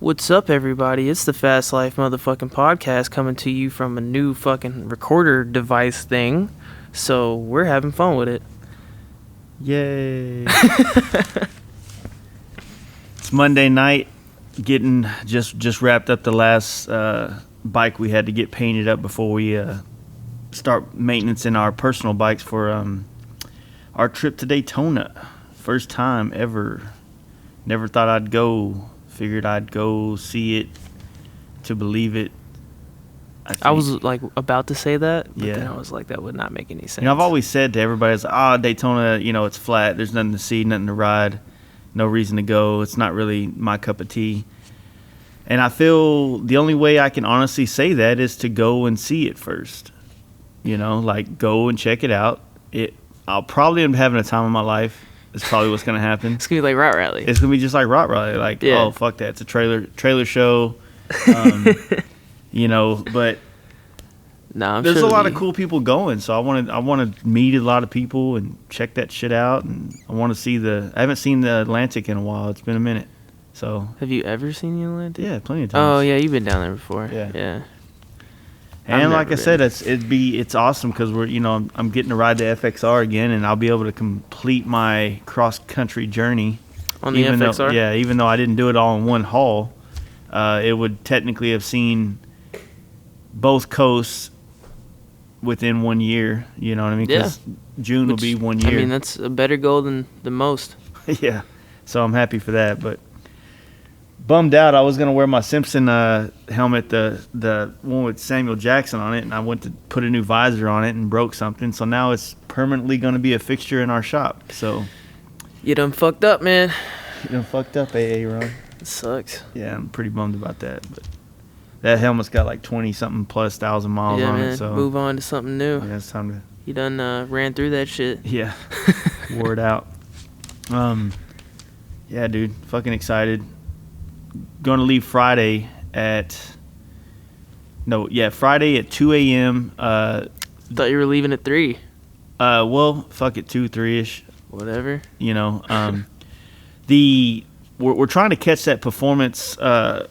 What's up, everybody? It's the Fast Life motherfucking podcast coming to you from a new fucking recorder device thing. So we're having fun with it. Yay. It's Monday night. Getting just wrapped up the last bike we had to get painted up before we start maintenance in our personal bikes for our trip to Daytona. First time ever. Never thought I'd go. Figured I'd go see it to believe it. I was like about to say that, but Yeah. then I was like, that would not make any sense. You know, I've always said to everybody, Daytona, it's flat. There's nothing to see, nothing to ride. No reason to go. It's not really my cup of tea. And I feel the only way I can honestly say that is to go and see it first. Go and check it out. I'll probably end up having a time of my life. It's probably what's going to happen. It's going to be like Rot Rally. It's going to be just like Rot Rally. Oh, fuck that. It's a trailer show. But there's a lot of cool people going. So I want to meet a lot of people and check that shit out. And I want to see I haven't seen the Atlantic in a while. It's been a minute. So have you ever seen the Atlantic? Yeah, plenty of times. Oh yeah, you've been down there before. Yeah. And like I said, it's awesome because I'm getting to ride the FXR again, and I'll be able to complete my cross country journey on the FXR. Even though I didn't do it all in one haul, it would technically have seen both coasts within 1 year. You know what I mean? Yeah. June will be 1 year. I mean, that's a better goal than most. Yeah. So I'm happy for that, but. Bummed out. I was gonna wear my Simpson helmet, the one with Samuel Jackson on it, and I went to put a new visor on it and broke something. So now it's permanently gonna be a fixture in our shop. So you done fucked up, man. You done fucked up, AA Ron. It sucks. Yeah, I'm pretty bummed about that. But that helmet's got like 20-something plus thousand miles on man. it. So move on to something new. Yeah, it's time to. You done ran through that shit. Yeah, wore it out. Yeah, dude, fucking excited. Going to leave Friday at 2 a.m. Thought you were leaving at 3. Well, fuck it, 2, 3-ish. Whatever. We're trying to catch that performance Dyna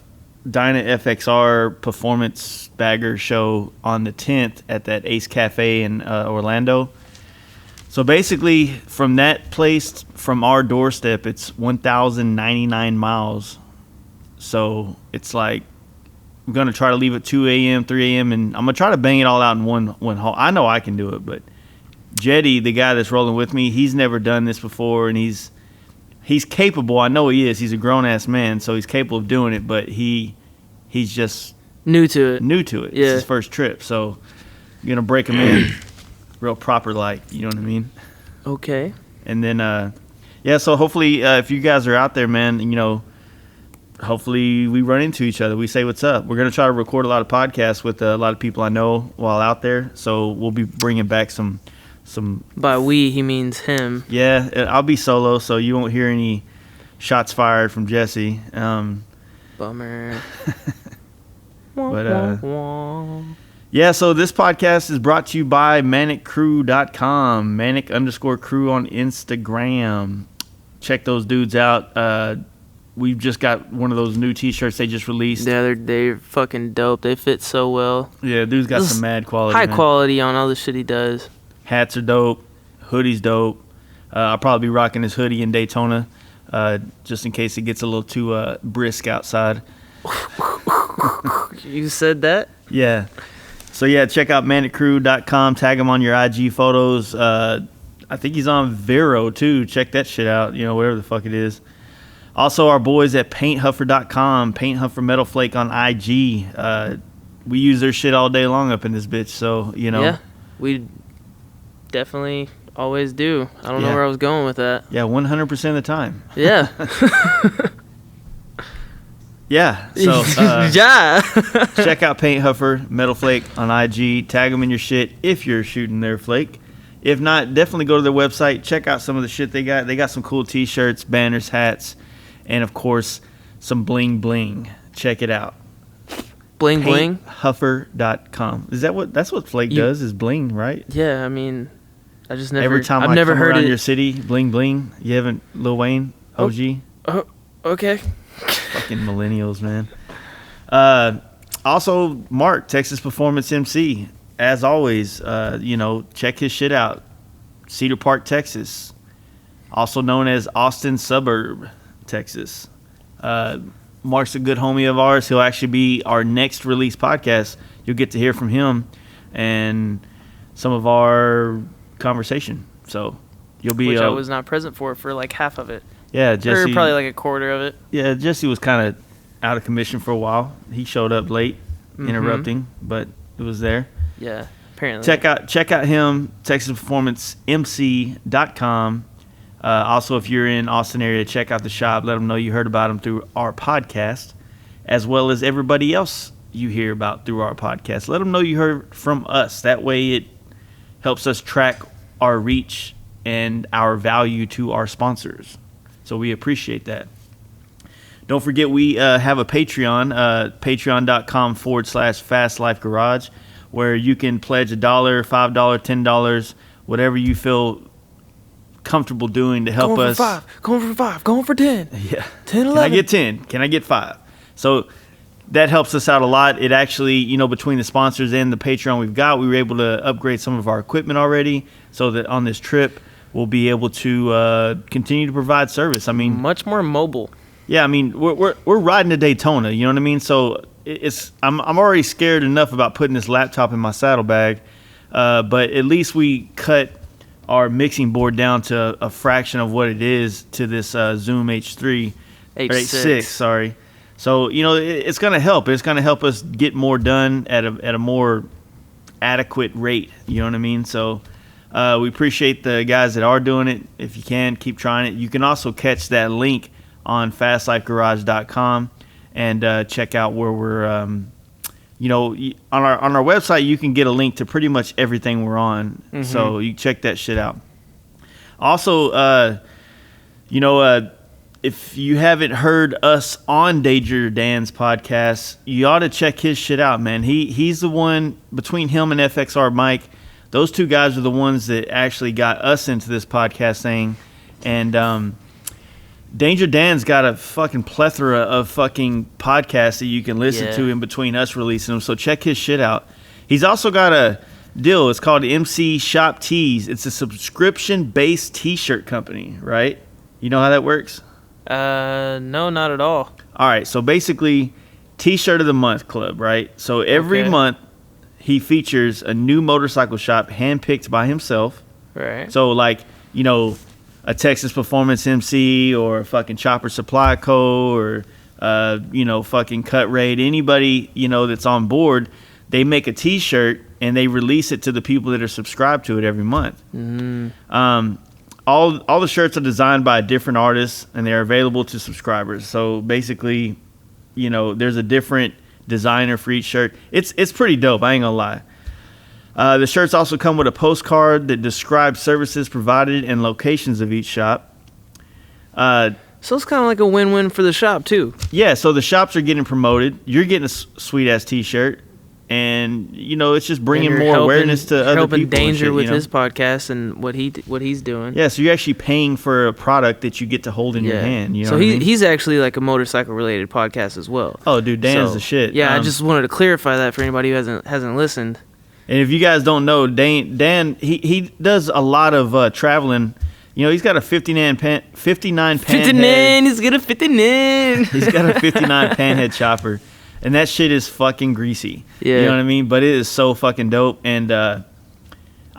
FXR performance bagger show on the 10th at that Ace Cafe in Orlando. So basically, from that place, from our doorstep, it's 1,099 miles. So it's like I'm going to try to leave at 2 a.m., 3 a.m., and I'm going to try to bang it all out in one haul. I know I can do it, but Jetty, the guy that's rolling with me, he's never done this before, and he's capable. I know he is. He's a grown-ass man, so he's capable of doing it, but he's just new to it. Yeah. It's his first trip, so I'm going to break him in real proper like, you know what I mean? Okay. And then, so hopefully if you guys are out there, man, hopefully we run into each other. We say what's up. We're going to try to record a lot of podcasts with a lot of people I know while out there. So we'll be bringing back some. By we, he means him. Yeah, I'll be solo, so you won't hear any shots fired from Jesse. Bummer. But yeah, so this podcast is brought to you by maniccrew.com. Manic_crew on Instagram. Check those dudes out. We've just got one of those new T-shirts they just released. Yeah, they're fucking dope. They fit so well. Yeah, dude's got some mad quality. High quality on all the shit he does. Hats are dope. Hoodie's dope. I'll probably be rocking his hoodie in Daytona, just in case it gets a little too brisk outside. You said that? Yeah. So yeah, check out maniccrew.com. Tag him on your IG photos. I think he's on Vero too. Check that shit out. Whatever the fuck it is. Also, our boys at PaintHuffer.com, Paint Huffer Metal Flake on IG. We use their shit all day long up in this bitch, so, Yeah, we definitely always do. I don't know where I was going with that. Yeah, 100% of the time. Yeah. Yeah, so yeah. Check out Paint Huffer Metal Flake on IG. Tag them in your shit if you're shooting their flake. If not, definitely go to their website. Check out some of the shit they got. They got some cool T-shirts, banners, hats, and of course some bling bling. Check it out. Bling bling. PaintHuffer.com. That's what flake does is bling, right? Yeah, I mean, I just never. Every time I've I never come heard around it. your city, bling bling. You haven't Lil Wayne, OG. Oh, okay. Fucking millennials, man. Also, Mark, Texas Performance MC. As always, check his shit out. Cedar Park, Texas. Also known as Austin Suburb, Texas. Mark's a good homie of ours. He'll actually be our next release podcast. You'll get to hear from him and some of our conversation. So you'll be... Which I was not present for like half of it. Yeah, Jesse... Or probably like a quarter of it. Yeah, Jesse was kind of out of commission for a while. He showed up late, interrupting, but it was there. Yeah, apparently. Check out him, TexasPerformanceMC.com. Also, if you're in Austin area, check out the shop. Let them know you heard about him through our podcast, as well as everybody else you hear about through our podcast. Let them know you heard from us. That way it helps us track our reach and our value to our sponsors. So we appreciate that. Don't forget we have a Patreon, patreon.com/FastLifeGarage, where you can pledge $1, $5, $10, whatever you feel comfortable doing to help us. Going for 5, going for 10. Yeah. 10, 11. Can I get 10? Can I get 5? So that helps us out a lot. It actually, between the sponsors and the Patreon we were able to upgrade some of our equipment already so that on this trip we'll be able to continue to provide service. I mean, much more mobile. Yeah, I mean, we're riding to Daytona, you know what I mean? So I'm already scared enough about putting this laptop in my saddlebag, but at least we cut our mixing board down to a fraction of what it is to this Zoom H3 H6. Sorry. So it's gonna help. It's gonna help us get more done at a more adequate rate. You know what I mean? So we appreciate the guys that are doing it. If you can, keep trying it. You can also catch that link on fastlifegarage.com and check out where we're. On our website, you can get a link to pretty much everything we're on. Mm-hmm. So you check that shit out. Also, if you haven't heard us on Danger Dan's podcast, you ought to check his shit out, man. He's the one, between him and FXR Mike, those two guys are the ones that actually got us into this podcast thing. And Danger Dan's got a fucking plethora of fucking podcasts that you can listen to in between us releasing them. So check his shit out. He's also got a deal. It's called MC Shop Tees. It's a subscription-based T-shirt company, right? You know how that works? No, not at all. All right, so basically, T-shirt of the month club, right? So every month, he features a new motorcycle shop handpicked by himself. Right. So a Texas Performance MC or a fucking Chopper Supply Co. or fucking Cut Rate, anybody that's on board, they make a T-shirt and they release it to the people that are subscribed to it every month. Mm-hmm. All the shirts are designed by a different artist and they're available to subscribers. So basically, there's a different designer for each shirt. It's pretty dope. I ain't gonna lie. The shirts also come with a postcard that describes services provided and locations of each shop. So it's kind of like a win-win for the shop, too. Yeah, so the shops are getting promoted. You're getting a sweet-ass T-shirt. And, it's just bringing more awareness to other people. Helping Danger with his podcast and what he's doing. Yeah, so you're actually paying for a product that you get to hold in your hand. You know so what I mean? He's actually like a motorcycle-related podcast as well. Oh, dude, Dan's the shit. Yeah, I just wanted to clarify that for anybody who hasn't listened. And if you guys don't know, Dan, he does a lot of traveling. He's got a 59 pan head. 59, he's got a 59. He's got a 59 panhead chopper. And that shit is fucking greasy. Yeah. You know what I mean? But it is so fucking dope. And I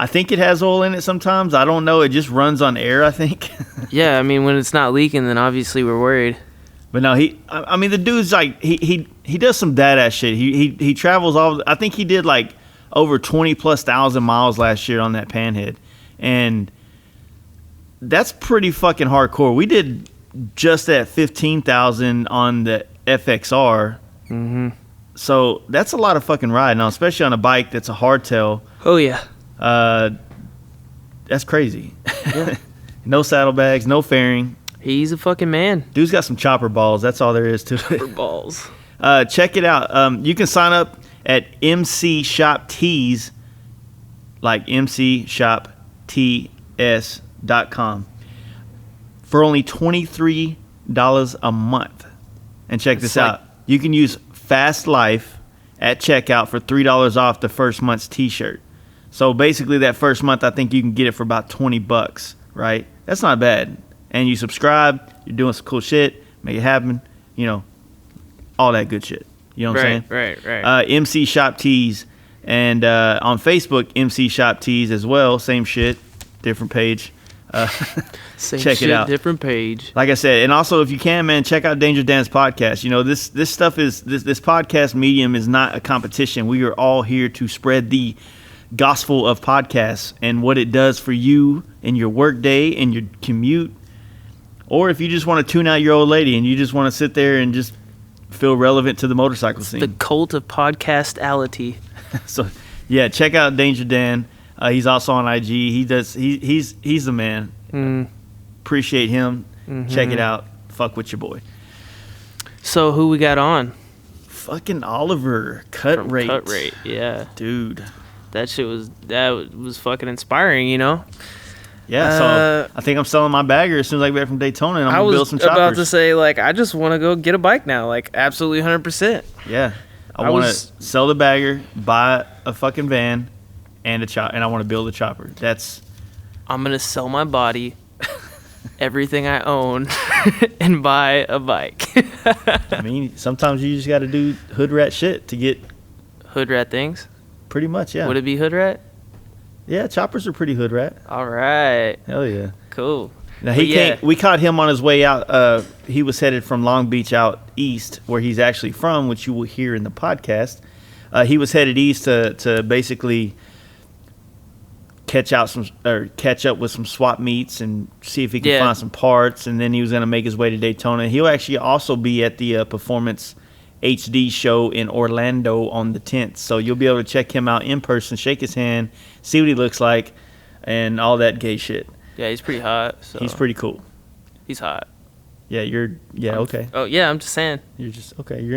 think it has oil in it sometimes. I don't know. It just runs on air, I think. Yeah, I mean, when it's not leaking, then obviously we're worried. But no, the dude's like, he does some dad-ass shit. He travels I think he did like over 20,000+ miles last year on that panhead. And that's pretty fucking hardcore. We did just at 15,000 on the FXR. Mm-hmm. So that's a lot of fucking riding, now, especially on a bike that's a hardtail. Oh yeah. That's crazy. Yeah. No saddlebags, no fairing. He's a fucking man. Dude's got some chopper balls. That's all there is to it. Chopper balls. Check it out. You can sign up at MC Shop Tees, like mcshopts.com, for only $23 a month. And check this It's like- out. You can use Fast Life at checkout for $3 off the first month's t-shirt. So basically that first month, I think you can get it for about $20, right? That's not bad. And you subscribe, you're doing some cool shit, make it happen, you know, all that good shit. You know what I'm saying? Right. MC Shop Tees. And on Facebook, MC Shop Tees as well. Same shit, different page. Same check shit, it out. different page. Like I said, and also if you can, man, check out Danger Dan's podcast. You know, this stuff is this podcast medium is not a competition. We are all here to spread the gospel of podcasts and what it does for you in your work day and your commute. Or if you just want to tune out your old lady and you just want to sit there and just feel relevant to the motorcycle scene. The cult of podcastality. So yeah, check out Danger Dan. He's also on IG. He's the man. Appreciate him. Check it out. Fuck with your boy. So who we got on? Fucking Oliver Cut Rate. Cut Rate, yeah. Dude. That was fucking inspiring, you know? Yeah, so I think I'm selling my bagger as soon as I get back from Daytona, and I'm going to build some choppers. I was about to say, like, I just want to go get a bike now, like, absolutely 100%. Yeah. I want to sell the bagger, buy a fucking van, and I want to build a chopper. I'm going to sell my body, everything I own, and buy a bike. I mean, sometimes you just got to do hood rat shit to get... Hood rat things? Pretty much, yeah. Would it be hood rat? Yeah, choppers are pretty hood rat. All right. Hell yeah. Cool. Now we caught him on his way out. He was headed from Long Beach out east, where he's actually from, which you will hear in the podcast. He was headed east to basically catch up with some swap meets and see if he can find some parts, and then he was going to make his way to Daytona. He'll actually also be at the Performance HD show in Orlando on the 10th, so you'll be able to check him out in person, shake his hand, see what he looks like, and all that gay shit. Yeah, he's pretty hot. So. He's pretty cool. He's hot. Yeah, okay. Oh yeah, I'm just saying. You're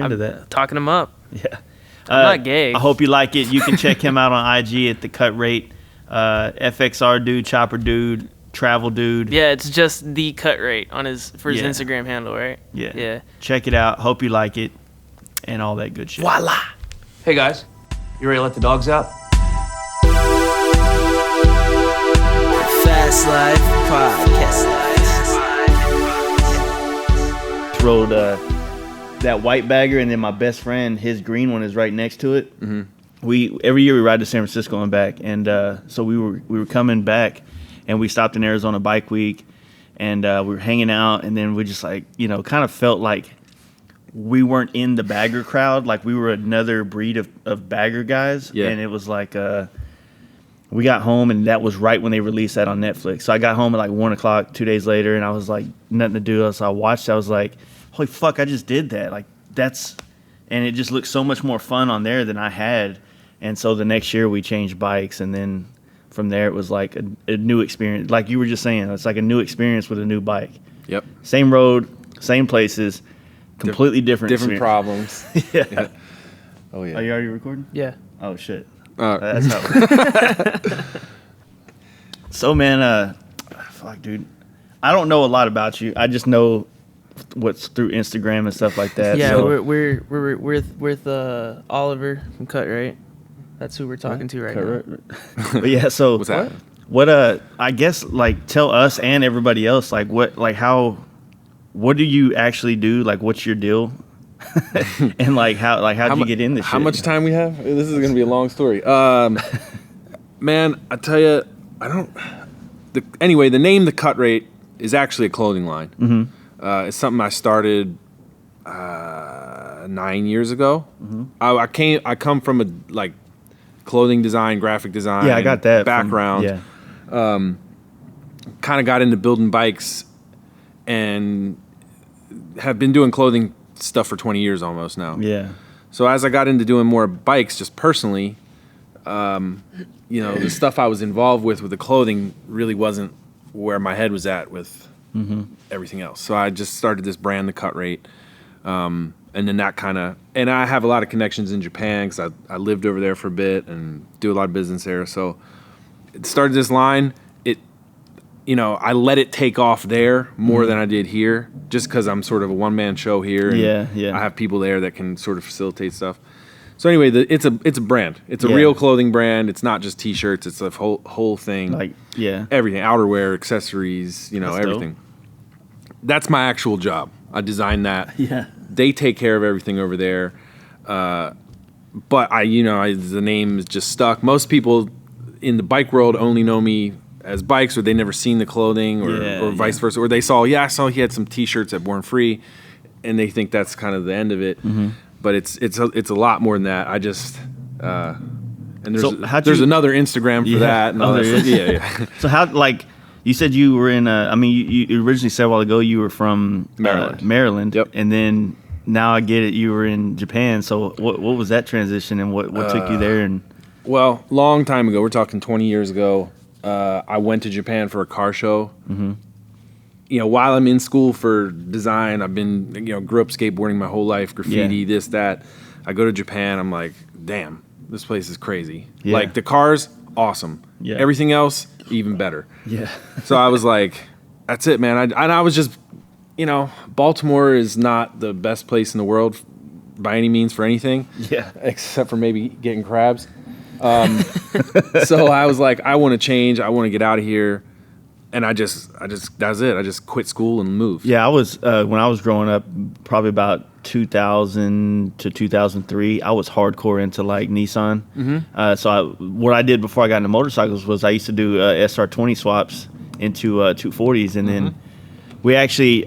into that. Talking him up. Yeah. I'm not gay. I hope you like it. You can check him out on IG at the Cut Rate. FXR dude, Chopper dude, Travel dude. Yeah, it's just the Cut Rate on his Instagram handle, right? Yeah. Yeah. Check it out. Hope you like it. And all that good shit. Voila. Hey guys, you ready to let the dogs out? Fast Life Podcast. Rode that white bagger, and then my best friend, his green one is right next to it. Mm-hmm. Every year we ride to San Francisco and back, and so we were coming back, and we stopped in Arizona Bike Week, and we were hanging out, and then we just kind of felt like we weren't in the bagger crowd, like we were another breed of bagger guys. Yeah. And it was like we got home, and that was right when they released that on Netflix. So I got home at like 1 o'clock 2 days later, and I was like, nothing to do. So I watched it. I was like, holy fuck, I just did that. Like and it just looked so much more fun on there than I had. And so the next year we changed bikes, and then from there it was like a new experience. Like you were just saying, it's like a new experience with a new bike. Yep. Same road, same places. Completely different problems. Yeah. Oh yeah. Are you already recording? Yeah. Oh shit. That's how. So man, fuck, dude. I don't know a lot about you. I just know what's through Instagram and stuff like that. Yeah, so. we're with Oliver from Cut Rate. That's who we're talking to right now. But yeah. So what's that? What I guess like tell us and everybody else like what do you actually do? Like, what's your deal? And how'd you get in this shit? How much time we have? This is going to be a long story. Man, I tell you, anyway, the name The Cut Rate is actually a clothing line. Mm-hmm. It's something I started 9 years ago. Mm-hmm. I come from a clothing design, graphic design. Yeah, I got that background. Kind of got into building bikes, and have been doing clothing stuff for 20 years almost now. Yeah. So as I got into doing more bikes, just personally, the stuff I was involved with the clothing really wasn't where my head was at with everything else. So I just started this brand, The Cut Rate, and then that and I have a lot of connections in Japan because I lived over there for a bit and do a lot of business there. So it started this line. I let it take off there more than I did here, just because I'm sort of a one-man show here. And Yeah. I have people there that can sort of facilitate stuff. So anyway, it's a brand. It's a real clothing brand. It's not just T-shirts. It's a whole thing. Like, yeah. Everything, outerwear, accessories, That's everything. That's my actual job. I design that. Yeah. They take care of everything over there. But the name is just stuck. Most people in the bike world only know me as Bikes, or they never seen the clothing, or vice versa, or they saw he had some T-shirts at Born Free, and they think that's kind of the end of it. Mm-hmm. But it's a lot more than that. I just and there's another Instagram for that. And all that stuff. Yeah. So how, like, you said you were in you originally said a while ago you were from Maryland. Yep. And then now I get it, you were in Japan. So what was that transition, and what took you there? And well, long time ago, we're talking 20 years ago. I went to Japan for a car show. Mm-hmm. While I'm in school for design, I've been, grew up skateboarding my whole life, graffiti, this, that. I go to Japan, I'm like, damn, this place is crazy. Yeah. Like, the cars, awesome. Yeah. Everything else, even better. Yeah. So I was like, that's it, man. I was just, Baltimore is not the best place in the world by any means for anything. Yeah. Except for maybe getting crabs. So I was like, I want to change. I want to get out of here. And I just that's it. I just quit school and moved. Yeah, I was when I was growing up, probably about 2000 to 2003. I was hardcore into like Nissan. Mm-hmm. So what I did before I got into motorcycles was I used to do SR20 swaps into 240s, and then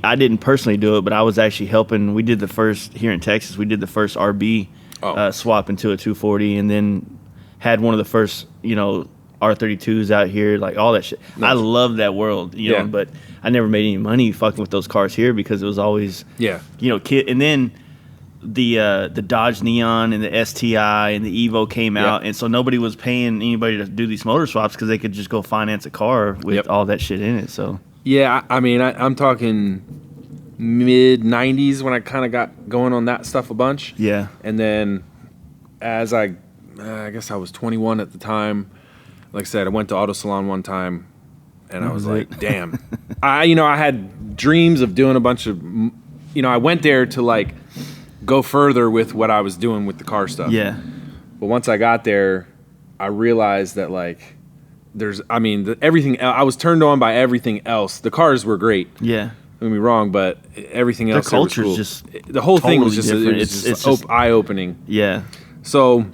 I didn't personally do it, but I was actually helping. We did the first here in Texas. We did the first RB swap into a 240, and then had one of the first R32s out here, like all that shit. Nice. I love that world, but I never made any money fucking with those cars here because it was always, kid. And then the Dodge Neon and the STI and the Evo came out, and so nobody was paying anybody to do these motor swaps because they could just go finance a car with all that shit in it. So yeah, I'm talking mid '90s when I kind of got going on that stuff a bunch. Yeah, and then as I guess I was 21 at the time. Like I said, I went to Auto Salon one time, and I was like, damn. I had dreams of doing a bunch of, I went there to, like, go further with what I was doing with the car stuff. Yeah. But once I got there, I realized that, like, everything, I was turned on by everything else. The cars were great. Yeah. Don't get me wrong, but everything else. The culture's cool. just the whole totally thing was just, different. It's just eye-opening. Yeah. So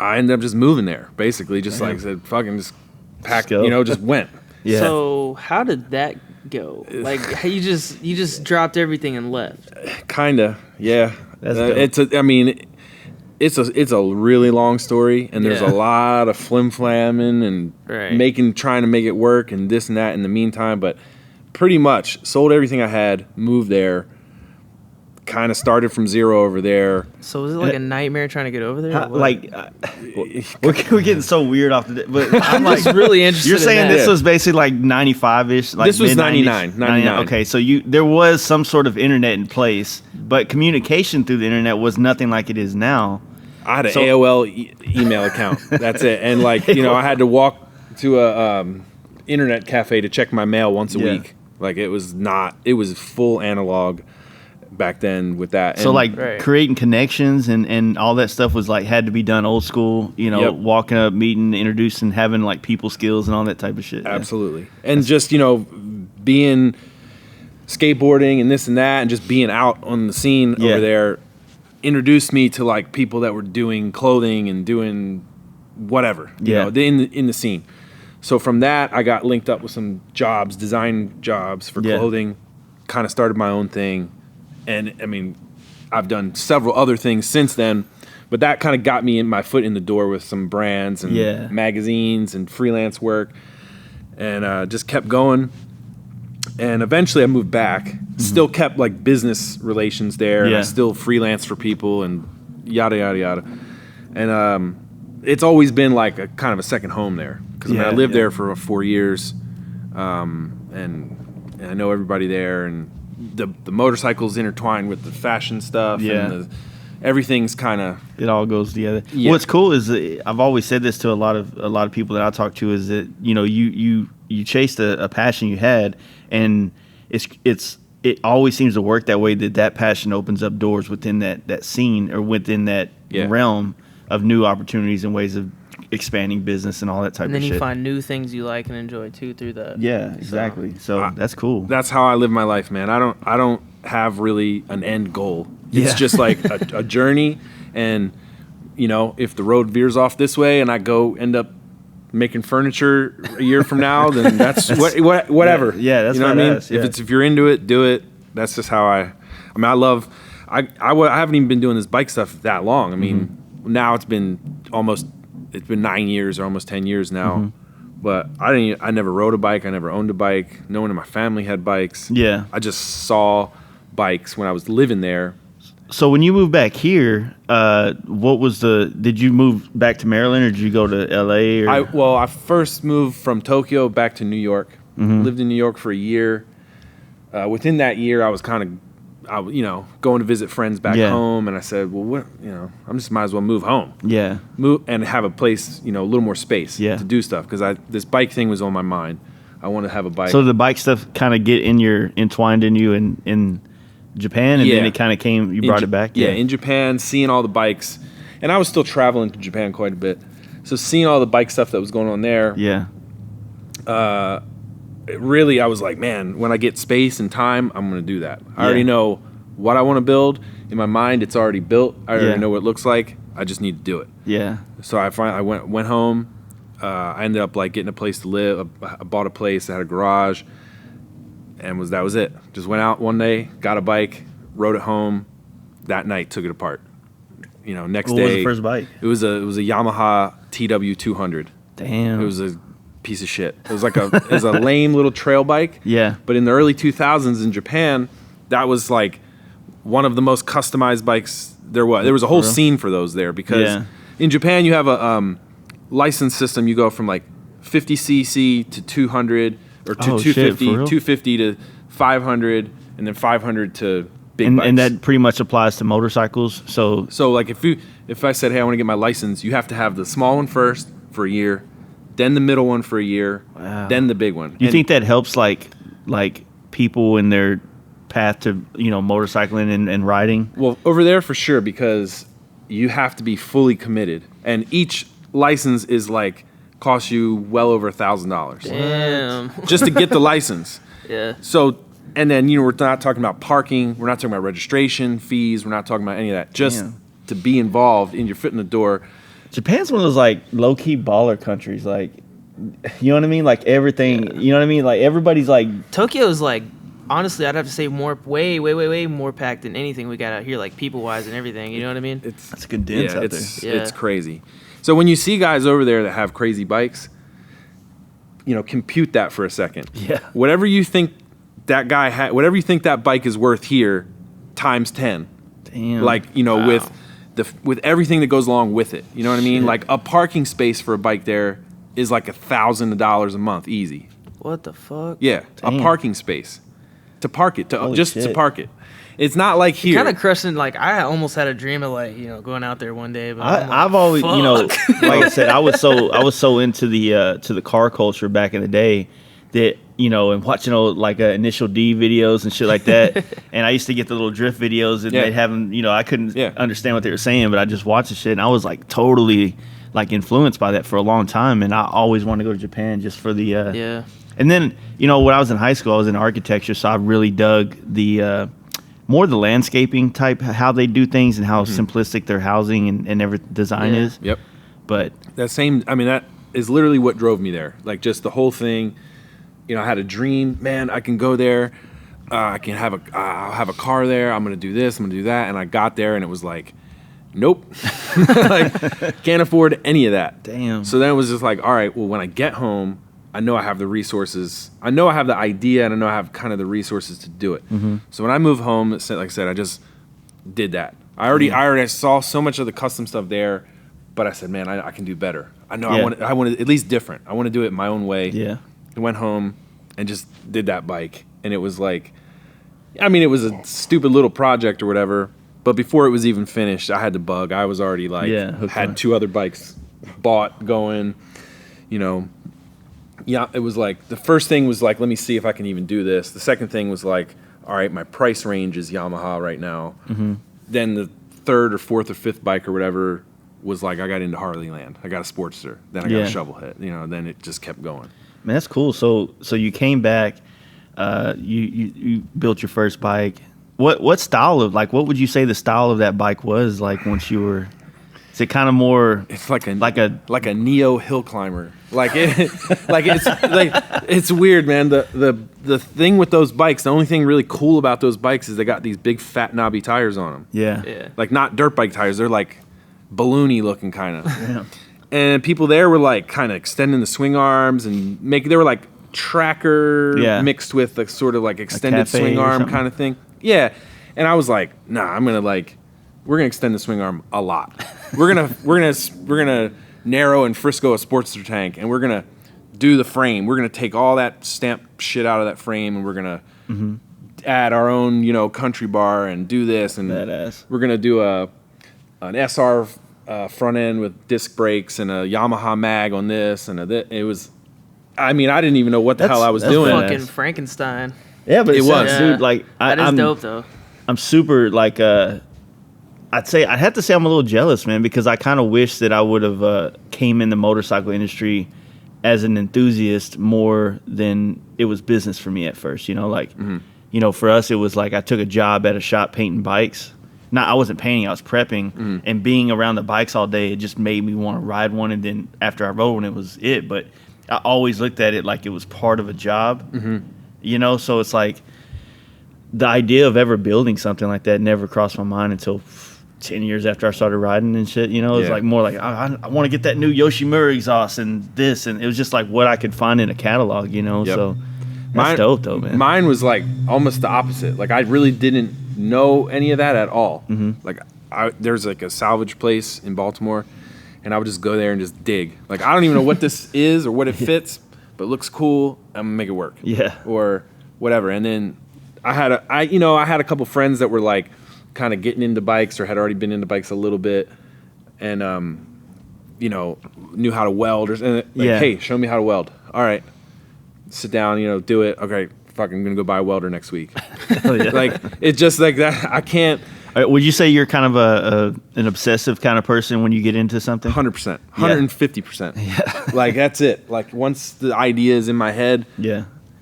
I ended up just moving there, basically. Just like I said, fucking just packed, just went. Yeah. So how did that go? Like, you just dropped everything and left? Kinda, yeah. It's a really long story, and there's a lot of flim-flamming and trying to make it work and this and that in the meantime. But pretty much sold everything I had, moved there. Kind of started from zero over there. So was it like a nightmare trying to get over there? We're getting so weird off the. But I'm like really interested. You're saying in this was basically like 95-ish. Like this was 99. Okay, so there was some sort of internet in place, but communication through the internet was nothing like it is now. I had an AOL email account. That's it, and I had to walk to a internet cafe to check my mail once a week. Like it was full analog. Back then with that. So creating connections and all that stuff was had to be done old school, walking up, meeting, introducing, having people skills and all that type of shit. Absolutely. Yeah. And just, being skateboarding and this and that and just being out on the scene over there introduced me to people that were doing clothing and doing whatever, in the scene. So from that I got linked up with some jobs, design jobs for clothing, kind of started my own thing. And I've done several other things since then, but that kind of got me my foot in the door with some brands and magazines and freelance work, and just kept going. And eventually, I moved back. Mm-hmm. Still kept business relations there, and I still freelance for people and yada yada yada. And it's always been a kind of a second home there because I lived there for 4 years, and I know everybody there and. The motorcycles intertwined with the fashion stuff and everything's kind of It all goes together. Yeah. What's cool is I've always said this to a lot of people that I talk to is that you chased a passion you had, and it always seems to work that way. That passion opens up doors within that scene or within that realm of new opportunities and ways of expanding business and all that type And then of shit. you find new things you like and enjoy too through that. Yeah, exactly. So that's cool. That's how I live my life, man. I don't have really an end goal. It's just like a journey, and if the road veers off this way and I go end up making furniture a year from now, then that's whatever. Yeah, that's what I mean. Yeah. If you're into it, do it. That's just how I haven't even been doing this bike stuff that long. I mean, now it's been 9 years or almost 10 years now. But I never rode a bike. I never owned a bike. No one in my family had bikes. Yeah. I just saw bikes when I was living there. So when you moved back here, did you move back to Maryland or did you go to LA? I first moved from Tokyo back to New York. Lived in New York for a year. Within that year, I was going to visit friends back home, and I said, well, I just might as well move home. Yeah. Move and have a place, a little more space to do stuff, because this bike thing was on my mind. I wanted to have a bike. So the bike stuff kind of entwined in you in Japan, and then it kind of came. You brought it back. Yeah, in Japan, seeing all the bikes, and I was still traveling to Japan quite a bit. So seeing all the bike stuff that was going on there. Yeah. I was like, man, when I get space and time, I'm going to do that. I already know what I want to build. In my mind, it's already built. I already know what it looks like. I just need to do it. Yeah. So I went home. I ended up getting a place to live. I bought a place that had a garage, and that was it. Just went out one day, got a bike, rode it home. That night, took it apart. Next day. What was the first bike? It was a Yamaha TW200. Damn. It was a piece of shit. It was a lame little trail bike. Yeah. But in the early 2000s in Japan, that was one of the most customized bikes there was. There was a whole scene for those there, because in Japan you have a license system. You go from 50cc to 200 or to 250, 250 to 500, and then 500 to big bikes. And that pretty much applies to motorcycles. So if I said, hey, I want to get my license, you have to have the small one first for a year, then the middle one for a year, then the big one. You think that helps people in their path to motorcycling and riding? Well, over there for sure, because you have to be fully committed, and each license is costs you well over $1,000. Damn. Just to get the license. Yeah. So, and then we're not talking about parking, we're not talking about registration fees, we're not talking about any of that. Just to be involved in your foot in the door. Japan's one of those low key baller countries, you know what I mean? Everything, you know what I mean? Everybody's Tokyo's honestly, I'd have to say way more packed than anything we got out here, people wise and everything. You know what I mean? That's condensed out there. Yeah. It's crazy. So when you see guys over there that have crazy bikes, compute that for a second. Yeah. Whatever you think that guy whatever you think that bike is worth here, times 10. Damn. Wow. with everything that goes along with it. You know what I mean? A parking space for a bike there is $1,000 a month, easy. What the fuck? Yeah, Damn. a parking space to park it, Holy just shit. to park it. It's not like here. Kind of crushing. I almost had a dream of going out there one day. But I've always, fuck. like I said, I was so into the car culture back in the day that and watching initial D videos and shit like that. And I used to get the little drift videos, and they'd have them. I couldn't understand what they were saying, but I just watched the shit, and I was totally influenced by that for a long time. And I always wanted to go to Japan just for the yeah. And then when I was in high school, I was in architecture, so I really dug the more the landscaping type, how they do things and how simplistic their housing and every design is. Yep. But that is literally what drove me there. Just the whole thing. I had a dream, man. I can go there. I'll have a car there. I'm gonna do this. I'm gonna do that. And I got there, and it was nope. Can't afford any of that. Damn. So then it was just all right. Well, when I get home, I know I have the resources. I know I have the idea, and I know I have kind of the resources to do it. So when I moved home, like I said, I just did that. I already saw so much of the custom stuff there, but I said, man, I can do better. I know I want to at least different. I want to do it my own way. Yeah. I went home and just did that bike, and it was it was a stupid little project or whatever, But before it was even finished, I had the bug. I was already like, hooked had on. 2 other bikes bought, going, you know. Yeah, it was like, the first thing was like, let me see if I can even do this. The second thing was like, all right, my price range is Yamaha right now. Mm-hmm. Then the third or fourth or fifth bike or whatever was like, I got into Harley land. I got a Sportster. Then I got a Shovelhead. You know, then it just kept going. Man, that's cool. So you came back, you built your first bike. What style of, like, what would you say the style of that bike was like once you were? Is it kind of more? It's like a neo hill climber. Like it's weird, man. The thing with those bikes, the only thing really cool about those bikes is they got these big fat knobby tires on them. Yeah. Like not dirt bike tires. They're like balloony looking kind of. Yeah. And people there were like kind of extending the swing arms and they were like tracker mixed with like sort of like extended swing arm kind of thing. Yeah. And I was like, nah, we're gonna extend the swing arm a lot. We're gonna narrow and Frisco a Sportster tank, and we're gonna do the frame. We're gonna take all that stamp shit out of that frame, and we're gonna add our own, country bar and do this. And badass. We're gonna do an SR front end with disc brakes and a Yamaha mag on this and it was. I mean, I didn't even know what the hell I was doing. Fucking Frankenstein. Yeah, but It was. dude. Like That is dope though. I'm super like I'd have to say I'm a little jealous, man, because I kind of wish that I would have came in the motorcycle industry as an enthusiast more than it was business for me at first. For us it was like I took a job at a shop painting bikes. I wasn't painting, I was prepping, and being around the bikes all day, it just made me want to ride one. And then after I rode one, it was it. But I always looked at it like it was part of a job, So it's like the idea of ever building something like that never crossed my mind until 10 years after I started riding and shit. It's like more like I want to get that new Yoshimura exhaust and this, and it was just like what I could find in a catalog, So that's dope though, man. Mine was like almost the opposite. Like I really didn't know any of that at all. Like there's like a salvage place in Baltimore, and I would just go there and just dig. Like I don't even know what this is or what it fits, but it looks cool. I'm gonna make it work. Yeah. Or whatever. And then I had a couple friends that were like kind of getting into bikes or had already been into bikes a little bit, and knew how to weld hey, show me how to weld. All right, sit down, do it. Okay, fuck, I'm gonna go buy a welder next week. Like it's just like that. I can't. Would you say you're kind of an obsessive kind of person when you get into something? 100%, 150%. Yeah. Like that's it. Like once the idea is in my head,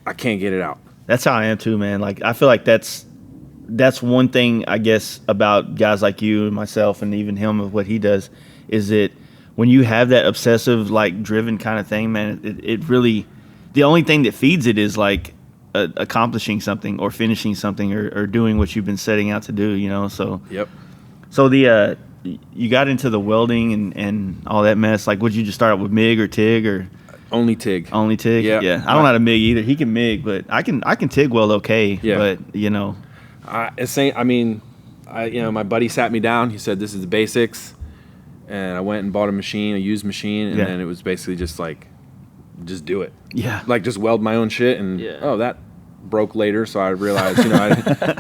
I can't get it out. That's how I am too, man. Like I feel like that's one thing I guess about guys like you and myself and even him of what he does is that when you have that obsessive, like driven kind of thing, man, it really, the only thing that feeds it is like accomplishing something or finishing something or doing what you've been setting out to do, So Yep. So you got into the welding and all that mess. Like, would you just start out with MIG or TIG or? Only TIG. Only TIG. Yeah. I don't know how to MIG either. He can MIG, but I can TIG weld okay. Yeah. But my buddy sat me down. He said, "This is the basics," and I went and bought a used machine, and then it was basically just like, just do it. Yeah. Like just weld my own shit, and that broke later, so I realized,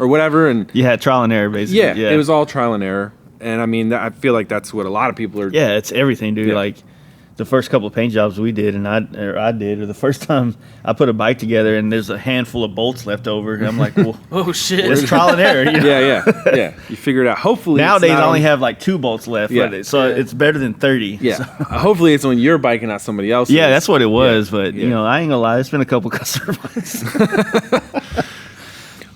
or whatever, and you had trial and error basically. Yeah, it was all trial and error, and I mean, I feel like that's what a lot of people are. Yeah, it's everything, dude. Yeah. Like the first couple of paint jobs we did, and I did, or the first time I put a bike together, and there's a handful of bolts left over, and I'm like, well, oh shit, it's trial and error. Yeah. You figure it out. Hopefully, nowadays I only have like 2 bolts left. Yeah. So it's better than 30. Yeah. So. Hopefully, it's on your bike and not somebody else's. Yeah, that's what it was. But I ain't gonna lie, it's been a couple customer bikes.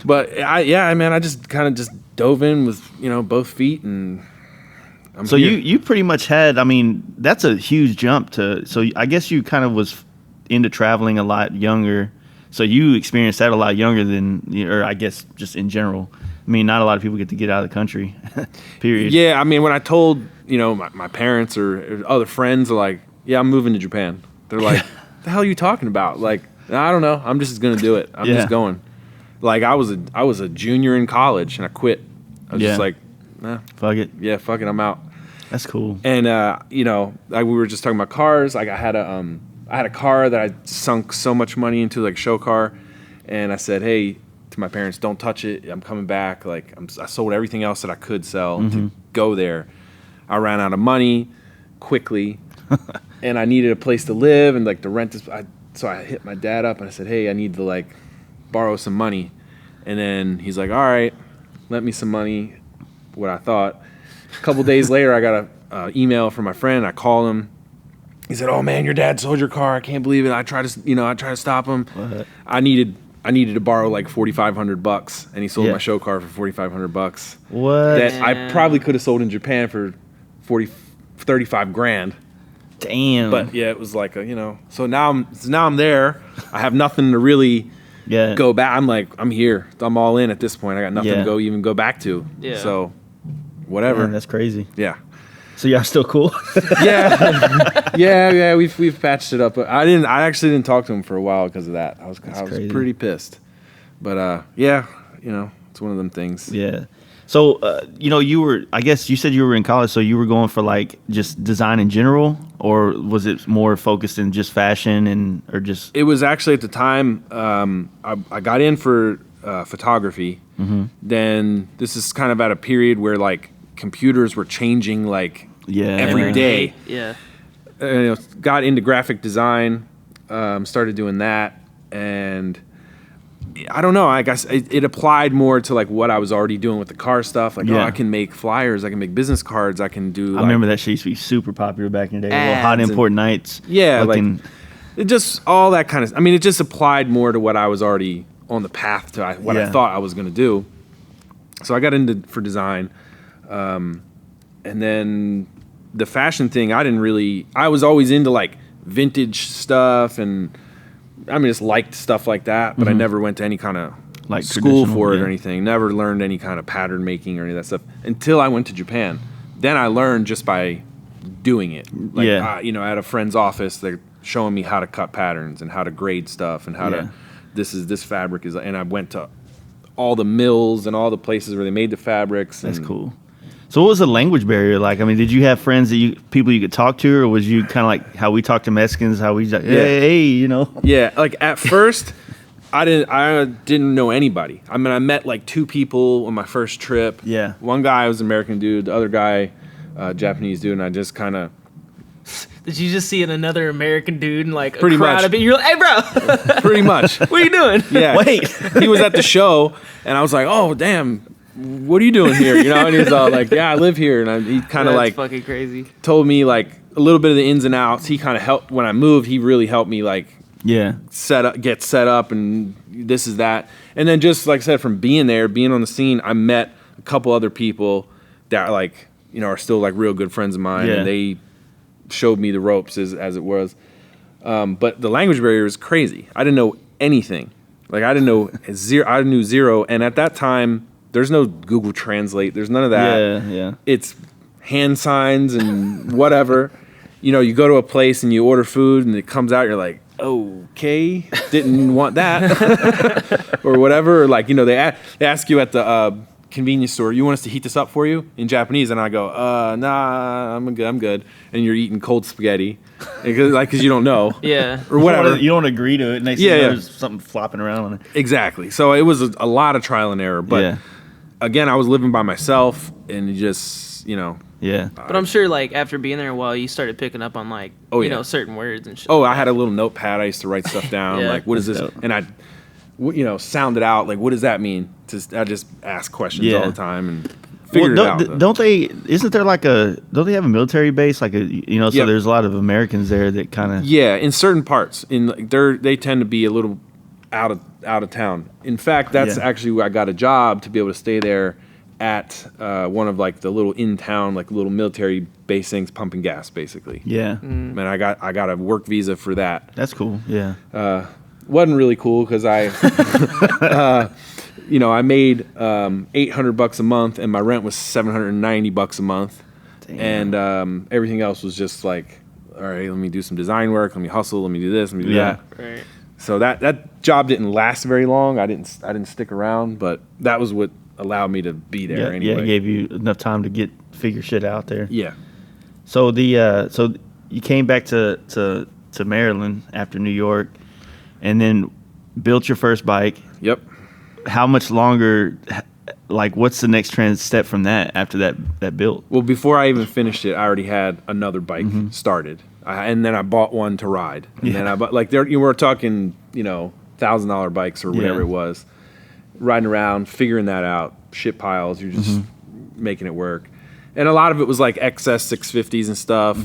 But I just kind of just dove in with both feet, and so you pretty much had. I mean, that's a huge jump to. So I guess you kind of was into traveling a lot younger. So you experienced that a lot younger than, or I guess just in general. I mean, not a lot of people get to get out of the country. Period. Yeah, I mean, when I told my parents or other friends, are like, yeah, I'm moving to Japan. They're like, the hell are you talking about? Like, I don't know. I'm just gonna do it. I'm just going. Like I was a junior in college and I quit. I was just like, nah, fuck it. Yeah, fuck it. I'm out. That's cool. And we were just talking about cars. Like I had a car that I sunk so much money into, like a show car, and I said, hey, to my parents, don't touch it. I'm coming back. Like I sold everything else that I could sell to go there. I ran out of money quickly, and I needed a place to live and like to rent this. So I hit my dad up and I said, hey, I need to like borrow some money. And then he's like, all right, lent me some money, what I thought. A couple days later, I got an email from my friend. I called him. He said, oh man, your dad sold your car. I can't believe it. I tried to stop him. What? I needed to borrow like $4,500, and he sold Yeah. my show car for $4,500. What? That I probably could have sold in Japan for 35 grand. Damn. But yeah, it was like so now I'm there. I have nothing to really yeah. go back. I'm here. I'm all in at this point. I got nothing Yeah. to go back to. Yeah. So whatever. Man, that's crazy. Yeah. So y'all still cool? yeah. We've patched it up. But I actually didn't talk to him for a while because of that. I was crazy. pretty pissed. But yeah, it's one of them things. Yeah. So, I guess you said you were in college, so you were going for like just design in general, or was it more focused in just fashion or just? It was actually at the time, I got in for photography. Mm-hmm. Then this is kind of at a period where like computers were changing like every day. Yeah. Got into graphic design, started doing that, and I don't know. I guess it applied more to like what I was already doing with the car stuff. Like, Yeah. I can make flyers, I can make business cards, I can do. I remember that shit used to be super popular back in the day. Ads Hot and- Import Nights. Yeah, looking- it just all that kind of. I mean, it just applied more to what I was already on the path to. What I Yeah. thought I was going to do. So I got into for design, and then the fashion thing. I was always into like vintage stuff and. I mean, just liked stuff like that, but I never went to any kind of Like school traditional, for it yeah. or anything. Never learned any kind of pattern making or any of that stuff until I went to Japan. Then I learned just by doing it. Like, Yeah. at a friend's office, they're showing me how to cut patterns and how to grade stuff and how Yeah. to. This fabric is, and I went to all the mills and all the places where they made the fabrics. That's and cool. So what was the language barrier like? I mean, did you have friends people you could talk to, or was you kind of like how we talk to Mexicans, how we like, hey, Yeah, like at first, I didn't know anybody. I mean, I met like two people on my first trip. Yeah. One guy was an American dude, the other guy, Japanese dude, and I just kind of. Did you just see another American dude and like Pretty a crowd much. of it? You're like, hey, bro, Pretty much. what are you doing? Yeah. Wait. He was at the show, and I was like, oh, damn. What are you doing here? And he was all like, yeah, I live here. And he kind of That's like fucking crazy. told me like a little bit of the ins and outs. He kind of helped when I moved. He really helped me like Yeah. get set up and this is that. And then just like I said, from being there, being on the scene, I met a couple other people that like, are still like real good friends of mine. Yeah. And they showed me the ropes as it was. But the language barrier is crazy. I didn't know anything. Like I didn't know zero. I knew zero. And at that time, there's no Google Translate. There's none of that. Yeah. It's hand signs and whatever. You go to a place and you order food and it comes out. You're like, okay, didn't want that or whatever. Or like, they ask you at the convenience store, you want us to heat this up for you in Japanese? And I go, nah, I'm good. And you're eating cold spaghetti because you don't know. Yeah. Or whatever. You don't agree to it. Next thing you know, there's something flopping around on it. Exactly. So it was a lot of trial and error. But again, I was living by myself and just, Yeah. But I'm sure like after being there a while, you started picking up on like, certain words and shit. Oh, I had a little notepad. I used to write stuff down. Yeah. Like, what is this? Dope. And I, sound it out. Like, what does that mean? I just ask questions all the time and figure it out. Don't they? Isn't there like don't they have a military base? Like so Yep. there's a lot of Americans there that kind of. Yeah, in certain parts, they tend to be a little out of town. In fact, that's actually where I got a job to be able to stay there at one of like the little in town like little military base things, pumping gas basically. Yeah. And I got a work visa for that. That's cool. Yeah. Wasn't really cool because I, I made $800 a month and my rent was $790 a month. Damn. And everything else was just like, all right, let me do some design work, let me hustle, let me do this, let me do Yeah. that. Right. So that job didn't last very long. I didn't stick around, but that was what allowed me to be there anyway. Yeah, it gave you enough time to figure shit out there. Yeah. So so you came back to Maryland after New York, and then built your first bike. Yep. how much longer? Like, what's the next step from that after that build? Well, before I even finished it, I already had another bike started, and then I bought one to ride. And then I bought you were talking, $1,000 bikes or whatever it was, riding around, figuring that out, shit piles. You're just making it work, and a lot of it was like XS 650s and stuff,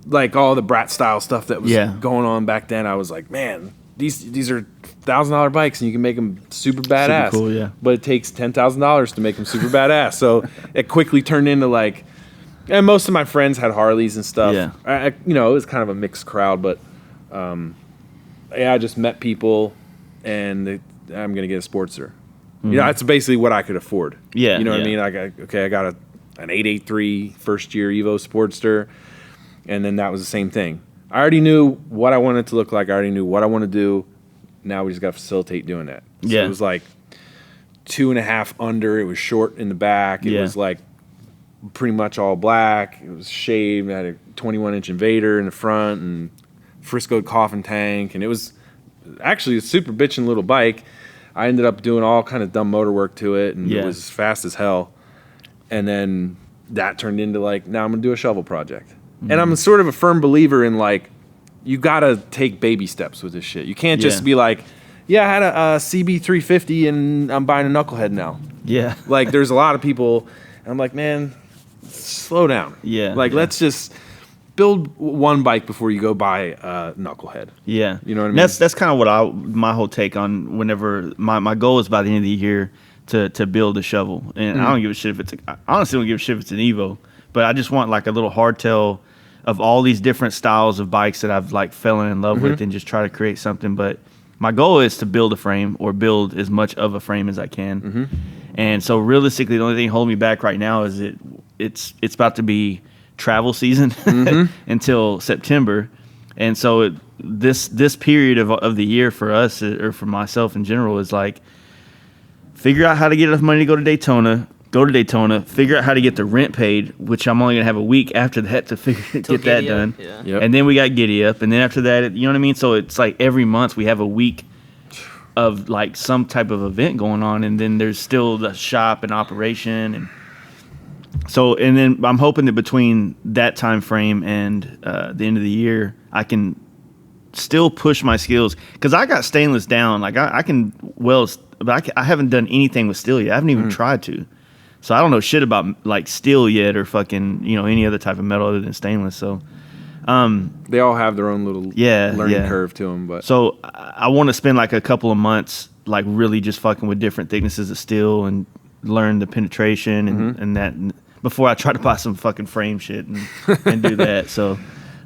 like all the brat style stuff that was going on back then. I was like, man, these are $1,000 bikes, and you can make them super badass. Super cool, yeah. But it takes $10,000 to make them super badass. So it quickly turned into like, and most of my friends had Harleys and stuff. Yeah. It was kind of a mixed crowd, but I just met people, and I'm gonna get a Sportster. That's basically what I could afford. Yeah, you know what I yeah. mean? I got an 883 first year Evo Sportster, and then that was the same thing. I already knew what I wanted it to look like. I already knew what I want to do. Now we just got to facilitate doing that. So it was like 2.5 under. It was short in the back. It was like pretty much all black. It was shaved. It had a 21-inch Invader in the front and Frisco coffin tank. And it was actually a super bitchin' little bike. I ended up doing all kind of dumb motor work to it, and it was fast as hell. And then that turned into like, now I'm going to do a shovel project. And I'm sort of a firm believer in like, you got to take baby steps with this shit. You can't just be like, I had a CB350 and I'm buying a knucklehead now. Yeah. Like, there's a lot of people, and I'm like, man, slow down. Yeah. Like, let's just build one bike before you go buy a knucklehead. Yeah. You know what I mean? That's kind of what my whole take on whenever my goal is by the end of the year to build a shovel. And I don't give a shit if I honestly don't give a shit if it's an Evo, but I just want like a little hardtail of all these different styles of bikes that I've like fallen in love with, and just try to create something. But my goal is to build a frame, or build as much of a frame as I can. And so realistically, the only thing holding me back right now is it's about to be travel season until September. And so this period of the year for us, or for myself in general, is like, figure out how to get enough money to go to Daytona, figure out how to get the rent paid, which I'm only going to have a week after that to get that done. Yeah. Yep. And then we got Giddy Up. And then after that, you know what I mean? So it's like every month we have a week of like some type of event going on. And then there's still the shop and operation. And so, and then I'm hoping that between that time frame and the end of the year, I can still push my skills. Because I got stainless down. Like I can weld, but I haven't done anything with steel yet. I haven't even tried to. So I don't know shit about like steel yet, or fucking any other type of metal other than stainless. So They all have their own little learning curve to them. But so I want to spend like a couple of months like really just fucking with different thicknesses of steel and learn the penetration and that before I try to buy some fucking frame shit and do that. So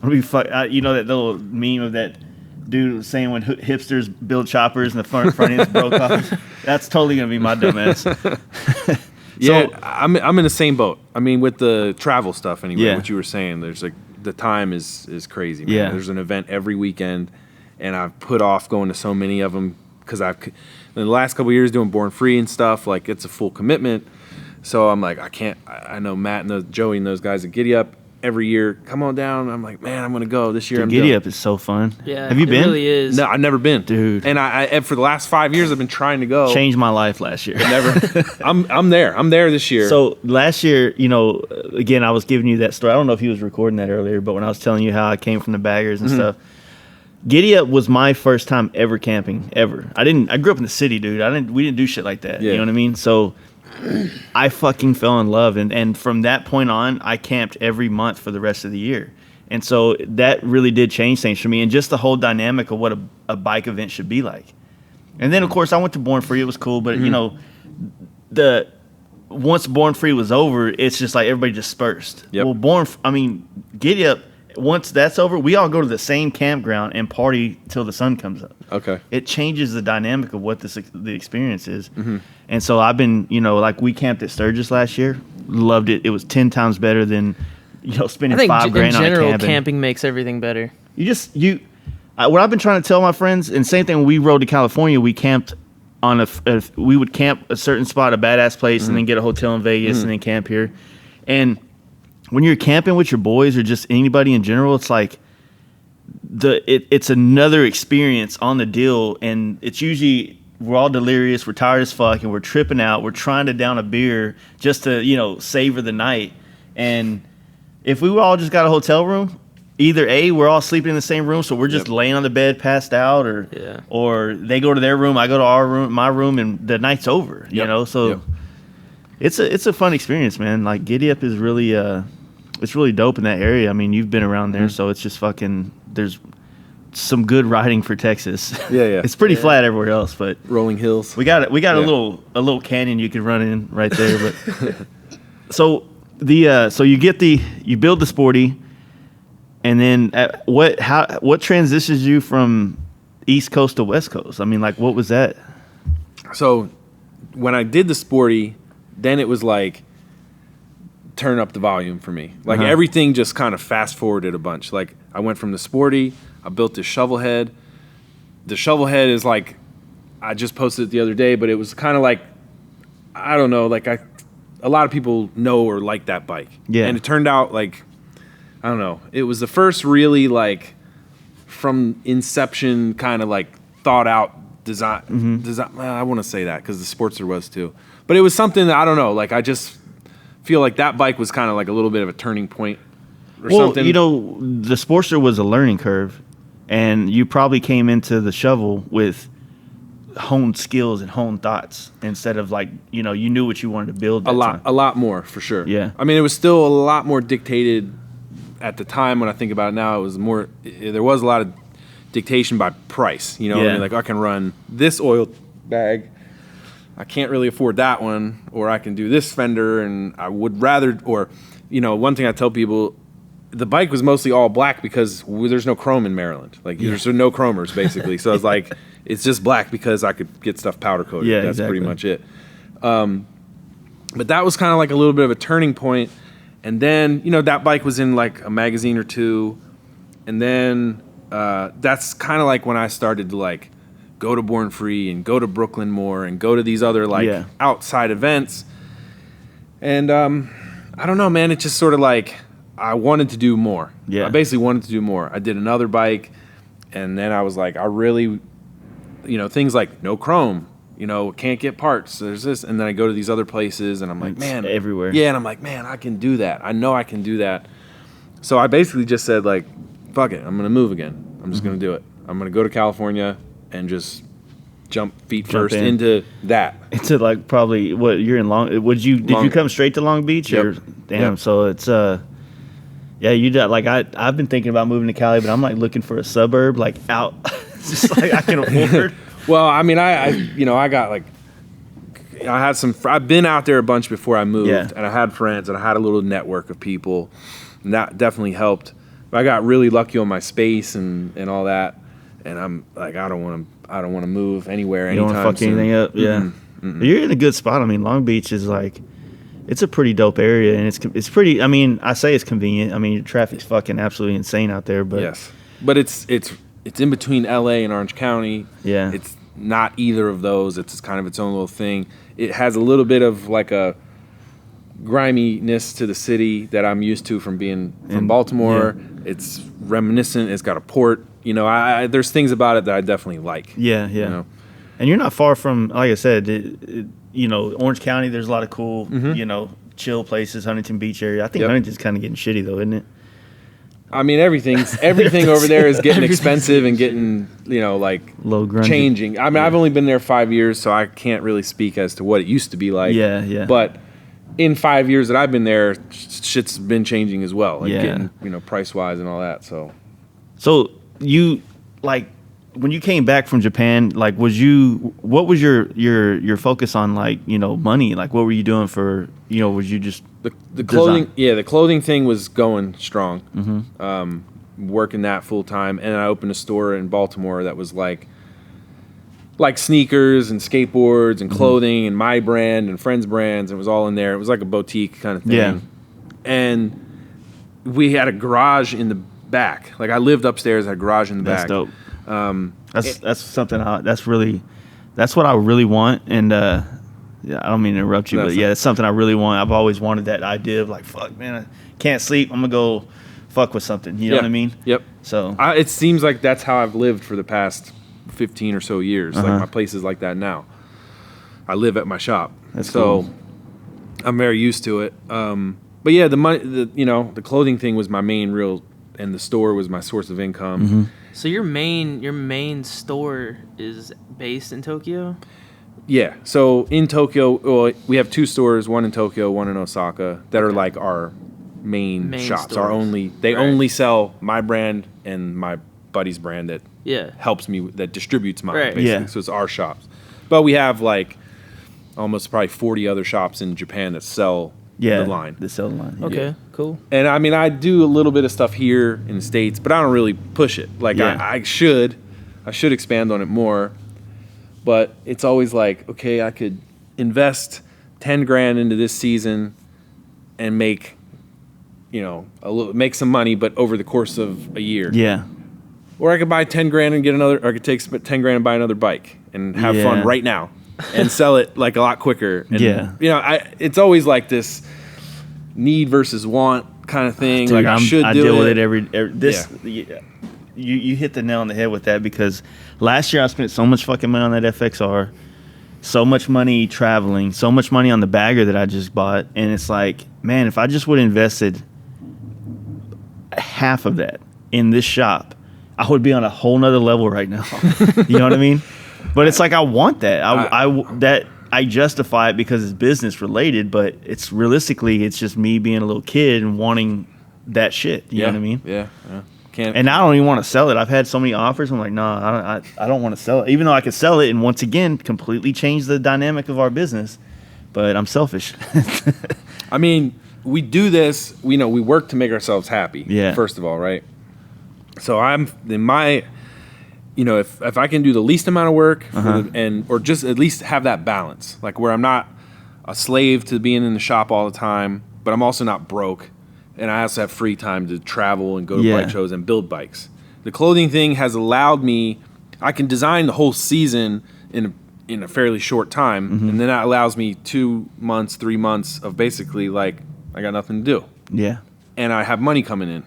I'm gonna be that little meme of that dude saying when hipsters build choppers and the front ends broke off. That's totally gonna be my dumbass. yeah, I'm in the same boat. I mean, with the travel stuff anyway. Yeah. What you were saying, there's like the time is crazy. Man. Yeah. There's an event every weekend, and I've put off going to so many of them because in the last couple of years doing Born Free and stuff. Like, it's a full commitment. So I'm like, I can't. I know Matt and Joey and those guys at Giddy Up every year. Come on down. I'm like, man, I'm gonna go this year. Dude, I'm Giddy doing. Up is so fun. Yeah, have you been? It really is. No, I've never been, dude. And I for the last 5 years I've been trying to go. Changed my life last year. Never. I'm there. I'm there this year. So last year, again, I was giving you that story. I don't know if he was recording that earlier, but when I was telling you how I came from the baggers and stuff, Giddy Up was my first time ever camping, ever. I grew up in the city, dude. We didn't do shit like that. Yeah. You know what I mean? So I fucking fell in love, and from that point on, I camped every month for the rest of the year. And so that really did change things for me, and just the whole dynamic of what a bike event should be like. And then, of course, I went to Born Free. It was cool, but once Born Free was over, it's just like everybody dispersed. Yep. Well, Giddy Up, once that's over, we all go to the same campground and party till the sun comes up. Okay. It changes the dynamic of what the experience is. And so I've been, like we camped at Sturgis last year. Loved it. It was 10 times better than, spending I think $5,000 in on a general, cabin. camping makes everything better. What I've been trying to tell my friends, and same thing when we rode to California, we camped on we would camp a certain spot, a badass place, and then get a hotel in Vegas and then camp here. And when you're camping with your boys or just anybody in general, it's like it's another experience on the deal, and it's usually we're all delirious, we're tired as fuck, and we're tripping out. We're trying to down a beer just to, you know, savor the night. And if we all just got a hotel room, either A, we're all sleeping in the same room, so we're just laying on the bed passed out, or they go to their room, I go to our room, my room, and the night's over. You know, so it's a fun experience, man. Like Giddy Up is really it's really dope in that area. I mean, you've been around there, so it's just fucking there's some good riding for Texas. It's pretty flat everywhere else, but rolling hills. We got a little canyon you could run in right there. But so you build the Sporty, and then what transitions you from East Coast to West Coast? I mean, like, what was that? So when I did the Sporty, then it was like turn up the volume for me. Like everything just kind of fast forwarded a bunch. Like I went from the Sporty, I built this shovel head. The shovel head is like, I just posted it the other day, but it was kind of like, I don't know, like a lot of people know or like that bike. Yeah. And it turned out like, I don't know, it was the first really like from inception kind of like thought out design. Well, I want to say that because the Sportster was too. But it was something that, I don't know, like I just feel like that bike was kind of like a little bit of a turning point or something. You know, the Sportster was a learning curve, and you probably came into the shovel with honed skills and honed thoughts instead of like, you know, you knew what you wanted to build. A lot more for sure. Yeah. I mean, it was still a lot more dictated at the time. When I think about it now, it was more, there was a lot of dictation by price, you know, I mean, like I can run this oil bag, I can't really afford that one, or I can do this fender, and I would rather, or, you know, one thing I tell people, the bike was mostly all black because there's no chrome in Maryland. Like, there's no chromers, basically. So I was like, it's just black because I could get stuff powder coated. Yeah, that's exactly. pretty much it. But that was kind of like a little bit of a turning point. And then, you know, that bike was in like a magazine or two. And then that's kind of like when I started to like go to Born Free and go to Brooklyn more and go to these other like outside events. And I don't know, man, it's just sort of like I wanted to do more. I basically wanted to do more. I did another bike, and then I was like, I really, you know, things like no chrome, you know, can't get parts, there's this, and then I go to these other places and I'm like, man, everywhere. Yeah, and I'm like, man, I can do that. I know I can do that. So I basically just said like, fuck it, I'm gonna move again. I'm just gonna do it. I'm gonna go to California and just jump first into that. Into like probably what you're in did you come straight to Long Beach? Yep. Or damn, so it's you did like I've been thinking about moving to Cali, but I'm like looking for a suburb like out just like I can afford. Well, I mean, I you know, I got like, I had some, I've been out there a bunch before I moved, and I had friends, and I had a little network of people, and that definitely helped. But I got really lucky on my space and all that, and I'm like, I don't want to move anywhere anytime soon. You don't want to fuck anything up, yeah. You're in a good spot. I mean, Long Beach is like, it's a pretty dope area, and it's pretty. I mean, I say it's convenient. I mean, your traffic's fucking absolutely insane out there, but yes, but it's in between LA and Orange County. Yeah. It's not either of those. It's kind of its own little thing. It has a little bit of like a griminess to the city that I'm used to from being from Baltimore. Yeah. It's reminiscent. It's got a port. You know, there's things about it that I definitely like. Yeah, yeah. You know? And you're not far from, like I said, you know, Orange County, there's a lot of cool, you know, chill places, Huntington Beach area. I think Huntington's kind of getting shitty, though, isn't it? I mean, everything over there is getting expensive and getting, you know, like low grungy. Changing. I mean, I've only been there 5 years, so I can't really speak as to what it used to be like. Yeah, yeah. But in 5 years that I've been there, shit's been changing as well, like getting, you know, price wise and all that. So you like when you came back from Japan, like what was your focus on, like, you know, money? Like what were you doing for, you know, was you just the clothing? Yeah, the clothing thing was going strong. Working that full time, and I opened a store in Baltimore that was like sneakers and skateboards and clothing and my brand and friends' brands, and it was all in there. It was like a boutique kind of thing. Yeah. And we had a garage in the back. Like I lived upstairs, had a garage in the back. That's dope. That's something that's what I really want. And yeah, I don't mean to interrupt you, but yeah, it's something I really want. I've always wanted that idea of like, fuck, man, I can't sleep. I'm gonna go fuck with something. You know what I mean? Yep. So it seems like that's how I've lived for the past 15 or so years. Uh-huh. Like my place is like that now. I live at my shop. That's so cool. I'm very used to it. But yeah, the money, the clothing thing was my main and the store was my source of income. Mm-hmm. So your main store is based in Tokyo? Yeah. So in Tokyo, well, we have 2 stores, one in Tokyo, one in Osaka, that are like our main shops. Stores. They Right. only sell my brand and my buddy's brand that Yeah. helps me, that distributes mine, Right. basically. Yeah. So it's our shops. But we have like almost probably 40 other shops in Japan that sell the line. The sell line. Yeah. Okay, cool. And I mean, I do a little bit of stuff here in the States, but I don't really push it. Like Yeah. I should expand on it more. But it's always like, okay, I could invest 10 grand into this season and make, make some money, but over the course of a year. Yeah. Or I could buy 10 grand and or I could take 10 grand and buy another bike and have Yeah. fun right now and sell it like a lot quicker. And, Yeah. It's always like this need versus want kind of thing. Dude, like I should I do deal it. with it every you hit the nail on the head with that, because last year I spent so much fucking money on that FXR, so much money traveling, so much money on the bagger that I just bought, and it's like, man, if I just would have invested half of that in this shop, I would be on a whole nother level right now. You know what I mean? But it's like I want that. I justify it because it's business related, but it's realistically it's just me being a little kid and wanting that shit. You know what I mean? Yeah. Can't. And I don't even want to sell it. I've had so many offers. I'm like, no, I don't want to sell it. Even though I could sell it and once again completely change the dynamic of our business. But I'm selfish. I mean, we do this. We work to make ourselves happy. Yeah. First of all, right? So I'm in my, if I can do the least amount of work or just at least have that balance, like where I'm not a slave to being in the shop all the time, but I'm also not broke. And I also have free time to travel and go to bike shows and build bikes. The clothing thing has allowed me, I can design the whole season in a fairly short time. And then that allows me 2 months, 3 months of basically like, I got nothing to do. Yeah. And I have money coming in.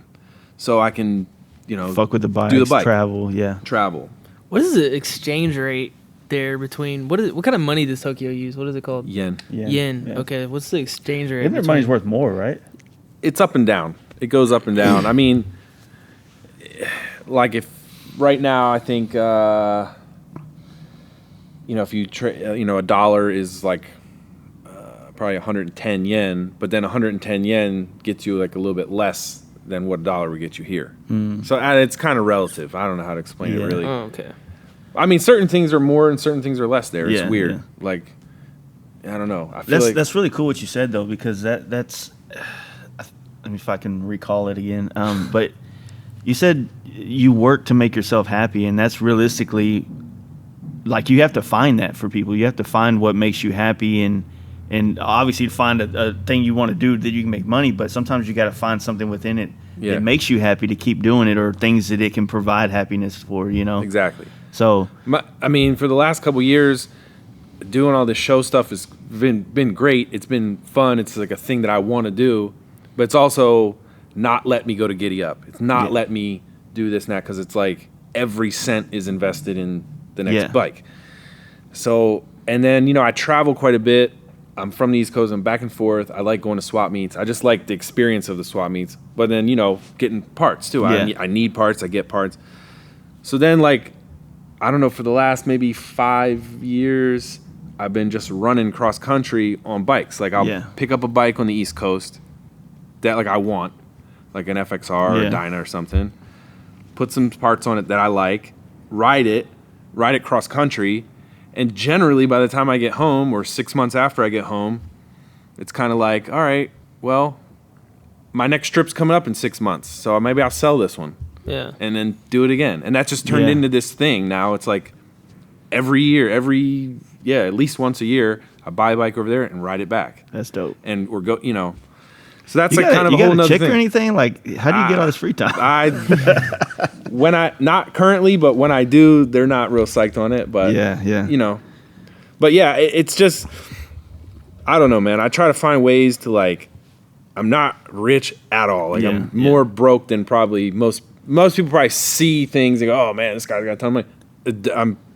So I can, Fuck with the bikes, do the bike. travel. What is the exchange rate there between what kind of money does Tokyo use? What is it called? Yen. Yen. Yeah. Okay, what's the exchange rate? Isn't their money's worth more, right? It's up and down. It goes up and down. I mean, like if right now I think, if you a dollar is like probably 110 yen, but then 110 yen gets you like a little bit less than what a dollar would get you here. So it's kind of relative. I don't know how to explain it really. Oh, okay. I mean, certain things are more and certain things are less there. Yeah, It's weird. yeah. Like, I don't know. I feel That's really cool what you said though, because that's I mean, if I can recall it again. But you said you work to make yourself happy, and that's realistically like you have to find that for people. You have to find what makes you happy, and obviously find a thing you want to do that you can make money. But sometimes you got to find something within it that makes you happy to keep doing it, or things that it can provide happiness for. Exactly. So I mean, for the last couple years, doing all this show stuff has been great. It's been fun. It's like a thing that I want to do, but it's also not let me go to Giddy Up. It's not let me do this and that, because it's like every cent is invested in the next bike. So, and then, I travel quite a bit. I'm from the East Coast. I'm back and forth. I like going to swap meets. I just like the experience of the swap meets. But then, getting parts too. I need parts. I get parts. So then, like, I don't know, for the last maybe 5 years, I've been just running cross country on bikes. Like I'll pick up a bike on the East Coast that like I want, like an FXR or a Dyna or something. Put some parts on it that I like, ride it cross country, and generally by the time I get home or 6 months after I get home, it's kind of like, all right, well, my next trip's coming up in 6 months, so maybe I'll sell this one. Yeah. And then do it again. And that just turned into this thing. Now it's like every year, at least once a year, I buy a bike over there and ride it back. that's dope. And we're so that's You like got, kind of you a whole got a nother chick thing. or anything? Like, how do you get all this free time? Not currently, but when I do, they're not real psyched on it. But but yeah, it's just, I don't know, man. I try to find ways to like, I'm not rich at all. Like I'm more broke than probably most people probably see things and go, oh man, this guy's got a ton of money.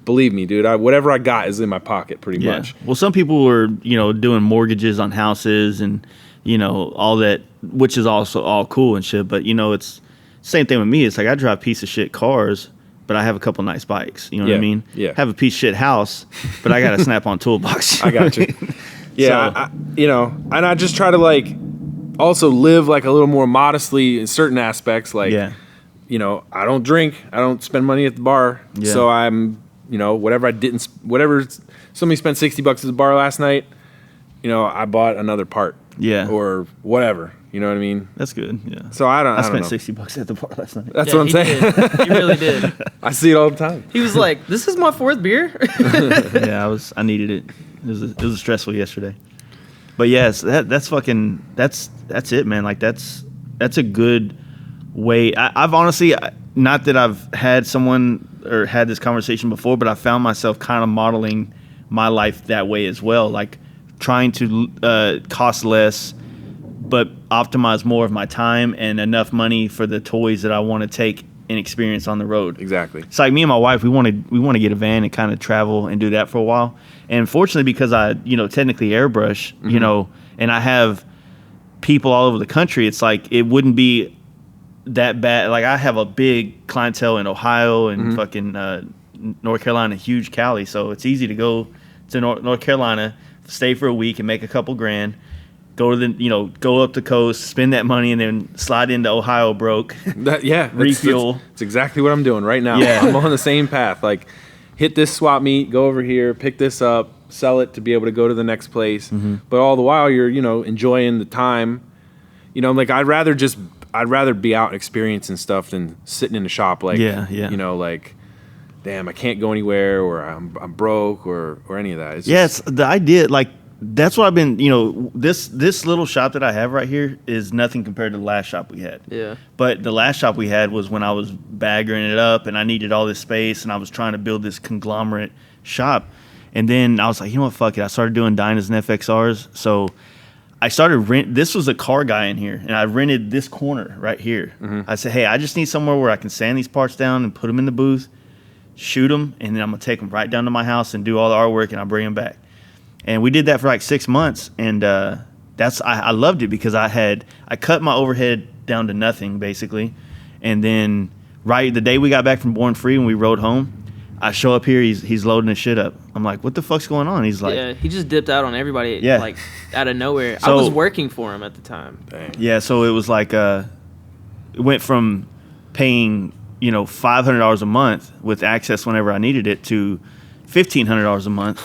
Believe me, dude. Whatever I got is in my pocket, pretty much. Well, some people were, doing mortgages on houses and, all that, which is also all cool and shit. But it's same thing with me. It's like I drive piece of shit cars, but I have a couple nice bikes. You know what I mean? Yeah. Have a piece of shit house, but I got a Snap-on toolbox. I got you. Yeah, so, and I just try to like also live like a little more modestly in certain aspects. Like, I don't drink. I don't spend money at the bar. Yeah. So I'm, whatever somebody spent $60 at the bar last night, I bought another part. Yeah. Or whatever. You know what I mean? That's good. Yeah. So I spent know. $60 at the bar last night. That's what I'm saying. He really did. I see it all the time. He was like, "This is my 4th beer." Yeah, I needed it. It was stressful yesterday. But yes, that's it, man. Like that's a good way. I've honestly, not that I've had someone or had this conversation before, but I found myself kind of modeling my life that way as well. Like trying to cost less, but optimize more of my time and enough money for the toys that I want to take and experience on the road. Exactly. It's like me and my wife, we want to get a van and kind of travel and do that for a while. And fortunately, because I, technically airbrush, and I have people all over the country, it's like it wouldn't be that bad. Like I have a big clientele in Ohio and fucking North Carolina, huge Cali. So it's easy to go to North Carolina, stay for a week and make a couple grand. Go to go up the coast, spend that money, and then slide into Ohio broke. Refuel. That's exactly what I'm doing right now. Yeah. I'm on the same path. Like, hit this swap meet, go over here, pick this up, sell it to be able to go to the next place. But all the while, you're enjoying the time. Like I'd rather be out experiencing stuff than sitting in the shop. Like, like, damn, I can't go anywhere, or I'm broke, or any of that. It's the idea. Like, that's what I've been, this little shop that I have right here is nothing compared to the last shop we had. Yeah. But the last shop we had was when I was baggering it up and I needed all this space and I was trying to build this conglomerate shop. And then I was like, fuck it. I started doing Dynas and FXRs. So I started this was a car guy in here and I rented this corner right here. I said, hey, I just need somewhere where I can sand these parts down and put them in the booth, shoot them, and then I'm going to take them right down to my house and do all the artwork and I'll bring them back. And we did that for like 6 months, and I loved it because I cut my overhead down to nothing basically, and then the day we got back from Born Free and we rode home, I show up here, he's loading his shit up. I'm like, what the fuck's going on? He's like, yeah, he just dipped out on everybody, like out of nowhere. So, I was working for him at the time. Dang. Yeah, so it was like it went from paying $500 a month with access whenever I needed it to $1,500 a month.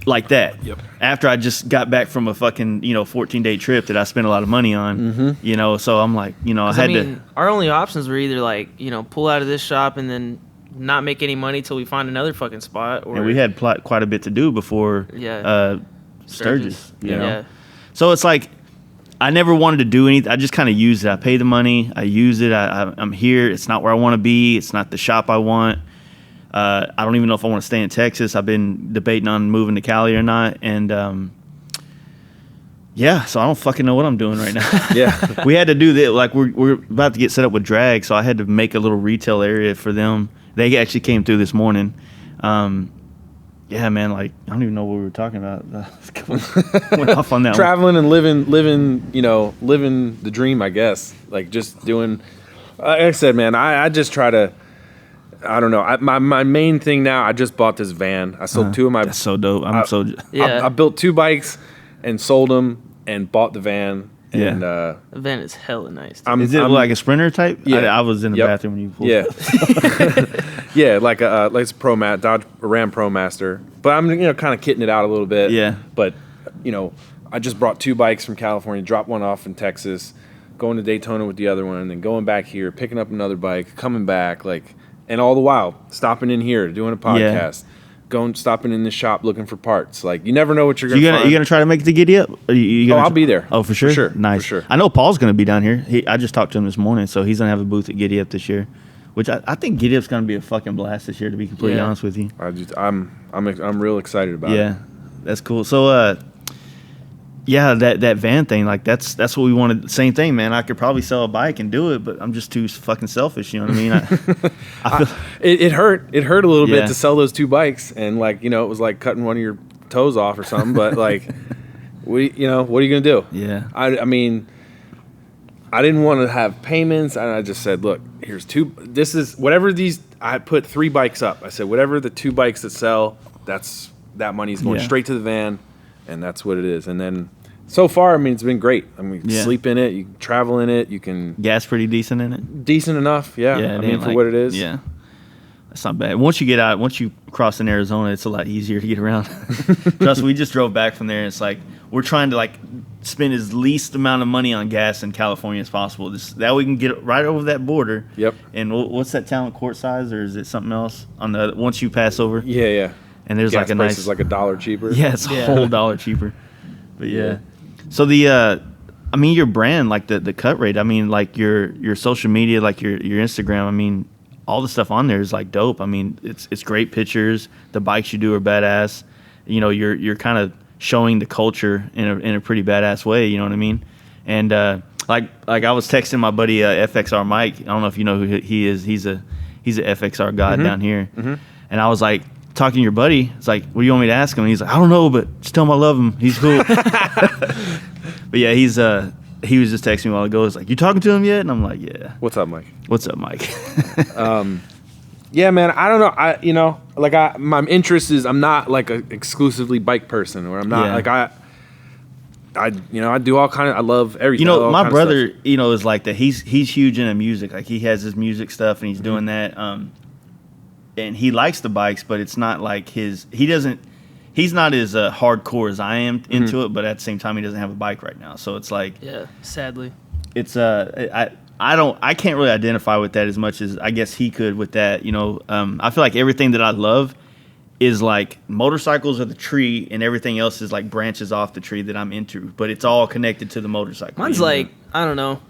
Like that. Yep. After I just got back from a fucking, 14-day trip that I spent a lot of money on, so I'm like, I had to. Our only options were either like, pull out of this shop and then not make any money till we find another fucking spot. Or, and we had quite a bit to do before Sturgis, Yeah. So it's like, I never wanted to do anything. I just kind of used it. I pay the money. I use it. I'm here. It's not where I want to be. It's not the shop I want. I don't even know if I want to stay in Texas. I've been debating on moving to Cali or not. And, so I don't fucking know what I'm doing right now. Yeah. We had to do that. Like, we're about to get set up with drag, so I had to make a little retail area for them. They actually came through this morning. Man, like, I don't even know what we were talking about. Went off on that Traveling and living, living the dream, I guess. Like, just doing, like I said, man, I just try to, I don't know. My main thing now, I just bought this van. I sold two of my. That's so dope. I built 2 bikes and sold them and bought the van. Yeah. And, the van is hella nice. Is it like a Sprinter type? Yeah. I was in the bathroom when you pulled it. Yeah, like a Dodge Ram ProMaster. But I'm kind of kitting it out a little bit. Yeah. But I just brought 2 bikes from California, dropped one off in Texas, going to Daytona with the other one, and then going back here, picking up another bike, coming back, and all the while stopping in here, doing a podcast. Stopping in the shop looking for parts. Like, you never know what you're going to find. You gonna try to make it to Giddy Up? I'll be there. Oh, for sure? For sure. Nice. For sure. I know Paul's going to be down here. I just talked to him this morning, so he's going to have a booth at Giddy Up this year, which I think Giddy Up's going to be a fucking blast this year, to be completely honest with you. I'm real excited about it. Yeah, that's cool. So Yeah, that van thing, like that's what we wanted. Same thing, man. I could probably sell a bike and do it, but I'm just too fucking selfish. You know what I mean? I feel, It hurt. It hurt a little Yeah. bit to sell those 2 bikes, and like it was like cutting one of your toes off or something. But like, what are you gonna do? Yeah. I mean, I didn't want to have payments, and I just said, look, here's 2. This is whatever these. I put 3 bikes up. I said, whatever the 2 bikes that sell, that money's going Yeah. straight to the van, and that's what it is. And then so far, I mean, it's been great. I mean, you can sleep in it, you can travel in it, you can gas pretty decent in it. decent enough. Yeah, Yeah, I it mean, ain't for like- what it is. Yeah, that's not bad. Once you cross in Arizona, it's a lot easier to get around. Trust me, we just drove back from there, and it's like we're trying to like spend as least amount of money on gas in California as possible. That we can get right over that border. Yep. And what's that town, Court Size, or is it something else on the once you pass over? Yeah. And there's Gas like a price nice, is like $1 cheaper. yeah, it's a whole dollar cheaper. But yeah. Yeah. So I mean, your brand, like the cut rate, I mean, like your social media, like your Instagram, I mean, all the stuff on there is like dope. I mean, it's great pictures. The bikes you do are badass. You know, you're kind of showing the culture in a pretty badass way. You know what I mean? And like I was texting my buddy FXR Mike. I don't know if you know who he is. He's a FXR god down here. Mm-hmm. And I was like talking to your buddy. It's like, what do you want me to ask him? And he's like, I don't know, but just tell him I love him. He's cool. But yeah, he was just texting me a while ago. He's like, you talking to him yet? And I'm like, yeah. What's up, Mike? What's up, Mike? Yeah, man. I don't know. My interest is I'm not like a exclusively bike person, or I'm not Yeah. like I do all kind of. I love everything. You know, all my kind of brother, stuff. is like that. He's huge into music. Like he has his music stuff and he's doing that. And he likes the bikes, but it's not like he's not as hardcore as I am into it, but at the same time he doesn't have a bike right now. So it's like, Yeah, sadly. it's I can't really identify with that as much as I guess he could with that. I feel like everything that I love is like motorcycles are the tree and everything else is like branches off the tree that I'm into, but it's all connected to the motorcycle. Mine's like, I don't know.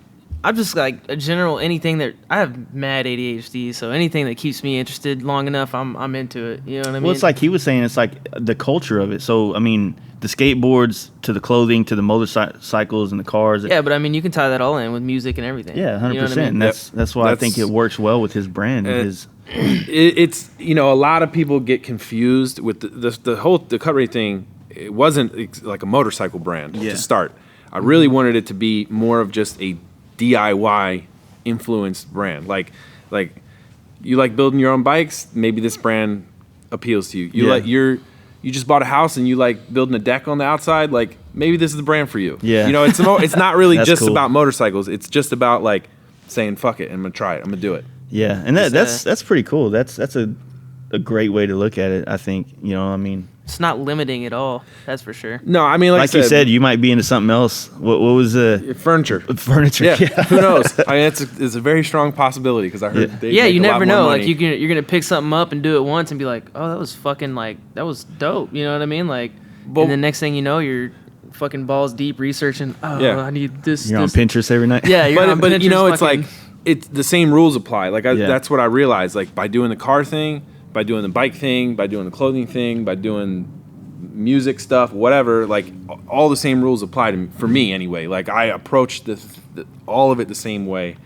I'm just like a general anything that I have mad ADHD, so anything that keeps me interested long enough, I'm into it. You know what I mean? Well, it's like he was saying, it's like the culture of it. So, I mean, the skateboards to the clothing to the motorcycles and the cars. Yeah, but I mean, you can tie that all in with music and everything. Yeah, 100%. You know what I mean? And that's why I think it works well with his brand and his. It's a lot of people get confused with the cut rate thing. It wasn't like a motorcycle brand Yeah. to start. I really wanted it to be more of just a DIY influenced brand. Like you like building your own bikes, maybe this brand appeals to you. You just bought a house and you like building a deck on the outside, like maybe this is the brand for you. Yeah. It's not really That's just cool. about motorcycles. It's just about like saying fuck it, I'm gonna try it. I'm gonna do it. Yeah, and that's pretty cool. That's a great way to look at it, I think. I mean, It's not limiting at all. That's for sure. No, I mean like you said, you might be into something else. What was furniture. furniture? Yeah, who knows? I mean, it's a very strong possibility because I heard. Yeah. They Yeah, make you a lot never more know. money. Like you're gonna pick something up and do it once and be like, oh, that was fucking that was dope. You know what I mean? Like, But- and the next thing you know, you're fucking balls deep researching. Oh, Yeah. I need this. You're on this. Pinterest every night. Yeah, you're on but Pinterest it's fucking- like it's the same rules apply. Like Yeah. that's what I realized. Like by doing the car thing, by doing the bike thing, by doing the clothing thing, by doing music stuff, whatever. Like all the same rules apply to me, for me anyway. Like I approach all of it the same way.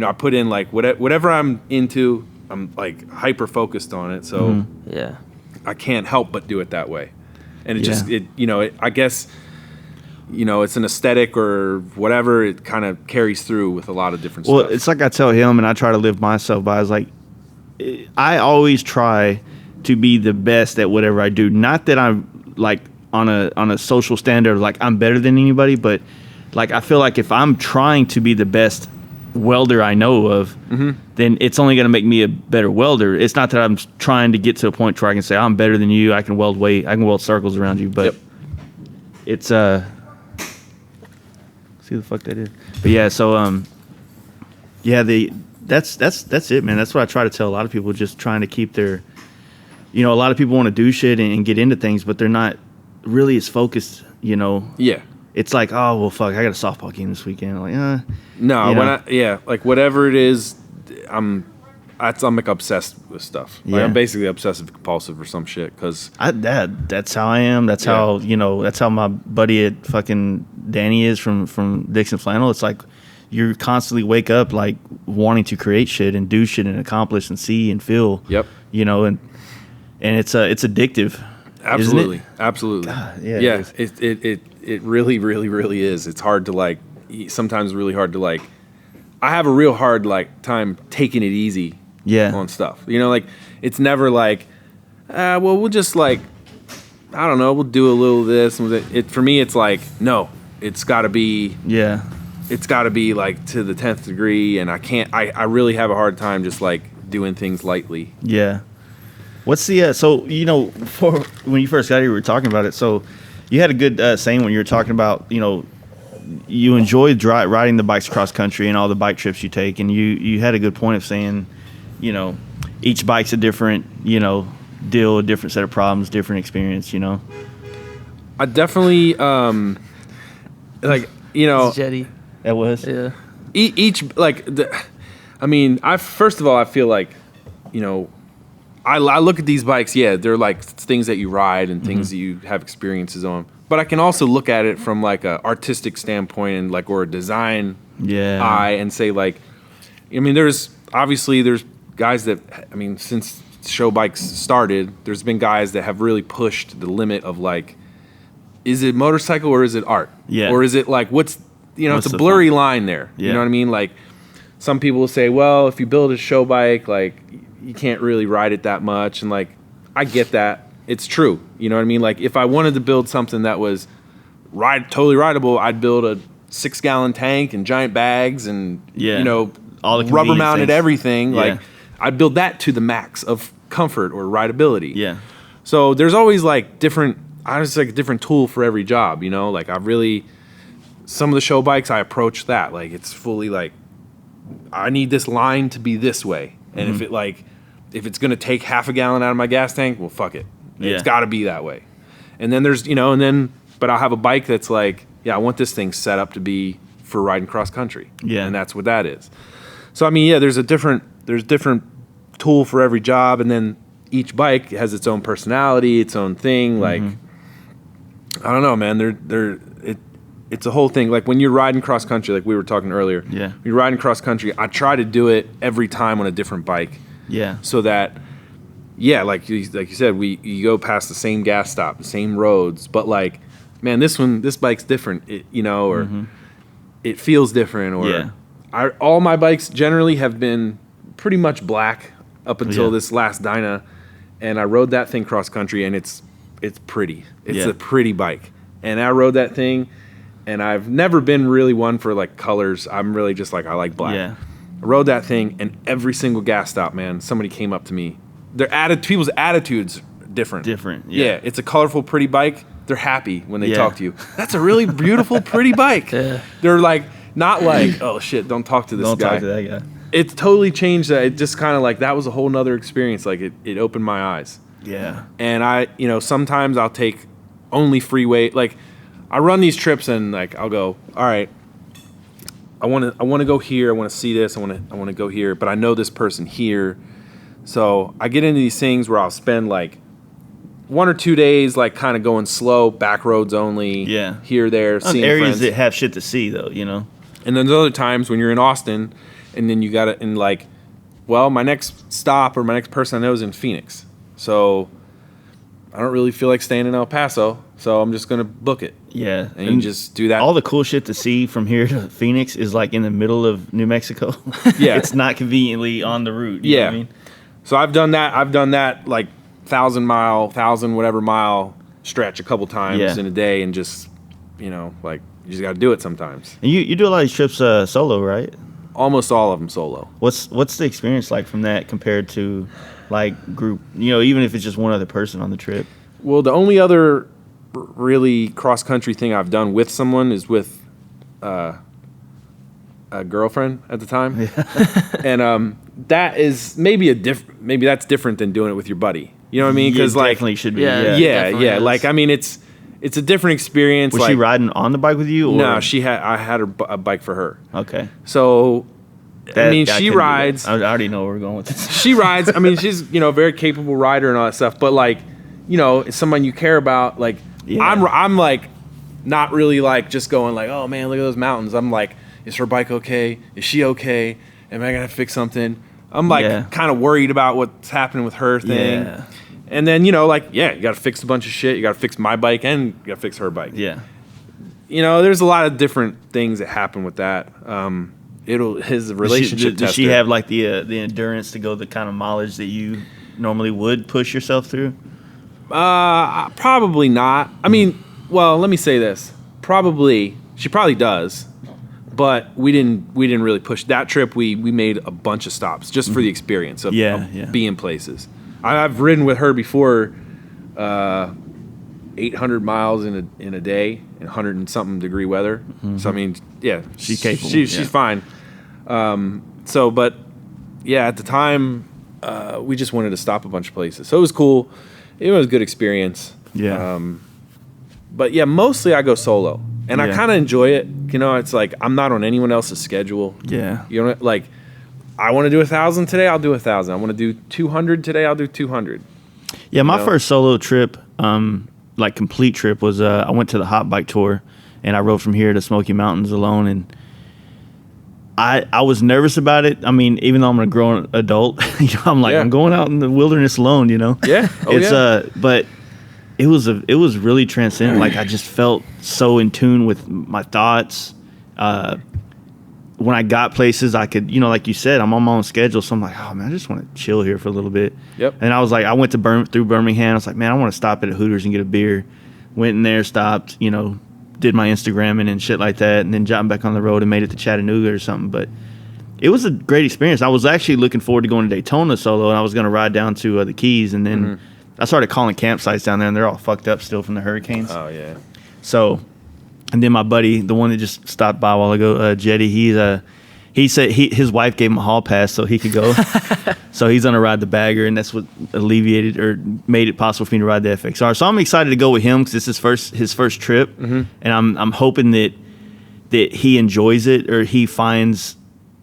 I put in like whatever I'm into. I'm like hyper focused on it, so yeah. I can't help but do it that way. And it Yeah. just I guess. It's an aesthetic or whatever. It kind of carries through with a lot of different Well, stuff. it's like I tell him, and I try to live myself by. Is like I always try to be the best at whatever I do. Not that I'm like on a social standard, like I'm better than anybody, but like I feel like if I'm trying to be the best welder I know of, then it's only going to make me a better welder. It's not that I'm trying to get to a point where I can say I'm better than you. I can weld circles around you, but it's see the fuck that is. But yeah, so that's it, man. That's what I try to tell a lot of people, just trying to keep their a lot of people want to do shit and get into things, but they're not really as focused, Yeah. It's like, oh well fuck, I got a softball game this weekend. I'm like, No, like whatever it is, I'm I'm like obsessed with stuff. Like, Yeah. I'm basically obsessive compulsive or some shit. Because that's how I am. That's how that's how my buddy at fucking Danny is from Dixon Flannel. It's like you constantly wake up like wanting to create shit and do shit and accomplish and see and feel. Yep. And it's addictive. Absolutely, Isn't it? absolutely. God, yeah, yeah. it It really, really, really is. It's hard to like. Sometimes really hard to like. I have a real hard like time taking it easy. Yeah. On stuff, like it's never like, well, we'll just like, I don't know, we'll do a little of this. It for me, it's like, no, it's got to be. Yeah. It's got to be like to the 10th degree, and I can't. I really have a hard time just like doing things lightly. Yeah. What's the so before when you first got here, we were talking about it. So you had a good saying when you were talking about you enjoy riding the bikes cross country and all the bike trips you take, and you had a good point of saying, each bike's a different deal, a different set of problems, different experience. I definitely like Jetty. That was Yeah. I first of all I feel like I look at these bikes, yeah, they're like things that you ride and things that you have experiences on, but I can also look at it from like a artistic standpoint and like or a design eye and say like, there's guys that since show bikes started, there's been guys that have really pushed the limit of like, is it motorcycle or is it art? Yeah. Or is it like what's What's it's a the blurry fun? line there. Yeah. You know what I mean? Like some people will say, well, if you build a show bike, like you can't really ride it that much, and like I get that. It's true. You know what I mean? Like if I wanted to build something that was totally rideable, I'd build a 6-gallon tank and giant bags and all the rubber mounted things. everything. Yeah. Like I'd build that to the max of comfort or rideability. Yeah. So there's always like different. I just like a different tool for every job. Like some of the show bikes I approach that like it's fully like I need this line to be this way, and if it's gonna take half a gallon out of my gas tank, well, fuck it. Yeah. It's got to be that way. And then there's but I'll have a bike that's like, yeah, I want this thing set up to be for riding cross country. Yeah. And that's what that is. So there's different tool for every job, and then each bike has its own personality, its own thing. Like I don't know, man. It's a whole thing. Like when you're riding cross country, like we were talking earlier. Yeah. When you're riding cross country, I try to do it every time on a different bike. Yeah. So that, like you said, you go past the same gas stop, the same roads, but like, man, this bike's different. Or it feels different. Or all my bikes generally have been pretty much black up until this last Dyna, and I rode that thing cross country, and it's pretty. It's a pretty bike, and I rode that thing. And I've never been really one for like colors. I'm really just like, I like black. Yeah. I rode that thing, and every single gas stop, man, somebody came up to me. People's attitudes different. Yeah. It's a colorful, pretty bike. They're happy when they talk to you. That's a really beautiful, pretty bike. Yeah. They're like, not like, oh shit, don't talk to this guy. Don't talk to that guy. It totally changed that. It just kind of like, that was a whole nother experience. Like it opened my eyes. Yeah. And I, sometimes I'll take only freeway. Like I run these trips and like, I'll go, all right, I want to go here. I want to see this. I want to go here, but I know this person here. So I get into these things where I'll spend like 1 or 2 days, like kind of going slow, back roads only. Yeah. Here, there, seeing Areas friends. that have shit to see though, And then there's other times when you're in Austin, and then you got to, and like, well, my next stop or my next person I know is in Phoenix. So I don't really feel like staying in El Paso. So I'm just going to book it. Yeah. And you just do that. All the cool shit to see from here to Phoenix is like in the middle of New Mexico. Yeah. It's not conveniently on the route. You know what I mean? So I've done that like 1,000 whatever mile stretch a couple times in a day, and just, like you just got to do it sometimes. And you do a lot of these trips solo, right? Almost all of them solo. What's the experience like from that compared to like group, even if it's just one other person on the trip? Well, the only other really cross-country thing I've done with someone is with a girlfriend at the time. And that is maybe that's different than doing it with your buddy. You know what I mean? Because like definitely should be. Yeah. yeah. is. Like, I mean, it's a different experience. Was like, she riding on the bike with you? Or? No, I had a bike for her. Okay. So I mean, I she couldn't do that. rides. I already know where we're going with this. She rides. I mean, she's a very capable rider and all that stuff. But like, it's someone you care about. Like, Yeah. I'm like, not really like just going like, oh man, look at those mountains. I'm like, is her bike okay? Is she okay? Am I gonna fix something? I'm like kind of worried about what's happening with her thing. Yeah. And then you got to fix a bunch of shit. You got to fix my bike and you got to fix her bike. Yeah. There's a lot of different things that happen with that. His relationship. Does she have like the endurance to go the kind of mileage that you normally would push yourself through? Probably not. I mean, well, let me say this. She probably does, but we didn't really push that trip. We made a bunch of stops just for the experience of being places. I've ridden with her before, 800 miles in a day in 100 and something degree weather. Mm-hmm. So I mean, yeah, she's capable. She's fine. But yeah, at the time, we just wanted to stop a bunch of places. So it was cool. It was a good experience. Yeah. But yeah, mostly I go solo, and I kind of enjoy it. It's like I'm not on anyone else's schedule. Yeah. Like I want to do 1,000 today, I'll do 1,000. I want to do 200 today, I'll do 200. Yeah, my first solo trip, like complete trip, was I went to the Hot Bike Tour, and I rode from here to Smoky Mountains alone, and I was nervous about it. I mean, even though I'm a grown adult, I'm like, I'm going out in the wilderness alone, Yeah. But it was really transcendent. Like I just felt so in tune with my thoughts. When I got places, I could, like you said, I'm on my own schedule. So I'm like, oh man, I just want to chill here for a little bit. Yep. And I was like, I went to through Birmingham. I was like, man, I want to stop at a Hooters and get a beer. Went in there, stopped, did my Instagramming and shit like that, and then jumped back on the road and made it to Chattanooga or something. But it was a great experience. I was actually looking forward to going to Daytona solo, and I was going to ride down to the Keys, and then I started calling campsites down there, and they're all fucked up still from the hurricanes. Oh yeah. So, and then my buddy, the one that just stopped by a while ago, Jetty, he said his wife gave him a hall pass so he could go. So he's gonna ride the Bagger, and that's what alleviated or made it possible for me to ride the FXR. So I'm excited to go with him because this is his first trip, and I'm hoping that he enjoys it or he finds.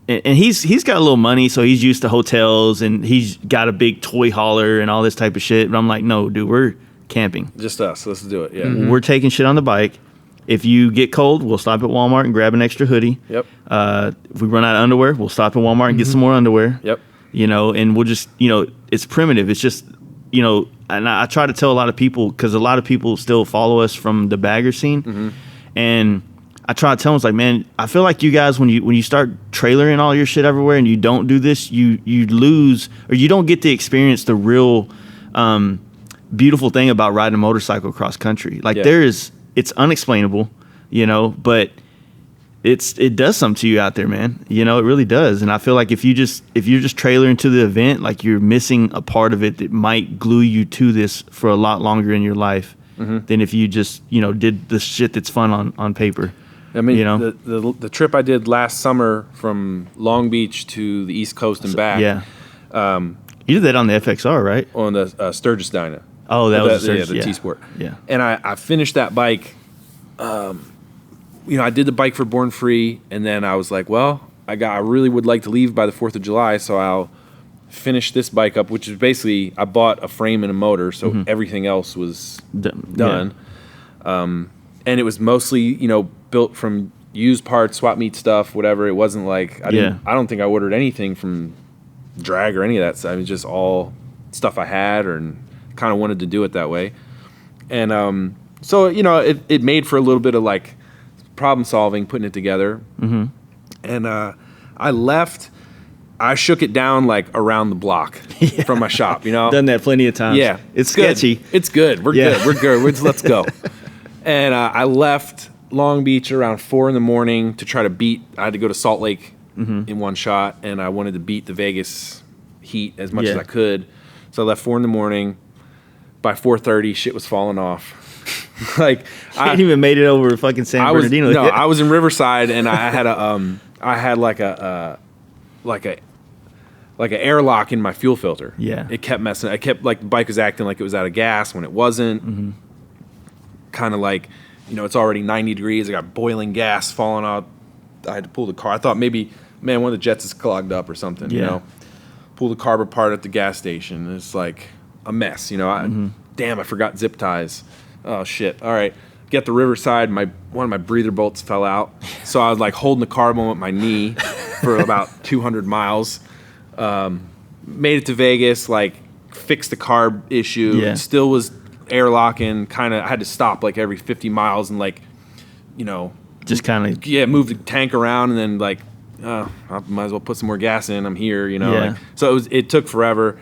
And he's got a little money, so he's used to hotels, and he's got a big toy hauler and all this type of shit. But I'm like, no, dude, we're camping. Just us. Let's do it. Yeah. Mm-hmm. We're taking shit on the bike. If you get cold, we'll stop at Walmart and grab an extra hoodie. Yep. If we run out of underwear, we'll stop at Walmart and get some more underwear. Yep. And we'll just, it's primitive. It's just, and I try to tell a lot of people, because a lot of people still follow us from the bagger scene. And I try to tell them, it's like, man, I feel like you guys, when you start trailering all your shit everywhere and you don't do this, you lose, or you don't get to experience the real beautiful thing about riding a motorcycle cross country. Like it's unexplainable, but it does something to you out there, man. It really does. And I feel like if you're just trailering to the event, like you're missing a part of it that might glue you to this for a lot longer in your life than if you just, did the shit that's fun on paper. I mean, the trip I did last summer from Long Beach to the East Coast and back. Yeah. You did that on the FXR, right? On the Sturgis Dyna. Oh, that was the T-Sport. Yeah. And I finished that bike. I did the bike for Born Free, and then I was like, well, I really would like to leave by the 4th of July, so I'll finish this bike up, which is basically I bought a frame and a motor, so everything else was done. Yeah. And it was mostly, built from used parts, swap meet stuff, whatever. It wasn't like I don't think I ordered anything from drag or any of that stuff. I mean, just all stuff I had and kind of wanted to do it that way. And so, it made for a little bit of like problem solving, putting it together. And I left. I shook it down like around the block from my shop, Done that plenty of times. Yeah. It's sketchy. Good. It's good. We're good. We're good. Let's go. And I left Long Beach around 4 a.m. to try to beat. I had to go to Salt Lake in one shot, and I wanted to beat the Vegas heat as much as I could. So I left 4 a.m. By 4:30, shit was falling off. Like I hadn't even made it over fucking San Bernardino. I was in Riverside, and I had like an airlock in my fuel filter. Yeah, it kept messing. The bike was acting like it was out of gas when it wasn't. Kind of like, it's already 90 degrees. I got boiling gas falling out. I had to pull the car. I thought maybe man, one of the jets is clogged up or something. Yeah. You know, pull the carb apart at the gas station. It's like a mess. You know, damn, I forgot zip ties. Oh shit! All right, get the Riverside. One of my breather bolts fell out, so I was like holding the carb on with my knee for about 200 miles. Made it to Vegas, like fixed the carb issue. Yeah. Still was airlocking. Kind of, I had to stop like every 50 miles and like, you know, Just kind of. move the tank around and then like, I might as well put some more gas in. I'm here, you know. Yeah. Like, so it took forever.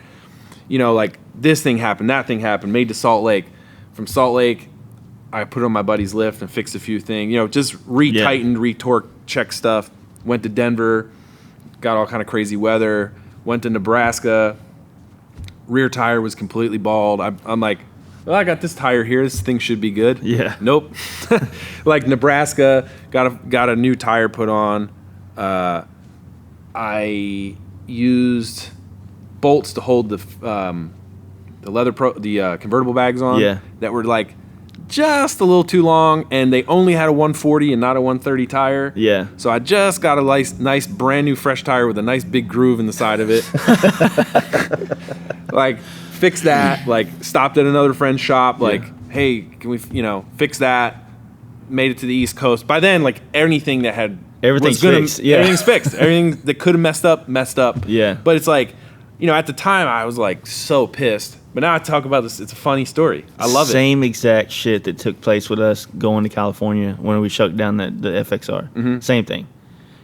You know, like this thing happened, that thing happened. Made to Salt Lake. From Salt Lake, I put on my buddy's lift and fixed a few things. You know, just retightened, retorqued, check stuff. Went to Denver, got all kind of crazy weather. Went to Nebraska. Rear tire was completely bald. I'm like, well, I got this tire here. This thing should be good. Yeah. Nope. Like Nebraska, got a new tire put on. I used bolts to hold the convertible bags on. Yeah. That were like just a little too long, and they only had a 140 and not a 130 tire. Yeah. So I just got a nice brand new fresh tire with a nice big groove in the side of it. Like, fix that. Like, stopped at another friend's shop. Like, hey, can we, fix that? Made it to the East Coast. By then, like, anything that had Everything's fixed. Yeah. Everything's fixed. Everything that could have messed up. Yeah. But it's like, at the time I was like so pissed. But now I talk about this. It's a funny story. I love it. Same exact shit that took place with us going to California when we shut down the FXR. Mm-hmm. Same thing.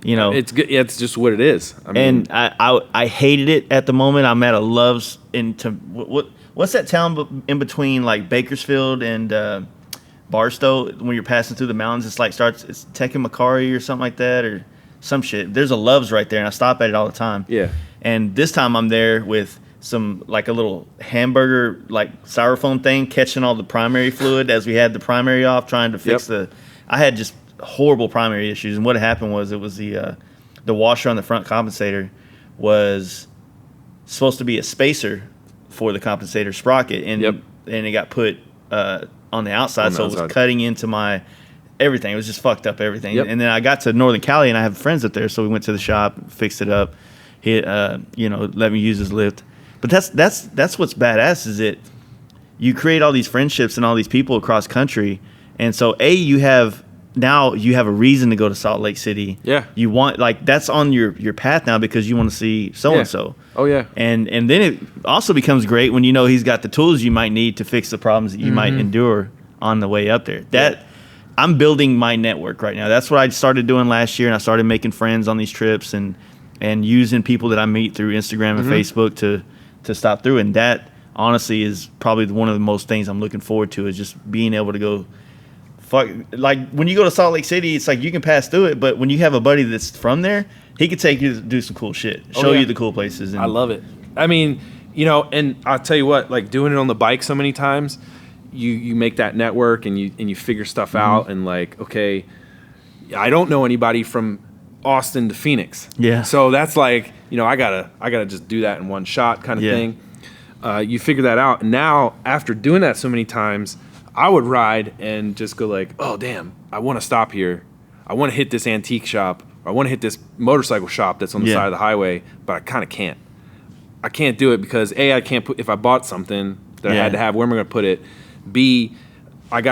It's good. Yeah, it's just what it is. I mean, and I hated it at the moment. I'm at a Love's what's that town in between like Bakersfield and Barstow when you're passing through the mountains? It's Techimacari or something like that or some shit. There's a Love's right there, and I stop at it all the time. Yeah. And this time I'm there with some like a little hamburger like styrofoam thing catching all the primary fluid as we had the primary off, trying to fix I had just horrible primary issues, and what happened was it was the washer on the front compensator was supposed to be a spacer for the compensator sprocket, and it got put on the outside, so it was cutting into my everything. It was just fucked up everything. And then I got to Northern Cali, and I have friends up there, so we went to the shop, fixed it up. He let me use his lift. But that's what's badass is that you create all these friendships and all these people across country, and so you have a reason to go to Salt Lake City. Yeah. You want that's on your path now because you want to see so and so. Oh yeah. And then it also becomes great when he's got the tools you might need to fix the problems that you might endure on the way up there. I'm building my network right now. That's what I started doing last year, and I started making friends on these trips and using people that I meet through Instagram and Facebook to stop through. And that honestly is probably one of the most things I'm looking forward to, is just being able to go like when you go to Salt Lake City, it's like you can pass through it, but when you have a buddy that's from there, he could take you to do some cool shit, show you the cool places. And I love it. I mean, and I'll tell you what, like doing it on the bike so many times, you make that network and you figure stuff out, and like, okay, I don't know anybody from Austin to Phoenix. Yeah. So that's like, I gotta just do that in one shot kind of thing. You figure that out. And now after doing that so many times, I would ride and just go like, oh damn, I want to stop here. I want to hit this antique shop. Or I want to hit this motorcycle shop that's on the side of the highway, but I kind of can't. I can't do it because A, I can't put, if I bought something that I had to have, where am I going to put it? B, I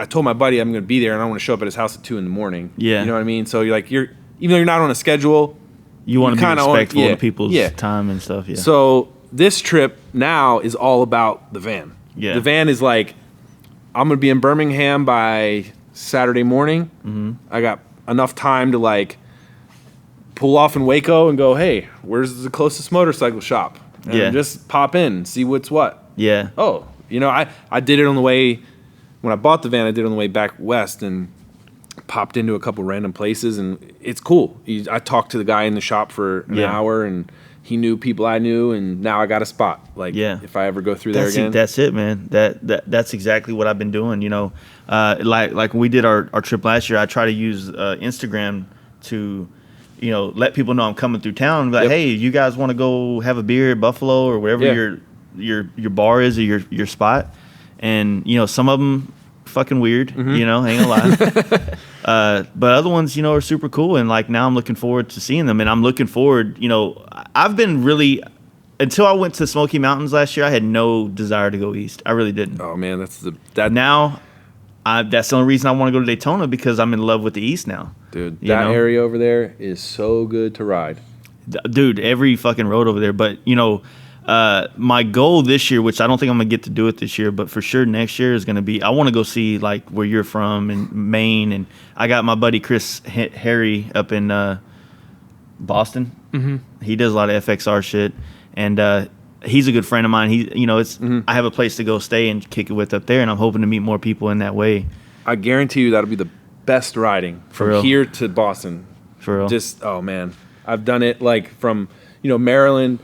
told my buddy I'm going to be there and I want to show up at his house at 2 a.m. Yeah. You know what I mean? So you're like, even though you're not on a schedule, you want to be respectful of people's Yeah. time and stuff. Yeah. So this trip now is all about the van. Yeah. The van is like, I'm going to be in Birmingham by Saturday morning. Mm-hmm. I got enough time to like pull off in Waco and go, hey, where's the closest motorcycle shop? And just pop in, see what's what. Yeah. Oh, I did it on the way, when I bought the van, I did it on the way back west and popped into a couple random places, and it's cool. I talked to the guy in the shop for an hour, and he knew people I knew, and now I got a spot. Like, if I ever go through there again. That's it, man. That's exactly what I've been doing. Like when we did our trip last year, I try to use Instagram to, let people know I'm coming through town. And be like, hey, you guys want to go have a beer at Buffalo or wherever your bar is or your spot? And some of them fucking weird. Ain't gonna lie. But other ones, are super cool. And like now I'm looking forward to seeing them. And I'm looking forward, I've been really, until I went to Smoky Mountains last year, I had no desire to go east. I really didn't. Oh man, Now, that's the only reason I want to go to Daytona, because I'm in love with the east now. Dude, that area over there is so good to ride. Dude, every fucking road over there. But, my goal this year, which I don't think I'm going to get to do it this year, but for sure next year is going to be, I want to go see like where you're from in Maine. And I got my buddy Chris Harry up in Boston. Mm-hmm. He does a lot of FXR shit. And he's a good friend of mine. I have a place to go stay and kick it with up there. And I'm hoping to meet more people in that way. I guarantee you that'll be the best riding from here to Boston. For real. Just, oh man. I've done it like from, Maryland,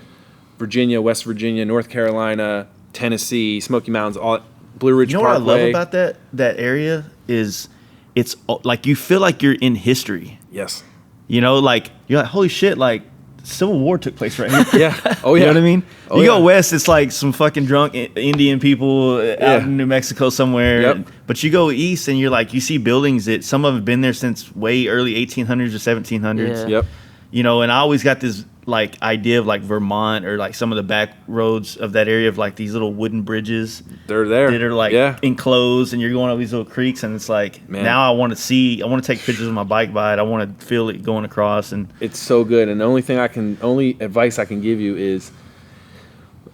Virginia, West Virginia, North Carolina, Tennessee, Smoky Mountains, all Blue Ridge Parkway. What I love about that area is it's like you feel like you're in history. Yes. Like you're like, holy shit, like Civil War took place right here. Yeah. Oh yeah. You know what I mean? Oh, you go west, it's like some fucking drunk Indian people out in New Mexico somewhere. Yep. But you go east and you're like, you see buildings that some of them have been there since way early 1800s or 1700s. Yeah. Yep. And I always got this like idea of like Vermont or like some of the back roads of that area of like these little wooden bridges. They're there. That are like enclosed, and you're going over these little creeks, and it's like, man, now I want to take pictures of my bike by it. I want to feel it going across, and it's so good. And the only advice I can give you is,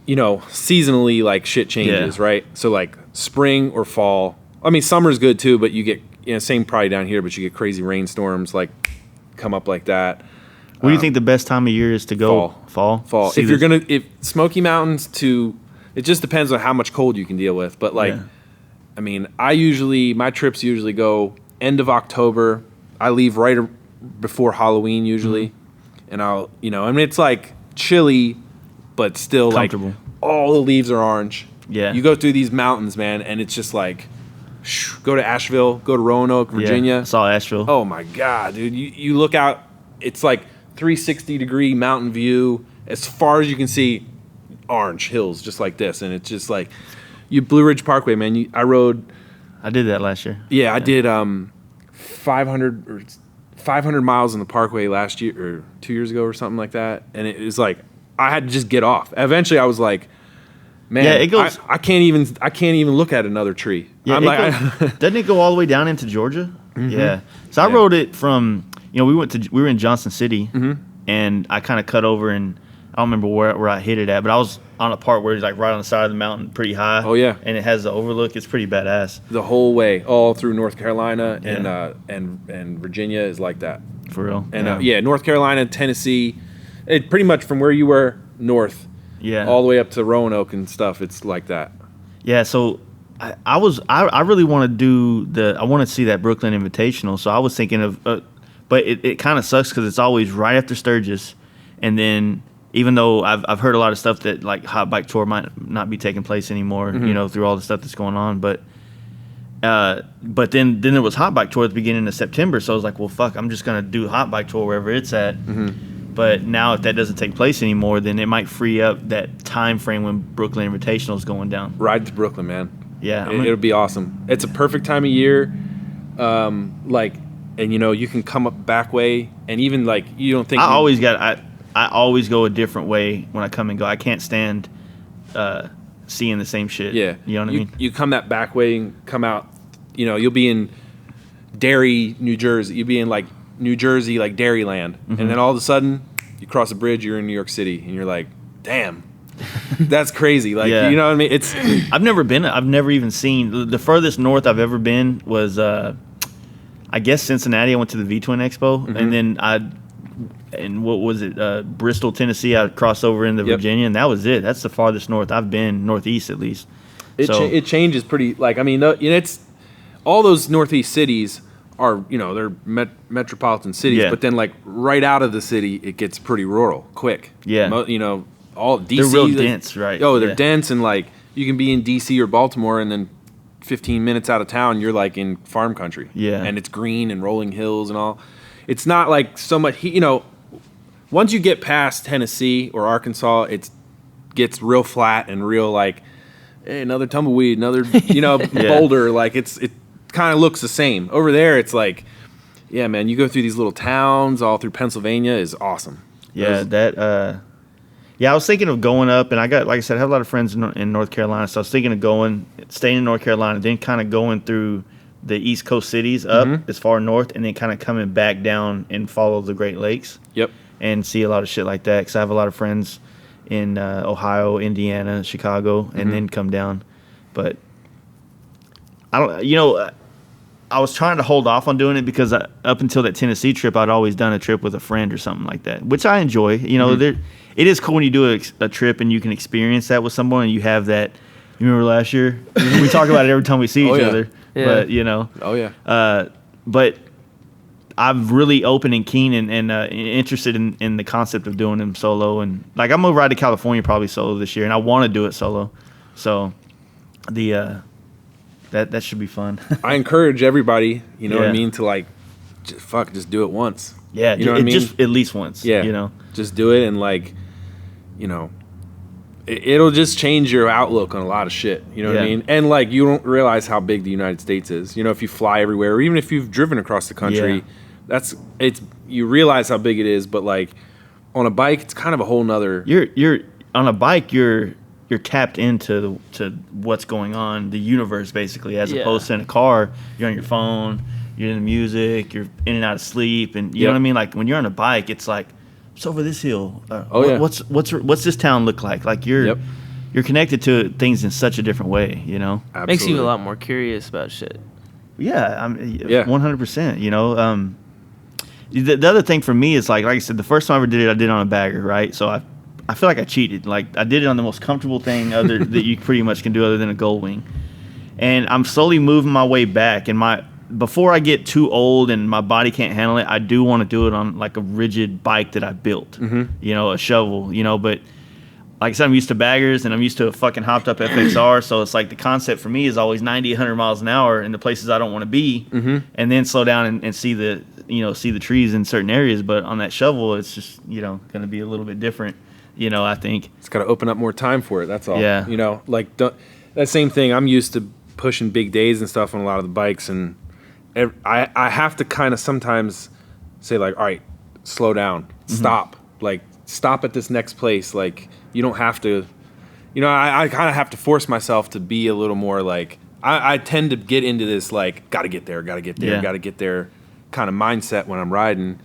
seasonally like shit changes, right? So like spring or fall. I mean, summer's good too, but you get same probably down here, but you get crazy rainstorms like come up like that. What do you think the best time of year is to go? Fall. If Smoky Mountains it just depends on how much cold you can deal with. But I mean, my trips usually go end of October. I leave right before Halloween usually, and I mean it's like chilly, but still like all the leaves are orange. Yeah. You go through these mountains, man, and it's just like, go to Asheville, go to Roanoke, Virginia. Yeah, I saw Asheville. Oh my God, dude! You look out, it's like 360-degree mountain view as far as you can see, orange hills just like this, and it's just like Blue Ridge Parkway, man. I did that last year. Yeah, I did 500 miles in the Parkway last year or 2 years ago or something like that, and it was like I had to just get off. Eventually, I was like, man, it goes. I can't even look at another tree. Yeah, doesn't it go all the way down into Georgia? Mm-hmm. Yeah. So I rode it from. We were in Johnson City, and I kind of cut over, and I don't remember where I hit it at, but I was on a part where it's like right on the side of the mountain, pretty high. Oh yeah, and it has the overlook. It's pretty badass. The whole way, all through North Carolina and Virginia is like that. For real. And North Carolina, Tennessee, it pretty much from where you were north, all the way up to Roanoke and stuff. It's like that. Yeah. So I really want to I want to see that Brooklyn Invitational. So I was thinking of. But it kind of sucks because it's always right after Sturgis, and then even though I've heard a lot of stuff that like Hot Bike Tour might not be taking place anymore, through all the stuff that's going on, but then there was Hot Bike Tour at the beginning of September, so I was like, well, fuck, I'm just gonna do Hot Bike Tour wherever it's at. But now if that doesn't take place anymore, then it might free up that time frame when Brooklyn Invitational is going down. Ride to Brooklyn, man. Yeah, it'll be awesome. It's a perfect time of year, and you can come up back way, and even like you don't think. I always go a different way when I come and go. I can't stand seeing the same shit. Yeah, you know what I mean. You come that back way and come out. You'll be in Derry, New Jersey. You'll be in like New Jersey, like Dairyland, and then all of a sudden you cross a bridge, you're in New York City, and you're like, damn. That's crazy. Like, you know what I mean? It's. I've never even seen the furthest north I've ever been was. I guess Cincinnati. I went to the V-Twin Expo, and then what was it? Bristol, Tennessee. I crossed over into Virginia, and that was it. That's the farthest north I've been, northeast at least. It changes pretty. Like, I mean, it's all those northeast cities are they're metropolitan cities, but then like right out of the city, it gets pretty rural quick. Yeah, all DC. They're real dense, right? Oh, they're dense, and like you can be in DC or Baltimore, and then 15 minutes out of town, you're like in farm country. Yeah. And it's green and rolling hills and all. It's not like so much, once you get past Tennessee or Arkansas, it gets real flat and real like, hey, another tumbleweed, another, boulder. Like it kind of looks the same. Over there, it's like Yeah, man, you go through these little towns all through Pennsylvania is awesome. Yeah, I was thinking of going up, and like I said, I have a lot of friends in North Carolina, so I was thinking of staying in North Carolina, then kind of going through the East Coast cities up as far north, and then kind of coming back down and follow the Great Lakes. Yep. And see a lot of shit like that, because I have a lot of friends in Ohio, Indiana, Chicago, and then come down. But I don't, I was trying to hold off on doing it because up until that Tennessee trip, I'd always done a trip with a friend or something like that, which I enjoy. It is cool when you do a trip and you can experience that with someone, and you have that. You remember last year? We talk about it every time we see each other. Yeah. But Oh yeah. But I'm really open and keen and interested in the concept of doing them solo, and like I'm gonna ride to California probably solo this year, and I want to do it solo. So that should be fun. I encourage everybody, you know what I Yeah. mean, to like, just do it once. Yeah, you know what I mean? Just at least once. Yeah, just do it, and like, it'll just change your outlook on a lot of shit. You know what I Yeah. mean? And like, you don't realize how big the United States is. If you fly everywhere, or even if you've driven across the country, you realize how big it is. But like, on a bike, it's kind of a whole nother. You're on a bike. You're tapped into to what's going on, the universe basically, as opposed to in a car. You're on your phone. You're in the music. You're in and out of sleep, and you know what I mean. Like when you're on a bike, it's like, it's over this hill. What's this town look like? Like you're connected to things in such a different way. Absolutely. Makes you a lot more curious about shit. Yeah, 100%. The other thing for me is like I said, the first time I ever did it, I did it on a bagger, right? So I feel like I cheated. Like I did it on the most comfortable thing that you pretty much can do other than a gold wing. And I'm slowly moving my way back. And before I get too old and my body can't handle it, I do want to do it on like a rigid bike that I built, a shovel, but like I said, I'm used to baggers and I'm used to a fucking hopped up FXR. So it's like the concept for me is always 90, 100 miles an hour in the places I don't want to be, and then slow down and see the trees in certain areas. But on that shovel, it's just, going to be a little bit different, I think. It's got to open up more time for it. That's all. Yeah. That same thing. I'm used to pushing big days and stuff on a lot of the bikes, and I have to kind of sometimes say like, all right, slow down, stop, like stop at this next place. Like you don't have to, I kind of have to force myself to be a little more like, I tend to get into this like, gotta get there kind of mindset when I'm riding,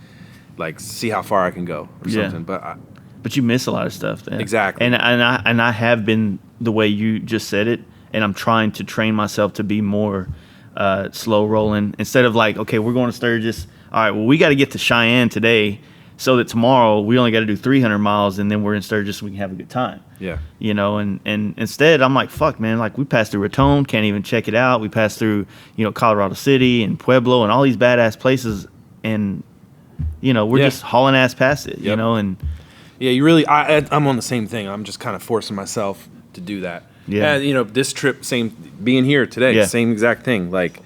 like see how far I can go or something. But you miss a lot of stuff then. Exactly. And I have been the way you just said it, and I'm trying to train myself to be more slow rolling instead of like, okay, we're going to Sturgis. All right, well, we got to get to Cheyenne today so that tomorrow we only got to do 300 miles and then we're in Sturgis so we can have a good time. Yeah. And instead I'm like, fuck, man, like we passed through Raton, can't even check it out. We passed through, Colorado City and Pueblo and all these badass places, and, we're just hauling ass past it, and. Yeah, you really, I'm on the same thing. I'm just kind of forcing myself to do that. Yeah. This trip, same being here today, same exact thing. Like,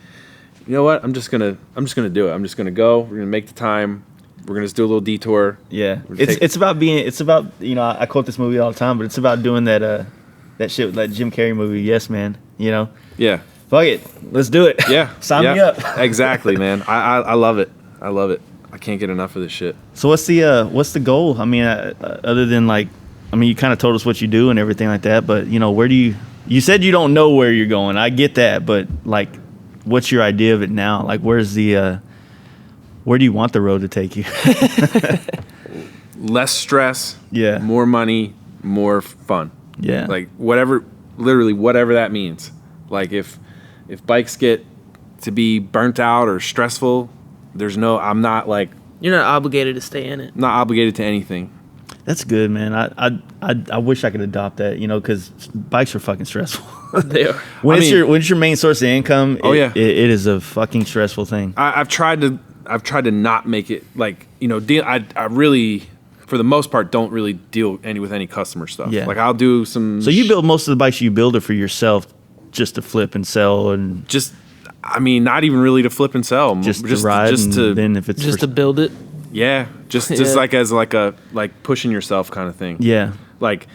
you know what? I'm just gonna do it. I'm just gonna go. We're gonna make the time. We're gonna just do a little detour. Yeah. It's about I quote this movie all the time, but it's about doing that shit, that Jim Carrey movie, Yes Man. Yeah. Fuck it, let's do it. Yeah. Sign me up. Exactly, man. I love it. I love it. I can't get enough of this shit. So what's the goal? I mean, other than like, you kind of told us what you do and everything like that, but where do you said you don't know where you're going. I get that, but like, what's your idea of it now? Like, where do you want the road to take you? Less stress. Yeah. More money, more fun. Yeah. Like literally whatever that means. Like if bikes get to be burnt out or stressful, I'm not like. You're not obligated to stay in it. Not obligated to anything. That's good, man. I wish I could adopt that, because bikes are fucking stressful. They are. When it's your main source of income, it is a fucking stressful thing. I've tried to not make it like, I really, for the most part, don't really deal with any customer stuff. Yeah. Like I'll do some. So you build most of the bikes you build are for yourself, just to flip and sell and just. Not even really to flip and sell. Just to ride, just to then if it's just to build it. Yeah, just like as like a pushing yourself kind of thing. Yeah, like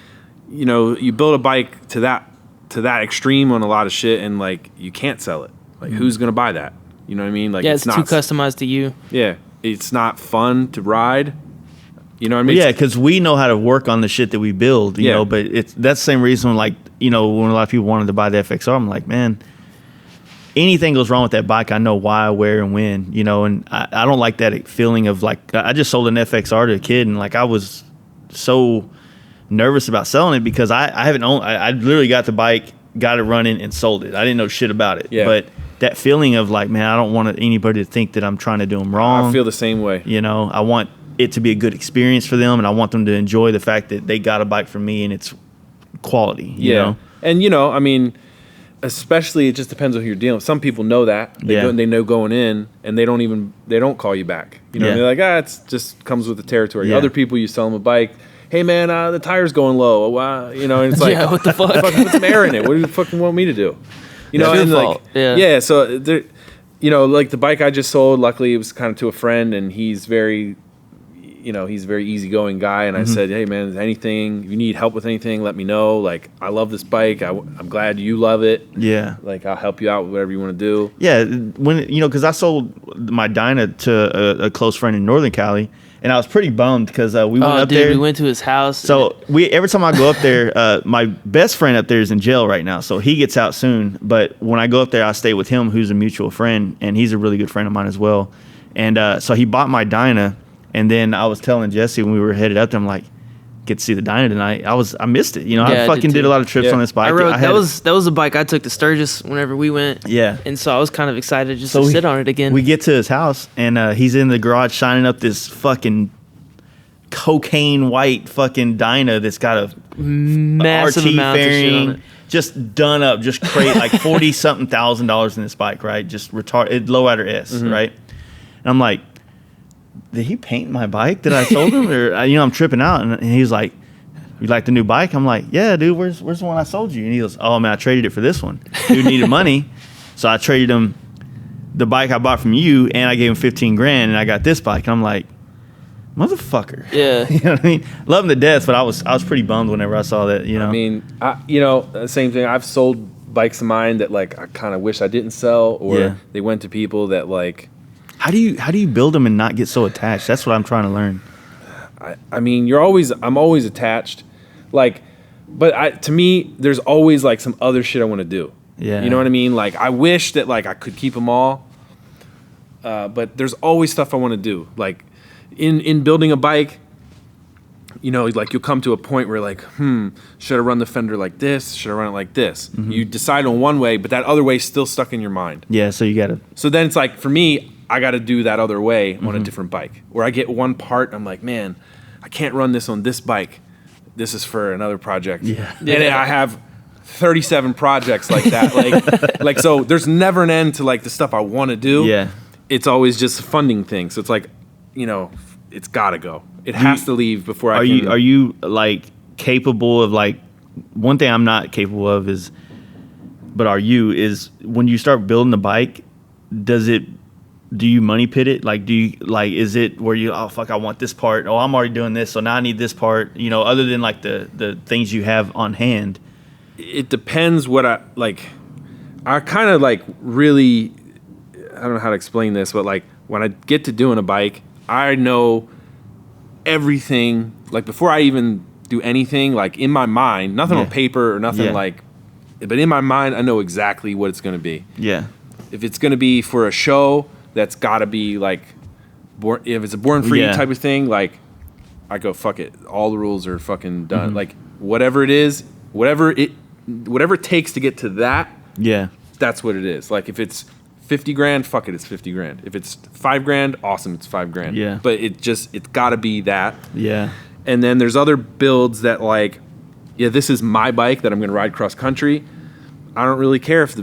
you build a bike to that extreme on a lot of shit, and like you can't sell it. Like who's gonna buy that? You know what I mean? Like, Yeah, it's not too customized to you. Yeah, it's not fun to ride. You know what I mean? Yeah, because we know how to work on the shit that we build, you know, but that's the same reason, like, you know, when a lot of people wanted to buy the FXR, I'm like, man, anything goes wrong with that bike, I know why, where, and when, you know, and I don't like that feeling of, like, I just sold an FXR to a kid, and, like, I was so nervous about selling it because I haven't owned, I literally got the bike, got it running, and sold it. I didn't know shit about it. Yeah. But that feeling of, like, man, I don't want anybody to think that I'm trying to do them wrong. I feel the same way. You know, I want it to be a good experience for them, and I want them to enjoy the fact that they got a bike from me and it's quality. You know? And, you know, I mean, especially it just depends on who you're dealing with. Some people know that. They know going in, and they don't call you back. You know, they're like, it's just comes with the territory. Yeah. Other people, you sell them a bike. Hey, man, the tire's going low. You know, and it's like, Yeah, what the fuck? Put some air in it. What do you fucking want me to do? You know, It's and your like, fault. Yeah. so there, you know, like the bike I just sold, luckily it was kind of to a friend, and he's very easygoing guy. And I said, hey man, anything, if you need help with anything, let me know. Like, I love this bike. I'm glad you love it. Yeah. Like, I'll help you out with whatever you want to do. Yeah, when, you know, because I sold my Dyna to a close friend in Northern Cali, and I was pretty bummed because we went up there. We went to his house. So every time I go up there, my best friend up there is in jail right now, so he gets out soon. But when I go up there, I stay with him, who's a mutual friend, and he's a really good friend of mine as well. And so he bought my Dyna, and then I was telling Jesse when we were headed up there, I'm like, get to see the Dyna tonight. I missed it. You know, Yeah, I I fucking did a lot of trips on this bike. that was a bike I took to Sturgis whenever we went. Yeah. And so I was kind of excited just to sit on it again. We get to his house, and he's in the garage shining up this fucking cocaine white fucking Dyna that's got a massive RT amount of shit on fairing, it. just done up, just crazy, like $40-something thousand in this bike, right? Just retarded, lowrider S, right? And I'm like, did he paint my bike that I sold him? Or, you know, I'm tripping out. And he's like, you like the new bike? I'm like, yeah, dude, where's the one I sold you? And he goes, oh, man, I traded it for this one. Dude needed money. So I traded him the bike I bought from you, and I gave him $15,000, and I got this bike. And I'm like, motherfucker. Yeah. You know what I mean? Love him to death, but I was pretty bummed whenever I saw that, you know. I mean, you know, same thing. I've sold bikes of mine that, like, I kind of wish I didn't sell, or they went to people that, like, How do you build them and not get so attached? That's what I'm trying to learn. I mean, I'm always attached, like, but to me, there's always like some other shit I want to do. Yeah. You know what I mean? Like, I wish that like I could keep them all, but there's always stuff I want to do. Like, in building a bike, you know, like you'll come to a point where like, should I run the fender like this? Should I run it like this? Mm-hmm. You decide on one way, but that other way is still stuck in your mind. Yeah, so you got to. So then it's like, for me, I got to do that other way on a different bike. Where I get one part, I'm like, man, I can't run this on this bike. This is for another project. Yeah. And then I have 37 projects like that. like so there's never an end to like the stuff I want to do. Yeah. It's always just a funding thing. So it's like, you know, it's got to go. It has to leave before I can. Are you like capable of, like, one thing I'm not capable of is when you start building the bike, do you money pit it? Like, is it where you, oh, fuck, I want this part. Oh, I'm already doing this, so now I need this part, you know, other than, like, the things you have on hand? It depends what I kind of, like, really, I don't know how to explain this, but, like, when I get to doing a bike, I know everything, like, before I even do anything, like, in my mind, nothing on paper or nothing, like, but in my mind, I know exactly what it's going to be. Yeah. If it's going to be for a show, that's got to be like, if it's a born free type of thing, like, I go, fuck it. All the rules are fucking done. Mm-hmm. Like, whatever it is, whatever it takes to get to that, that's what it is. Like, if it's $50,000, fuck it, it's $50,000. If it's $5,000, awesome, it's $5,000. Yeah. It's got to be that. Yeah. And then there's other builds that, like, this is my bike that I'm going to ride cross country. I don't really care if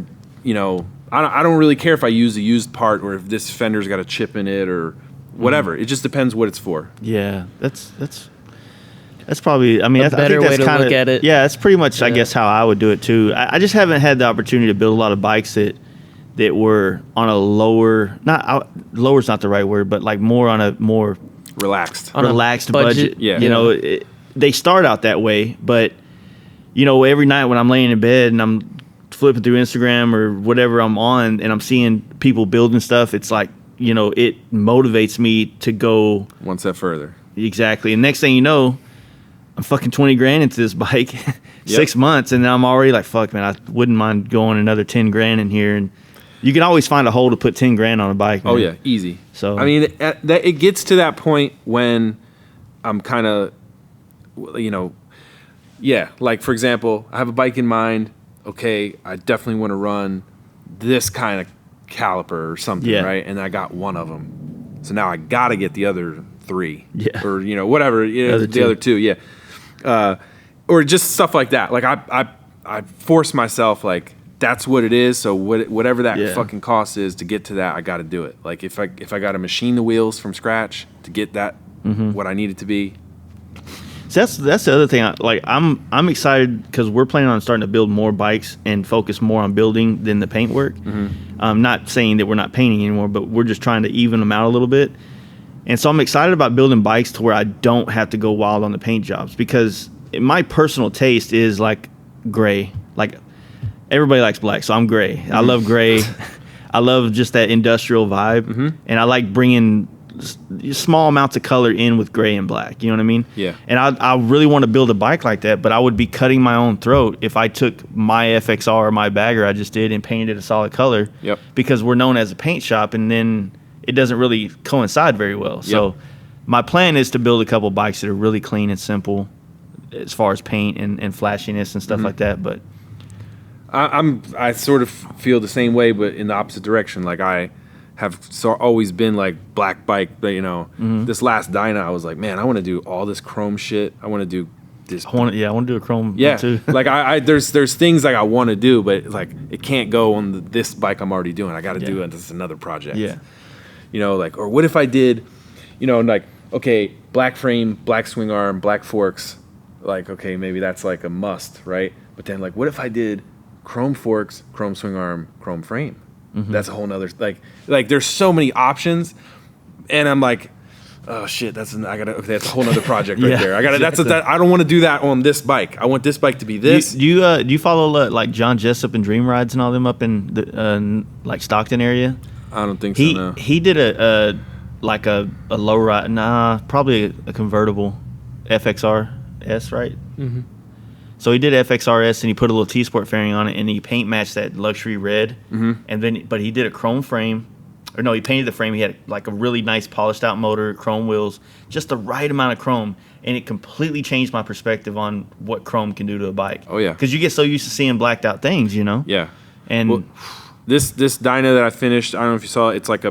I don't really care if I use a used part or if this fender's got a chip in it or whatever. It just depends what it's for. Yeah, that's probably. I mean, I better think that's way to kind look at of. it. Yeah, that's pretty much. I guess how I would do it too. I just haven't had the opportunity to build a lot of bikes that were on a lower. Lower's not the right word, but like more on a more Relaxed. relaxed budget. Yeah. You know, they start out that way, but you know, every night when I'm laying in bed and I'm flipping through Instagram or whatever I'm on, and I'm seeing people building stuff, it's like, you know, it motivates me to go one step further. Exactly. And next thing you know, I'm fucking 20 grand into this bike, 6 months, and I'm already like, fuck, man, I wouldn't mind going another 10 grand in here. And you can always find a hole to put 10 grand on a bike, man. Oh yeah, easy. So I mean, it gets to that point when I'm kind of, you know, yeah, like for example, I have a bike in mind. Okay, I definitely want to run this kind of caliper or something, right? And I got one of them, so now I got to get the other 3, or you know, whatever, you know, the other two, or just stuff like that. Like I force myself, like that's what it is. So whatever that fucking cost is to get to that, I got to do it. Like if I got to machine the wheels from scratch to get that what I need it to be. So that's the other thing. I'm excited because we're planning on starting to build more bikes and focus more on building than the paint work. I'm not saying that we're not painting anymore, but we're just trying to even them out a little bit. And so I'm excited about building bikes to where I don't have to go wild on the paint jobs, because my personal taste is like gray. Like everybody likes black, so I'm gray. I love gray. I love just that industrial vibe, and I like bringing small amounts of color in with gray and black. You know what I mean? Yeah. And I really want to build a bike like that, but I would be cutting my own throat if I took my FXR or my bagger I just did and painted it a solid color. Yep. Because we're known as a paint shop, and then it doesn't really coincide very well. So my plan is to build a couple bikes that are really clean and simple as far as paint and flashiness and stuff like that. But I sort of feel the same way, but in the opposite direction. Like I have always been like black bike, but you know, this last Dyna, I was like, man, I want to do all this chrome shit. I want to do this. I want to do a chrome one too. Like there's things like I want to do, but like it can't go on this bike I'm already doing. I got to do it. This is another project. Yeah. You know, like, or what if I did, you know, like, okay, black frame, black swing arm, black forks. Like, okay, maybe that's like a must, right? But then like, what if I did chrome forks, chrome swing arm, chrome frame? That's a whole nother, like there's so many options, and I'm like, oh shit, that's a whole nother project right there. I don't want to do that on this bike. I want this bike to be this. Do you follow like John Jessup and Dream Rides and all them up in the like Stockton area? I don't think so. No. He did a low ride, probably a convertible FXR S, right? So he did FXRS, and he put a little T-Sport fairing on it, and he paint matched that luxury red. But he did a chrome frame, or no, he painted the frame. He had like a really nice polished out motor, chrome wheels, just the right amount of chrome, and it completely changed my perspective on what chrome can do to a bike. Oh yeah, because you get so used to seeing blacked out things, you know. Yeah, and this Dyna that I finished, I don't know if you saw it. It's like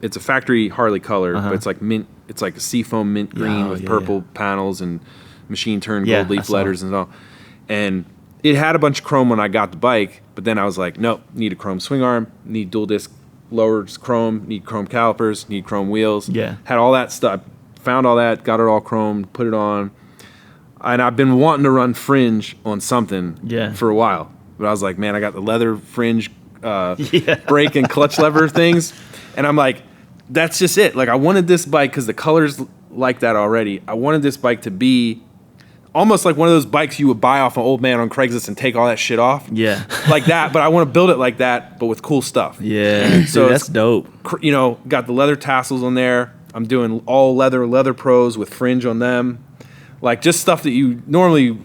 it's a factory Harley color, but it's like mint. It's like a seafoam mint green with purple panels and machine turned gold leaf letters and all. And it had a bunch of chrome when I got the bike, but then I was like, nope, need a chrome swing arm, need dual disc lowers chrome, need chrome calipers, need chrome wheels. Yeah. Had all that stuff. Found all that, got it all chromed, put it on. And I've been wanting to run fringe on something for a while. But I was like, man, I got the leather fringe brake and clutch lever things. And I'm like, that's just it. Like I wanted this bike because the color's like that already. I wanted this bike to be almost like one of those bikes you would buy off an old man on Craigslist and take all that shit off. Yeah. Like that, but I want to build it like that, but with cool stuff. Yeah. So dude, that's dope. You know, got the leather tassels on there. I'm doing all leather pros with fringe on them. Like just stuff that you normally,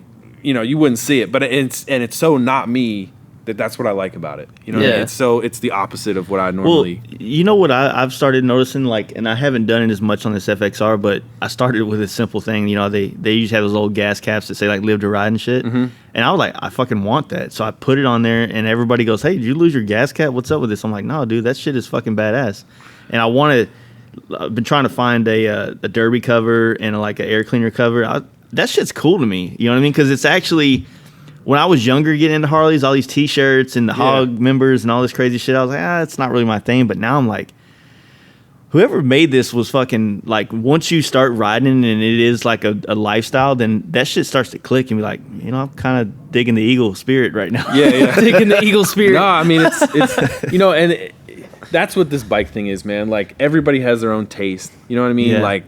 you know, you wouldn't see it, but it's so not me that's what I like about it. You know what I mean? It's the opposite of what I normally. Well, you know what I've started noticing, like, and I haven't done it as much on this FXR, but I started with a simple thing. You know, they usually have those old gas caps that say like "Live to Ride" and shit. And I was like, I fucking want that, so I put it on there, and everybody goes, "Hey, did you lose your gas cap? What's up with this?" I'm like, "No, dude, that shit is fucking badass." And I've been trying to find a derby cover and like an air cleaner cover. That shit's cool to me. You know what I mean? Because it's actually. When I was younger getting into Harleys, all these T-shirts and the hog members and all this crazy shit, I was like, it's not really my thing. But now I'm like, whoever made this was fucking, like, once you start riding and it is like a lifestyle, then that shit starts to click and be like, you know, I'm kind of digging the eagle spirit right now. Yeah. Digging the eagle spirit. No, I mean, it's you know, and that's what this bike thing is, man. Like, everybody has their own taste. You know what I mean? Yeah. Like,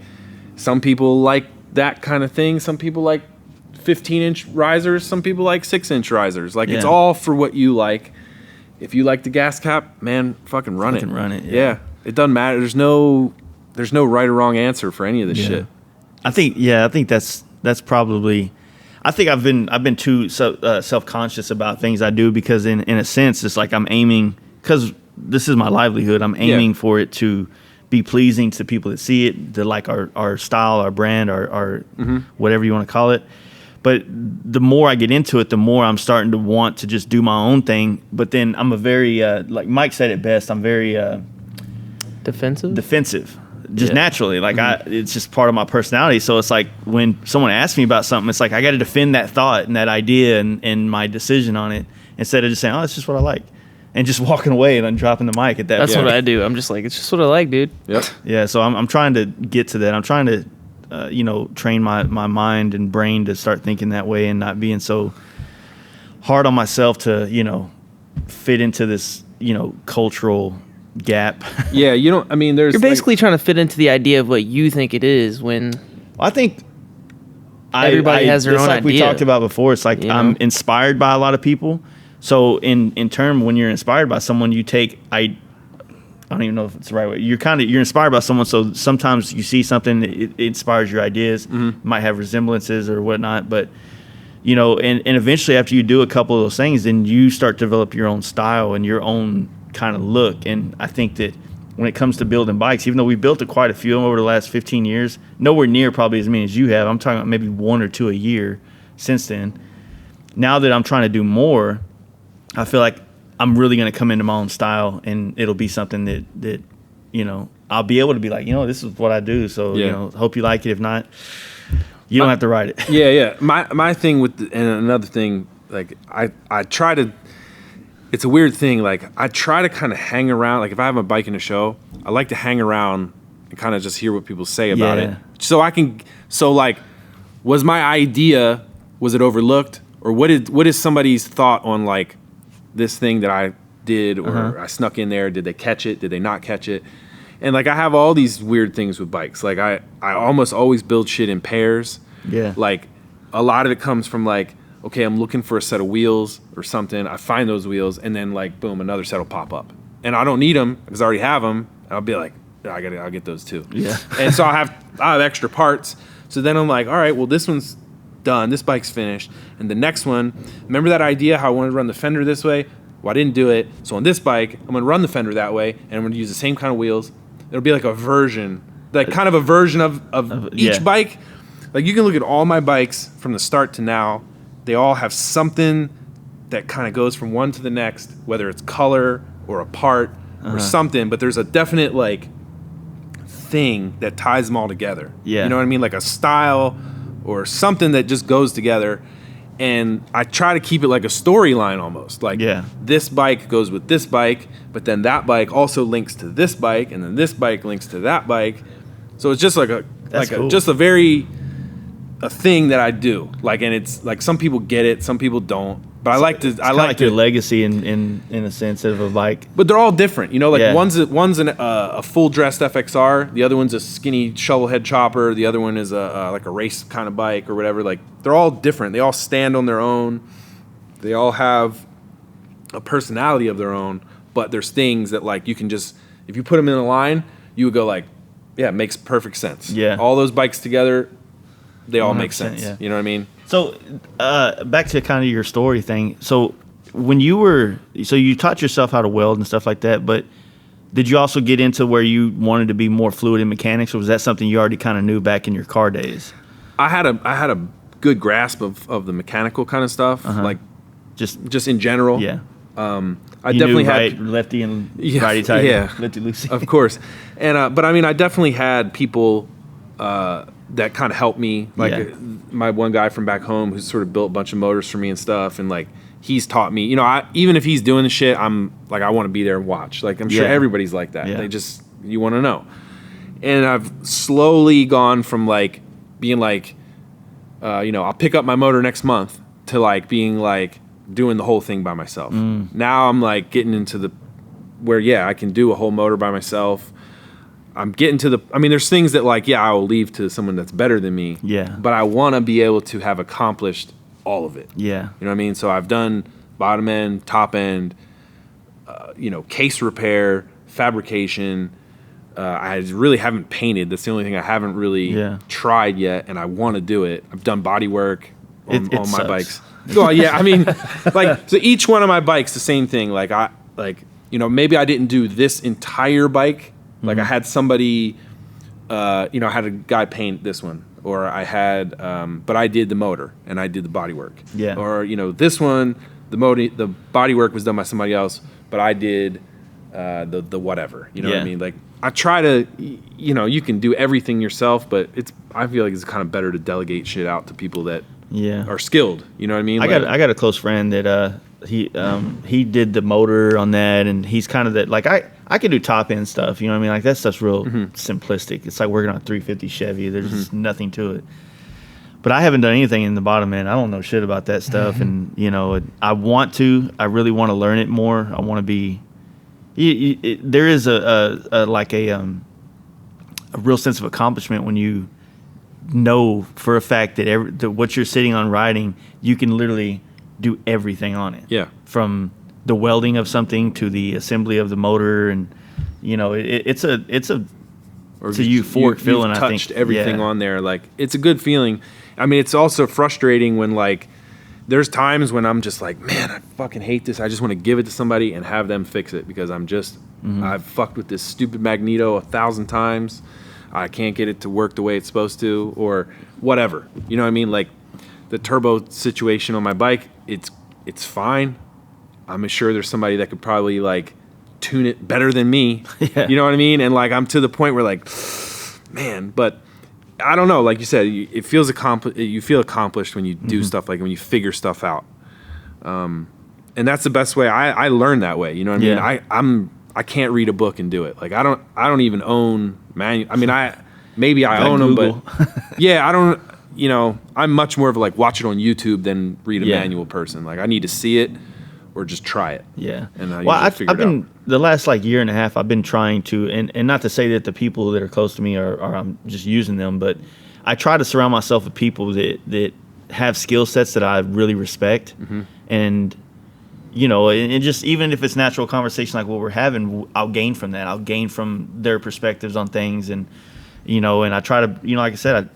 some people like that kind of thing. Some people like 15-inch risers. Some people like 6-inch risers. Like it's Yeah. all for what you like. If you like the gas cap, man, fucking run it. Run it. Yeah. It doesn't matter. There's no right or wrong answer for any of this shit. I think that's probably. I think I've been too self-conscious about things I do because in a sense it's like I'm aiming, because this is my livelihood. I'm aiming for it to be pleasing to people that see it, to like our style, our brand, our whatever you want to call it. But the more I get into it, the more I'm starting to want to just do my own thing. But then I'm a very like Mike said it best. I'm very defensive. Just naturally, like it's just part of my personality. So it's like when someone asks me about something, it's like I got to defend that thought and that idea and my decision on it instead of just saying, "Oh, that's just what I like," and just walking away and then dropping the mic at that. That's point. what I do. I'm just like, it's just what I like, dude. Yep. Yeah. So I'm trying to get to that. I'm trying to, train my mind and brain to start thinking that way and not being so hard on myself to, fit into this, cultural gap. Yeah, there's You're basically trying to fit into the idea of what you think it is when I think everybody has their it's own like we idea. talked about before. It's like I'm inspired by a lot of people. So in turn, when you're inspired by someone, you take I don't even know if it's the right way. You're inspired by someone. So sometimes you see something, it inspires your ideas. Might have resemblances or whatnot, but and eventually after you do a couple of those things, then you start to develop your own style and your own kind of look. And I think that when it comes to building bikes, even though we built quite a few over the last 15 years, nowhere near probably as many as you have. I'm talking about maybe 1 or 2 a year since then. Now that I'm trying to do more, I feel like I'm really going to come into my own style, and it'll be something that I'll be able to be like, this is what I do. So, hope you like it. If not, you don't have to ride it. Yeah. My thing and another thing, like I try to, it's a weird thing. Like I try to kind of hang around. Like if I have a bike in a show, I like to hang around and kind of just hear what people say about it. So like, was my idea, was it overlooked, or what is somebody's thought on like this thing that I did, or I snuck in there? Did they catch it? Did they not catch it? And like I have all these weird things with bikes. Like I almost always build shit in pairs. Yeah. Like a lot of it comes from like, okay, I'm looking for a set of wheels or something. I find those wheels, and then like boom, another set will pop up, and I don't need them because I already have them. And I'll be like, I'll get those too. Yeah. And so I have extra parts. So then I'm like, all right, well this one's done. This bike's finished, and the next one. Remember that idea how I wanted to run the fender this way? Well, I didn't do it. So on this bike, I'm gonna run the fender that way, and I'm gonna use the same kind of wheels. It'll be like a version, of each bike. Like you can look at all my bikes from the start to now. They all have something that kind of goes from one to the next, whether it's color or a part or something, but there's a definite like thing that ties them all together. Yeah. You know what I mean? Like a style or something that just goes together. And I try to keep it like a storyline almost. Like this bike goes with this bike, but then that bike also links to this bike, and then this bike links to that bike. So it's just like a thing that I do. Like, and it's like some people get it, some people don't. But I like to. I like your legacy in a sense of a bike. But they're all different, Like one's a full dressed FXR, the other one's a skinny shovel head chopper, the other one is like a race kind of bike or whatever. Like they're all different. They all stand on their own. They all have a personality of their own. But there's things that like you can just, if you put them in a line, you would go like, yeah, it makes perfect sense. Yeah, all those bikes together, they all make sense. Yeah. You know what I mean? So back to kind of your story thing. So when you taught yourself how to weld and stuff like that, but did you also get into where you wanted to be more fluid in mechanics, or was that something you already kind of knew back in your car days? I had a good grasp of the mechanical kind of stuff, like just in general. Yeah. I definitely had lefty and righty tighty, lefty loosey. Of course. And but I mean, I definitely had people that kind of helped me, like my one guy from back home who's sort of built a bunch of motors for me and stuff, and like he's taught me, even if he's doing the shit, I'm like, I want to be there and watch. Like I'm sure everybody's like that. They just, you want to know. And I've slowly gone from like being like, I'll pick up my motor next month, to like being like doing the whole thing by myself. Now I'm like getting into where I can do a whole motor by myself. I'm getting to the. I mean, there's things that like, yeah, I will leave to someone that's better than me. Yeah. But I want to be able to have accomplished all of it. Yeah. You know what I mean? So I've done bottom end, top end, case repair, fabrication. I really haven't painted. That's the only thing I haven't really tried yet, and I want to do it. I've done body work on my sucks. bikes. Well, yeah, I mean, like, so each one of my bikes, the same thing. Like, maybe I didn't do this entire bike. Like, I had somebody, I had a guy paint this one, or I had, but I did the motor and I did the body work. Yeah. Or, this one, the body work was done by somebody else, but I did the whatever. You know what I mean? Like, I try to, you can do everything yourself, but I feel like it's kind of better to delegate shit out to people that are skilled. You know what I mean? I got a close friend that he did the motor on that, and he's kind of that, like, I can do top end stuff, you know what I mean? Like, that stuff's real simplistic. It's like working on a 350 Chevy. There's nothing to it. But I haven't done anything in the bottom end. I don't know shit about that stuff, and I really want to learn it more. I want to be. There is a real sense of accomplishment when you know for a fact that what you're sitting on riding, you can literally do everything on it. Yeah. From the welding of something to the assembly of the motor, and it's a euphoric feeling. You've I think touched everything on there. Like, it's a good feeling. I mean, it's also frustrating when, like, there's times when I'm just like, man, I fucking hate this. I just want to give it to somebody and have them fix it because I've fucked with this stupid magneto 1,000 times. I can't get it to work the way it's supposed to, or whatever. You know what I mean? Like, the turbo situation on my bike, it's fine. I'm sure there's somebody that could probably, like, tune it better than me. Yeah. You know what I mean? And, like, I'm to the point where, like, man, but I don't know. Like you said, it feels you feel accomplished when you do stuff, like when you figure stuff out. And that's the best way. I learned that way. You know what I mean? I can't read a book and do it. Like, I don't even own manual. I mean, maybe I own them, but yeah, I don't. I'm much more of like watch it on YouTube than read a manual person. Like, I need to see it or just try it. Yeah. And I've been the last like year and a half. I've been trying to, and not to say that the people that are close to me are I'm just using them, but I try to surround myself with people that have skill sets that I really respect, and and just even if it's natural conversation like what we're having, I'll gain from that. I'll gain from their perspectives on things, and and I try to, like I said,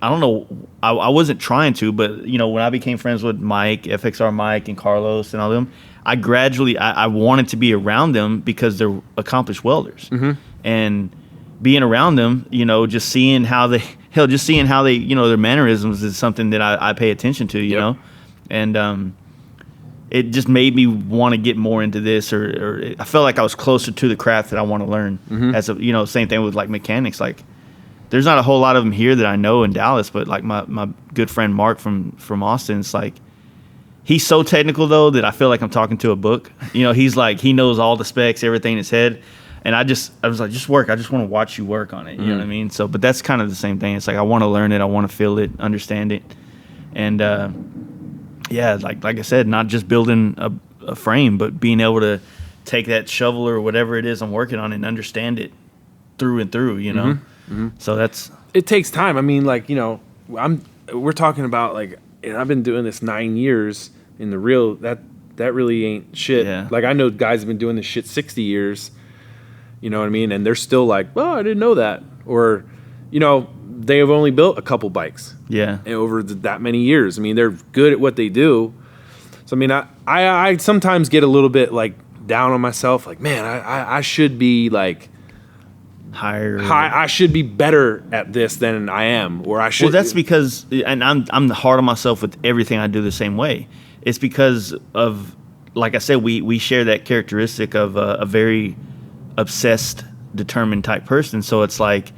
I don't know. I wasn't trying to, but when I became friends with Mike, FXR Mike, and Carlos, and all them, I gradually I wanted to be around them because they're accomplished welders, and being around them, just seeing how they, their mannerisms is something that I pay attention to, you know, and it just made me want to get more into this, or I felt like I was closer to the craft that I want to learn. As a, same thing with like mechanics, like. There's not a whole lot of them here that I know in Dallas, but like my good friend Mark from Austin, it's like he's so technical though that I feel like I'm talking to a book. He's like, he knows all the specs, everything in his head, and I was like, just work. I just want to watch you work on it. You know what I mean? So, but that's kind of the same thing. It's like I want to learn it, I want to feel it, understand it, and like I said, not just building a frame, but being able to take that shovel or whatever it is I'm working on and understand it through and through. So it takes time. I mean, like, we're talking about like, and I've been doing this 9 years in the real, that really ain't shit. Yeah. Like, I know guys have been doing this shit 60 years, you know what I mean? And they're still like, well, I didn't know that. Or, they have only built a couple bikes over that many years. I mean, they're good at what they do. So, I mean, I sometimes get a little bit like down on myself. Like, man, I should be like, I should be better at this than I am, or I should. Well, that's because, and I'm hard on myself with everything I do the same way. It's because of, like I said, we share that characteristic of a very obsessed, determined type person. So it's like,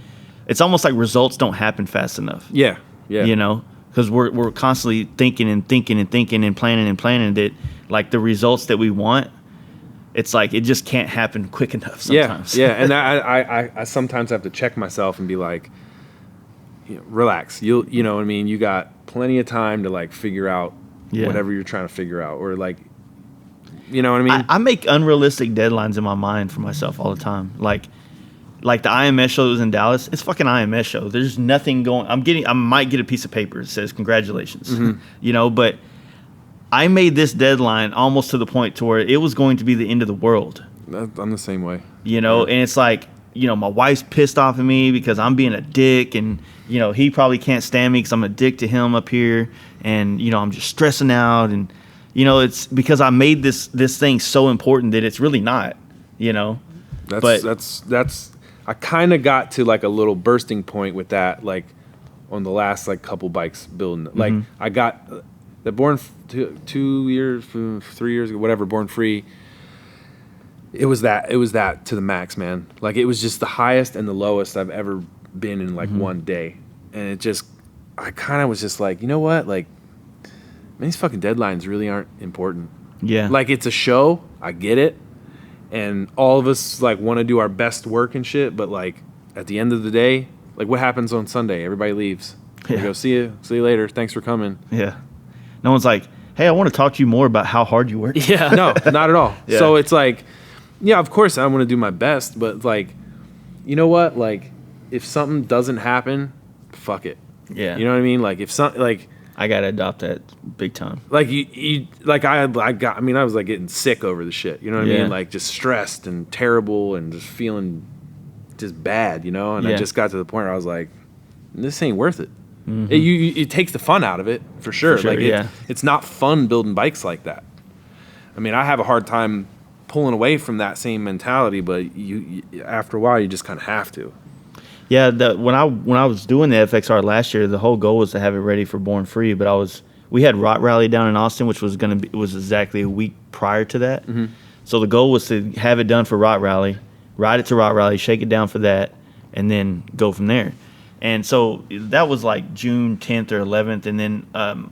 it's almost like results don't happen fast enough. Yeah. Because we're constantly thinking and planning that like the results that we want. It's like it just can't happen quick enough sometimes. Yeah. And I sometimes have to check myself and be like, relax. You know what I mean? You got plenty of time to like figure out whatever you're trying to figure out, or like, you know what I mean? I make unrealistic deadlines in my mind for myself all the time. Like like the IMS show that was in Dallas, it's fucking IMS show. There's nothing going. I might get a piece of paper that says congratulations, you know. But I made this deadline almost to the point to where it was going to be the end of the world. I'm the same way. You know, and it's like, you know, my wife's pissed off at me because I'm being a dick, and you know, he probably can't stand me because I'm a dick to him up here, and you know, I'm just stressing out, and you know, it's because I made this thing so important that it's really not, you know. That's I kind of got to like a little bursting point with that, like on the last like couple bikes building. Like I got the 2 years, 3 years ago, whatever, Born Free. It was that to the max, man. Like it was just the highest and the lowest I've ever been in like one day. And it just, I kind of was just like, you know what? Like, man, these fucking deadlines really aren't important. Yeah. Like it's a show. I get it. And all of us like want to do our best work and shit. But like at the end of the day, like what happens on Sunday? Everybody leaves. Yeah. We go, see you later. Thanks for coming. Yeah. No one's like, hey, I want to talk to you more about how hard you work. Yeah. No, not at all. Yeah. So it's like, yeah, of course I want to do my best, but like, you know what? Like, if something doesn't happen, fuck it. Yeah. You know what I mean? Like, if something, like, I gotta adopt that big time. like you like I was like getting sick over the shit. You know what I Yeah. mean? Like just stressed and terrible and just feeling just bad. You know? And I Yeah. just got to the point where I was like, this ain't worth it. It takes the fun out of it for sure. For sure, Like yeah. it's not fun building bikes like that. I mean, I have a hard time pulling away from that same mentality, but you after a while you just kind of have to. Yeah, when I was doing the FXR last year, the whole goal was to have it ready for Born Free. But we had Rot Rally down in Austin, which was exactly a week prior to that. So the goal was to have it done for Rot Rally, ride it to Rot Rally, shake it down for that, and then go from there. And so that was like June 10th or 11th, and then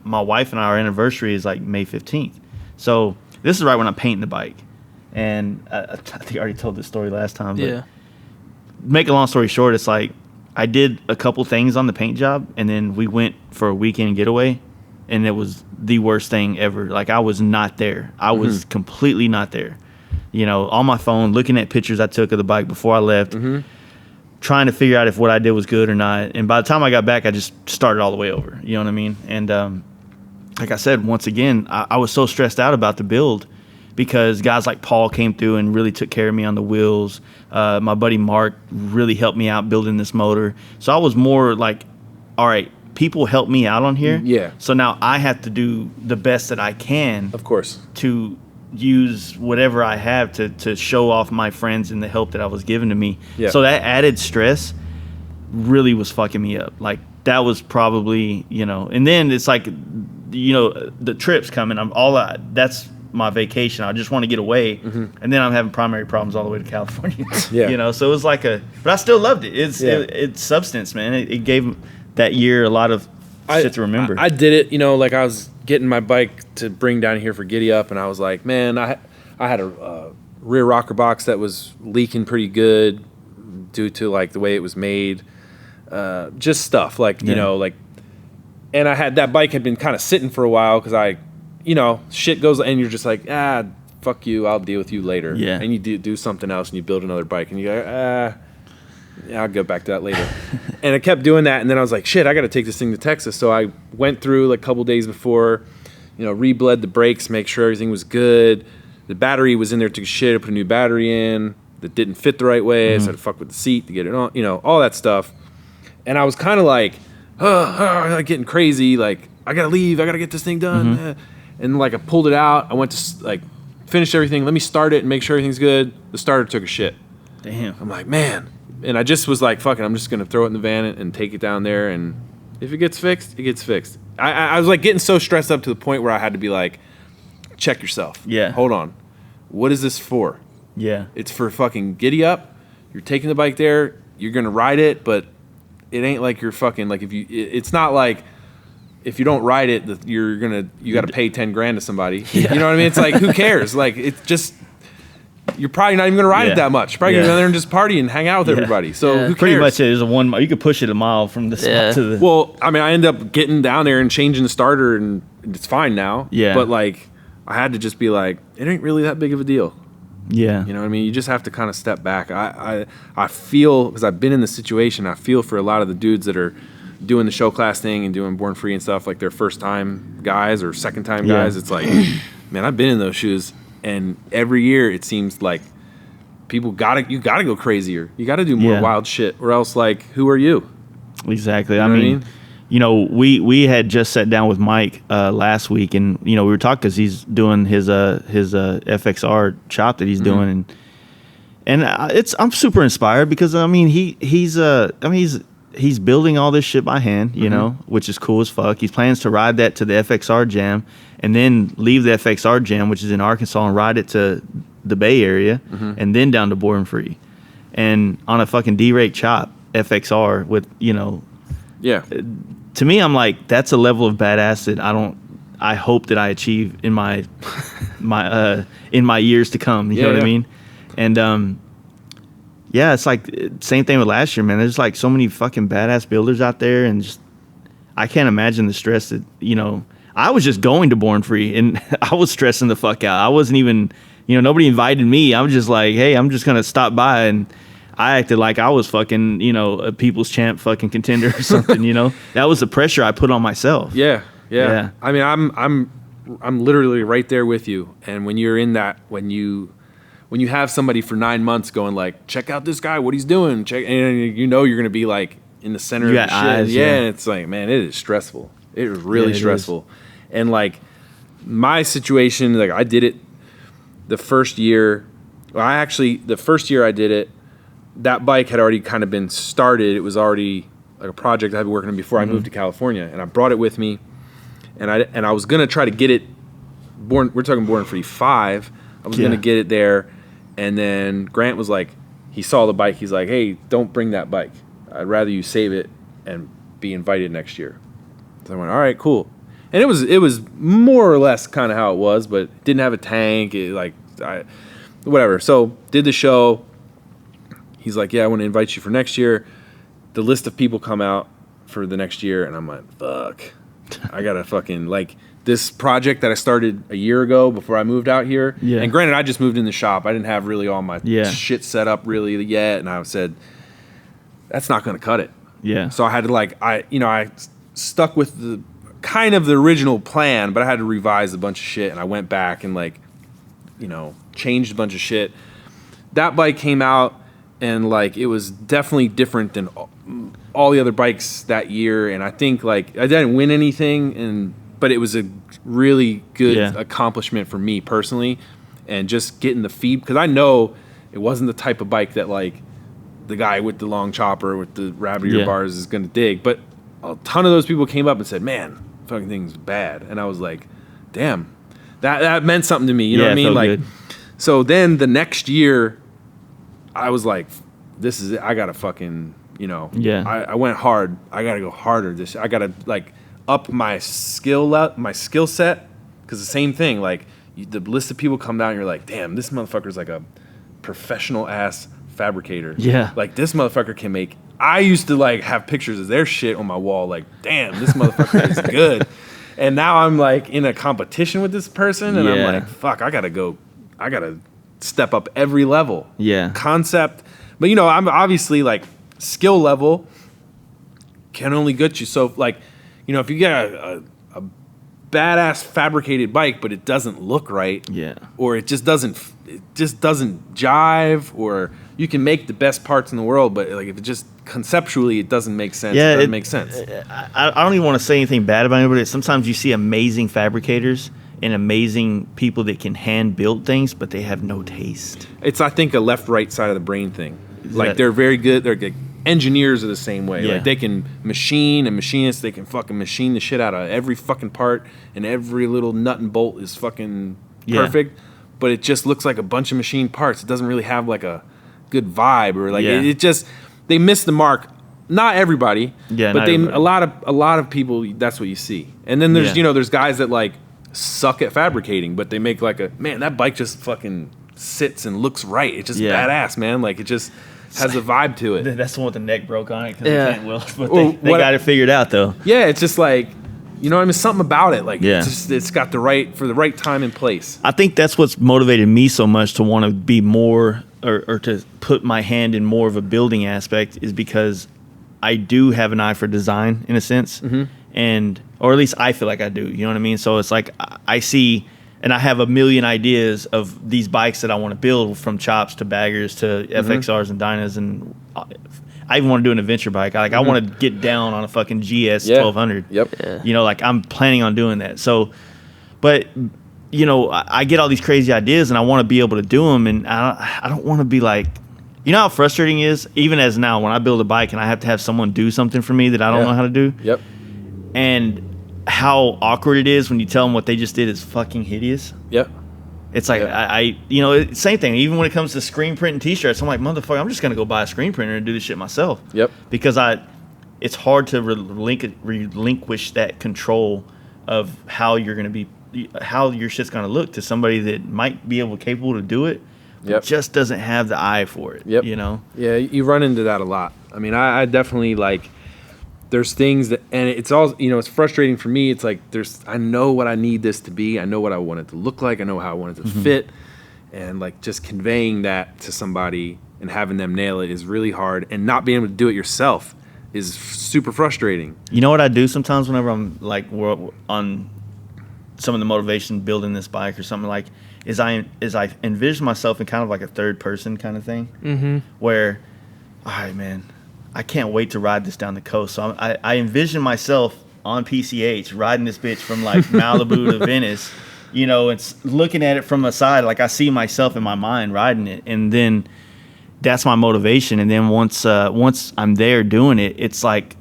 my wife and our anniversary is like May 15th. So this is right when I'm painting the bike. And I think I already told this story last time. But Yeah. make a long story short, it's like I did a couple things on the paint job, and then we went for a weekend getaway, and it was the worst thing ever. Like I was not there. I was completely not there. You know, on my phone, looking at pictures I took of the bike before I left, trying to figure out if what I did was good or not. And by the time I got back, I just started all the way over. You know what I mean? And like I said, once again, I was so stressed out about the build because guys like Paul came through and really took care of me on the wheels. My buddy Mark really helped me out building this motor. So I was more like, all right, people help me out on here. Yeah. So now I have to do the best that I can Of course. to use whatever I have to show off my friends and the help that I was given to me. Yeah. So that added stress really was fucking me up. Like that was probably, you know, and then it's like, you know, the trip's coming. That's my vacation. I just want to get away. And then I'm having primary problems all the way to California. Yeah. You know, so it was like but I still loved it. It's substance, man. It gave that year a lot of shit to remember. I did it, you know, like I was getting my bike to bring down here for Giddy Up, and I was like, man, I had a rear rocker box that was leaking pretty good due to like the way it was made, just stuff like you know, like, and I had that bike had been kind of sitting for a while because you know, shit goes and you're just like, fuck you, I'll deal with you later. Yeah. And you do something else and you build another bike and you go, yeah, I'll go back to that later. And I kept doing that, and then I was like, shit, I got to take this thing to Texas. So I went through like a couple days before, you know, re-bled the brakes, make sure everything was good. The battery was in there, took shit, I put a new battery in that didn't fit the right way. So I had to fuck with the seat to get it on, you know, all that stuff. And I was kind of like, getting crazy, like, I got to leave, I got to get this thing done. And like I pulled it out, I went to like finish everything, let me start it and make sure everything's good. The starter took a shit. Damn. I'm like, man. And I just was like, fuck it, I'm just going to throw it in the van and take it down there. And if it gets fixed, it gets fixed. I was like getting so stressed up to the point where I had to be like, check yourself. Yeah. Hold on. What is this for? Yeah. It's for fucking Giddy Up. You're taking the bike there. You're going to ride it, but it ain't like you're fucking, like it's not like if you don't ride it, you got to pay 10 grand to somebody. Yeah. You know what I mean? It's like, who cares? Like, it's just, you're probably not even going to ride it that much. You're probably going to go there and just party and hang out with everybody. So who cares? Pretty much it is a 1 mile. You could push it a mile from the spot to the. Well, I mean, I ended up getting down there and changing the starter, and it's fine now. Yeah. But like, I had to just be like, it ain't really that big of a deal. Yeah. You know what I mean? You just have to kind of step back. I feel, because I've been in the situation, I feel for a lot of the dudes that are doing the show class thing and doing Born Free and stuff, like they're first time guys or second time guys. It's like, man, I've been in those shoes, and every year it seems like you gotta go crazier. You gotta do more wild shit, or else, like, who are you? Exactly. You know I mean, you know, we had just sat down with Mike last week, and you know, we were talking because he's doing his FXR chop that he's doing, and I'm super inspired because I mean he's building all this shit by hand, you know, which is cool as fuck. He plans to ride that to the FXR Jam, and then leave the FXR Jam, which is in Arkansas, and ride it to the Bay Area, and then down to Born Free, and on a fucking D-rate chop FXR with, you know. Yeah. To me, I'm like, that's a level of badass that I hope that I achieve in my in my years to come. You know what I mean? And it's like same thing with last year, man. There's like so many fucking badass builders out there, and just I can't imagine the stress that, you know. I was just going to Born Free, and I was stressing the fuck out. I wasn't even, you know, nobody invited me. I was just like, hey, I'm just gonna stop by, and I acted like I was fucking, you know, a people's champ fucking contender or something, you know. That was the pressure I put on myself. Yeah. I mean, I'm literally right there with you. And when you're in that, when you have somebody for 9 months going like, check out this guy, what he's doing, and you know you're gonna be like in the center of the shit. Eyes, and it's like, man, it is stressful. It is really stressful. And like my situation, like I did it the first year. Well, the first year I did it, that bike had already kind of been started. It was already like a project I had been working on before I moved to California, and I brought it with me, and I was gonna try to get it we're talking Born Free 5. I was gonna get it there, and then Grant was like, he saw the bike, he's like, hey, don't bring that bike. I'd rather you save it and be invited next year. So I went, all right, cool. And it was more or less kind of how it was, but it didn't have a tank, whatever. So did the show. He's like, yeah, I want to invite you for next year. The list of people come out for the next year, and I'm like, fuck. I got to fucking, like, this project that I started a year ago before I moved out here. Yeah. And granted, I just moved in the shop. I didn't have really all my shit set up really yet, and I said, that's not going to cut it. Yeah. So I had to, I stuck with the kind of the original plan, but I had to revise a bunch of shit, and I went back and, changed a bunch of shit. That bike came out, and it was definitely different than all the other bikes that year. And I think I didn't win anything, but it was a really good accomplishment for me personally, and just getting the feed, because I know it wasn't the type of bike that the guy with the long chopper with the rabbit ear bars is going to dig. But a ton of those people came up and said, "Man, fucking thing's bad," and I was like, "Damn, that meant something to me." You know what I mean? Good. So then the next year, I was like, this is it. I gotta fucking, I went hard. I gotta go harder. I gotta up my skill set, because the same thing. The list of people come down, and you're like, damn, this motherfucker's like a professional ass fabricator. Yeah. This motherfucker can make. I used to have pictures of their shit on my wall. Damn, this motherfucker is good. And now I'm in a competition with this person, and I'm like, fuck, I gotta step up every level. Yeah. Concept. But I'm obviously skill level can only get you so if you get a badass fabricated bike but it doesn't look right, or it just doesn't jive, or you can make the best parts in the world, but if it just conceptually it doesn't make sense, it doesn't make sense. I don't even want to say anything bad about anybody. Sometimes you see amazing fabricators and amazing people that can hand build things, but they have no taste. It's, I think, a left-right side of the brain thing. They're very good. They're good. Engineers are the same way. Yeah. They can machine, and machinists, they can fucking machine the shit out of every fucking part, and every little nut and bolt is fucking perfect, but it just looks like a bunch of machined parts. It doesn't really have a good vibe, or it just, they miss the mark. Not everybody, but a lot of people, that's what you see. And then there's there's guys that suck at fabricating, but they make man, that bike just fucking sits and looks right. It's just badass, man. It just has a vibe to it. That's the one with the neck broke on it because they can't weld, but they got it figured out though. Yeah, it's just You know what I mean? Something about it. Like, Yeah. it's got the right time and place. I think that's what's motivated me so much to want to be more or to put my hand in more of a building aspect is because I do have an eye for design in a sense. And or at least I feel like I do. You know what I mean? So it's like I see and I have a million ideas of these bikes that I want to build, from chops to baggers to FXRs and Dynas, and I even want to do an adventure bike. I want to get down on a fucking GS 1200. Yep. Yeah. You know, like I'm planning on doing that. So, but you know, I get all these crazy ideas and I want to be able to do them, and I don't want to be like, you know how frustrating it is, even as now when I build a bike and I have to have someone do something for me that I don't know how to do. Yep. And how awkward it is when you tell them what they just did is fucking hideous. Yep. It's like, I you know, same thing. Even when it comes to screen printing t-shirts, I'm like, motherfucker, I'm just going to go buy a screen printer and do this shit myself. Yep. Because it's hard to relinquish that control of how you're going to be, how your shit's going to look to somebody that might be capable to do it, but just doesn't have the eye for it. Yep. You know? Yeah, you run into that a lot. I mean, I definitely like, there's things that, and it's all, you know, it's frustrating for me. It's like, I know what I need this to be. I know what I want it to look like. I know how I want it to fit. And like just conveying that to somebody and having them nail it is really hard. And not being able to do it yourself is super frustrating. You know what I do sometimes whenever I'm like on some of the motivation building this bike or something, like, is I envision myself in kind of like a third person kind of thing, where, all right, man, I can't wait to ride this down the coast. So I envision myself on PCH riding this bitch from like Malibu to Venice, you know, it's looking at it from the side. Like I see myself in my mind riding it. And then that's my motivation. And then once I'm there doing it, it's like,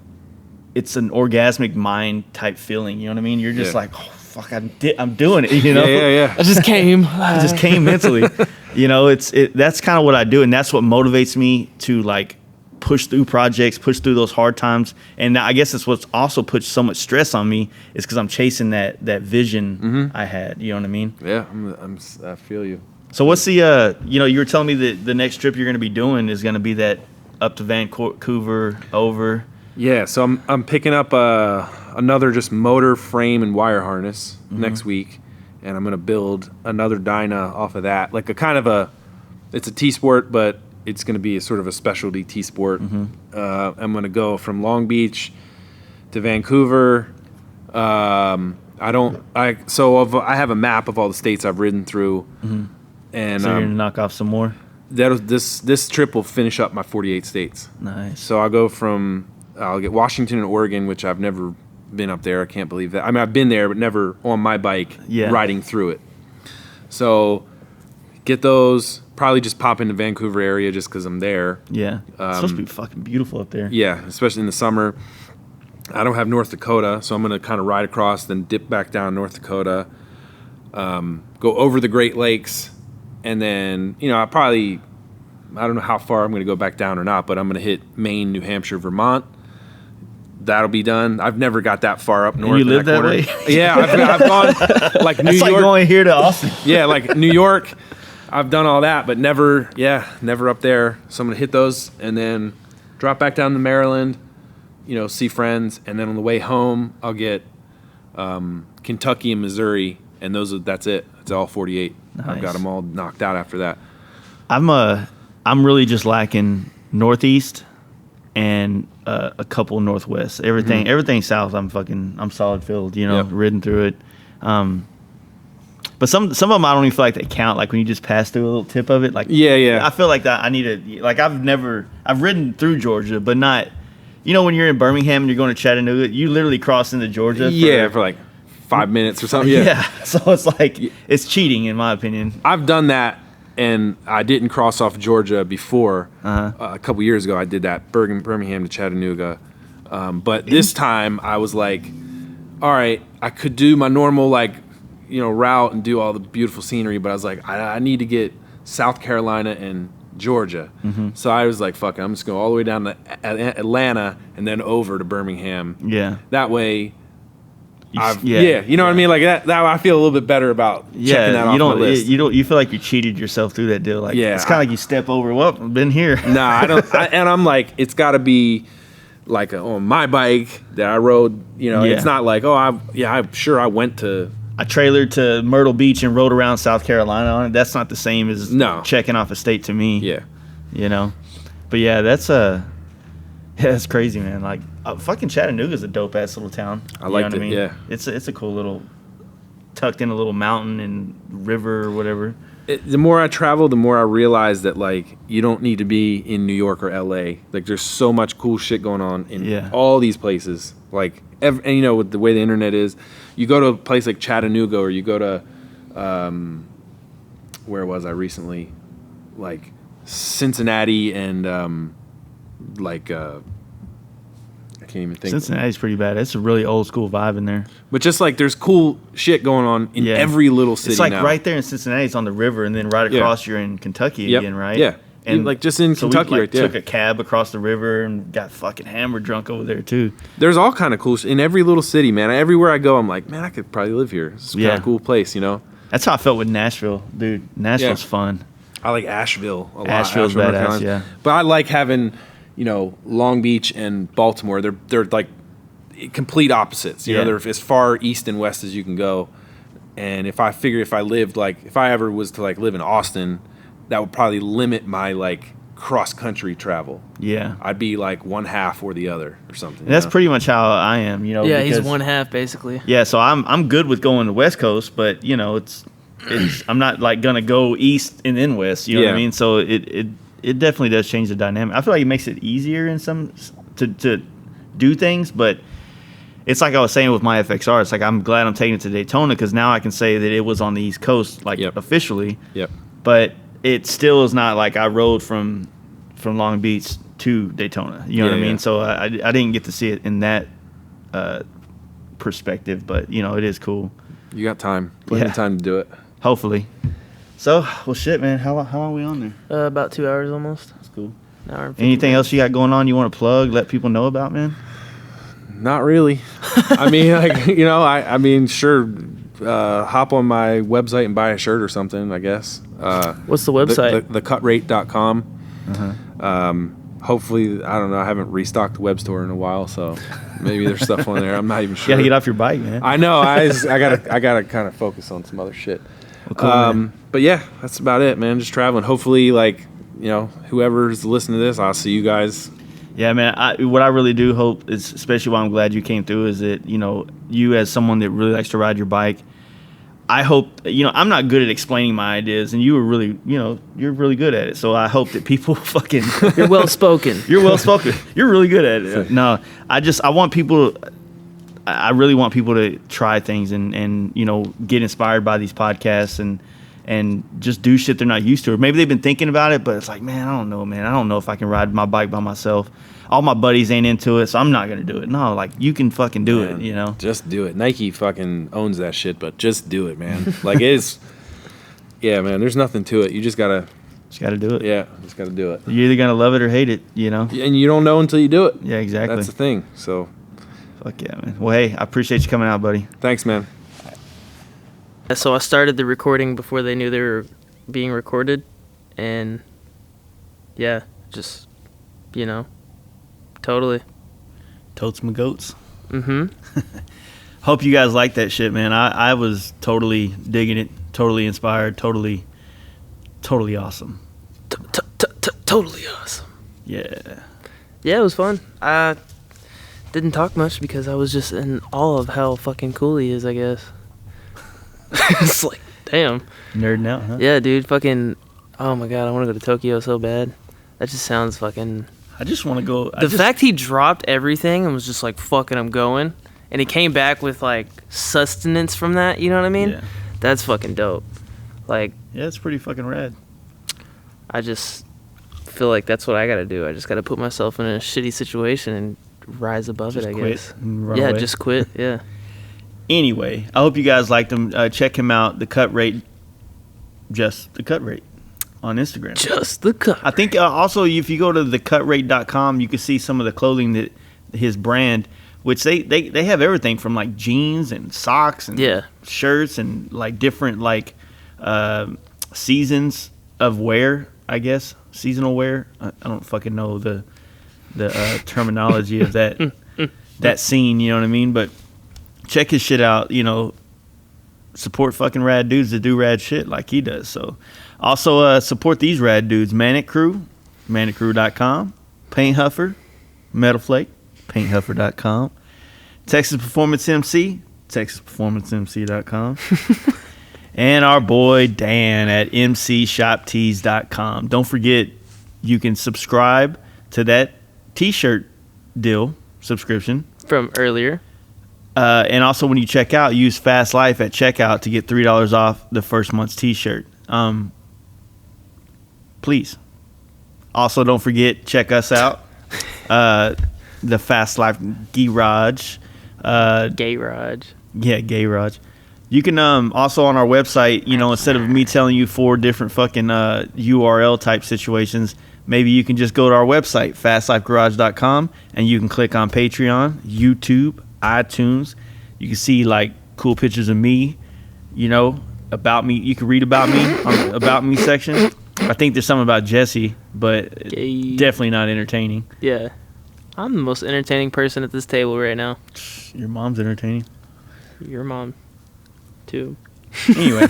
it's an orgasmic mind type feeling. You know what I mean? You're just like, oh fuck, I'm doing it. You know? Yeah. I just came. I just came mentally, you know, that's kind of what I do. And that's what motivates me to like push through projects, push through those hard times. And I guess that's what's also put so much stress on me, is because I'm chasing that vision I had. You know what I mean? Yeah, I feel you. So what's the, you know, you were telling me that the next trip you're going to be doing is going to be that up to Vancouver over. Yeah, so I'm picking up another just motor, frame, and wire harness next week, and I'm gonna build another Dyna off of that, like it's a T-Sport, but it's gonna be a sort of a specialty T-Sport. I'm gonna go from Long Beach to Vancouver. I have a map of all the states I've ridden through, and So you're going to knock off some more? this trip will finish up my 48 states. Nice. So I'll get Washington and Oregon, which I've never been up there. I can't believe that. I mean, I've been there, but never on my bike riding through it. So get those, probably just pop into Vancouver area just because I'm there. Yeah. It's supposed to be fucking beautiful up there. Yeah, especially in the summer. I don't have North Dakota, so I'm going to kind of ride across, then dip back down North Dakota, go over the Great Lakes, and then, you know, I don't know how far I'm going to go back down or not, but I'm going to hit Maine, New Hampshire, Vermont. That'll be done. I've never got that far up north. And you live that way? Yeah, I've gone like New It's York. like going here to Austin. Yeah, like New York. I've done all that, but never up there. So I'm gonna hit those and then drop back down to Maryland. You know, see friends, and then on the way home, I'll get Kentucky and Missouri, and that's it. It's all 48. Nice. I've got them all knocked out after that. I'm really just lacking Northeast and a couple Northwest. Everything South, I'm solid filled. You know, ridden through it. But some of them I don't even feel like they count. Like when you just pass through a little tip of it. Like I feel like that I need to, like I've ridden through Georgia, but not. You know, when you're in Birmingham and you're going to Chattanooga, you literally cross into Georgia. For like 5 minutes or something. Yeah. So it's like it's cheating in my opinion. I've done that. And I didn't cross off Georgia before. A couple years ago, I did that, Birmingham to Chattanooga. But this time, I was like, all right, I could do my normal, like, you know, route and do all the beautiful scenery, but I was like, I need to get South Carolina and Georgia. So I was like, fuck it, I'm just going all the way down to Atlanta and then over to Birmingham. Yeah. That way... you know what I mean? Like that I feel a little bit better about checking that off my list. You feel like you cheated yourself through that deal. Like it's kind of like you step over. Well, I've been here. Nah, I don't. And I'm like, it's got to be like on my bike that I rode. You know, Yeah. it's not like I'm sure I went to. I trailered to Myrtle Beach and rode around South Carolina on it. That's not the same as No. checking off a state to me. Yeah. You know, but yeah, that's crazy, man. Like fucking Chattanooga's a dope ass little town. I liked what it, yeah. it's a cool little tucked in a little mountain and river or whatever. The more I travel, the more I realize that like you don't need to be in New York or LA. Like there's so much cool shit going on in all these places. Like and you know, with the way the internet is, you go to a place like Chattanooga or you go to where was I recently? Like Cincinnati and I can't even think. Cincinnati's pretty bad. It's a really old school vibe in there. But just like there's cool shit going on in every little city. It's like now. right there in Cincinnati. It's on the river, and then right across you're in Kentucky again, right? Yeah. And like just in so Kentucky we, like, right there. took a cab across the river and got fucking hammered drunk over there too. There's all kind of cool shit in every little city, man. Everywhere I go, I'm like, man, I could probably live here. It's kind of cool place, you know? That's how I felt with Nashville, dude. Nashville's fun. I like Asheville a lot. Asheville's North badass, Carolina. yeah. But I like having, you know, Long Beach and Baltimore. They're like complete opposites. You know, they're as far east and west as you can go. And if I lived like if I ever was to like live in Austin, that would probably limit my like cross country travel. Yeah. I'd be like one half or the other or something. And that's pretty much how I am, you know. Yeah, he's because- one half basically. Yeah, so I'm good with going to the West Coast, but you know, it's I'm not like gonna go east and then west. You know what I mean? So it definitely does change the dynamic. I feel like it makes it easier in some to do things, but it's like I was saying with my FXR. It's like I'm glad I'm taking it to Daytona because now I can say that it was on the East Coast, like officially. Yep. But it still is not like I rode from Long Beach to Daytona. You know what I mean? Yeah. So I didn't get to see it in that perspective, but you know, it is cool. You got time. Plenty of time to do it. Hopefully. So, well, shit, man. How long are we on there? About 2 hours almost. That's cool. An hour and 50 Anything minutes. else you got going on you want to plug, let people know about, man? Not really. I mean, like, you know, I mean, sure, hop on my website and buy a shirt or something, I guess. What's the website? Thecutrate.com. Hopefully, I don't know, I haven't restocked the web store in a while, so maybe there's stuff on there. I'm not even You sure. gotta get off your bike, man. I know. I gotta kind of focus on some other shit. Well, cool, man. But yeah, that's about it, man. Just traveling. Hopefully, like, you know, whoever's listening to this, I'll see you guys. Yeah, man. What I really do hope is, especially why I'm glad you came through, is that, you know, you as someone that really likes to ride your bike, I hope, you know, I'm not good at explaining my ideas, and you were really, you know, you're really good at it. So I hope that people fucking... You're well spoken. You're well spoken. You're really good at it. No, I want people... I really want people to try things and you know, get inspired by these podcasts and just do shit they're not used to. Or maybe they've been thinking about it, but it's like, man, I don't know, man. I don't know if I can ride my bike by myself. All my buddies ain't into it, so I'm not going to do it. No, like, you can fucking do it, you know? Just do it. Nike fucking owns that shit, but just do it, man. Like, it's... Yeah, man, there's nothing to it. You just gotta... Just got to do it. Yeah, just gotta do it. You're either going to love it or hate it, you know? And you don't know until you do it. Yeah, exactly. That's the thing, so... Fuck yeah, man. Well, hey, I appreciate you coming out, buddy. Thanks, man. So I started the recording before they knew they were being recorded, and yeah, just, you know, totally. Totes my goats. Mm-hmm. Hope you guys like that shit, man. I was totally digging it, totally inspired, totally awesome. Totally awesome. Yeah. Yeah, it was fun. I didn't talk much because I was just in awe of how fucking cool he is, I guess. It's like, damn. Nerding out, huh? Yeah, dude, fucking, oh my god, I want to go to Tokyo so bad. That just sounds fucking... I just want to go. The fact he dropped everything and was just like, fucking, I'm going. And he came back with, like, sustenance from that, you know what I mean? Yeah. That's fucking dope. Like, Yeah, it's pretty fucking rad. I just feel like that's what I gotta do. I just gotta put myself in a shitty situation and rise above Just it, I quit guess. and run Yeah, away. just quit, yeah. Anyway, I hope you guys liked him. Check him out. The Cut Rate, just the Cut Rate on Instagram. Just the cut. I think also if you go to thecutrate.com, you can see some of the clothing that his brand, which they have everything from like jeans and socks and shirts and like different like seasons of wear, I guess, seasonal wear. I don't fucking know the the terminology of that scene. You know what I mean? But check his shit out. You know, support fucking rad dudes that do rad shit like he does. So also support these rad dudes: Manic Crew, manicrew.com, Paint Huffer, Metal Flake, painthuffer.com, Texas Performance MC, texasperformancemc.com, and our boy Dan at mcshoptees.com. Don't forget, you can subscribe to that t-shirt deal subscription From earlier. and also when you check out, use Fast Life at checkout to get $3 off the first month's t-shirt. Please. Also, don't forget, check us out. The Fast Life Garage. Gay Raj. Yeah, Garage. You can also on our website, you know, instead of me telling you 4 different fucking URL type situations, maybe you can just go to our website, fastlifegarage.com, and you can click on Patreon, YouTube, iTunes. You can see like cool pictures of me, you know, about me. You can read about me on the About Me section. I think there's something about Jesse, but Gay. definitely not entertaining. Yeah. I'm the most entertaining person at this table right now. Your mom's entertaining. Your mom, too. Anyway,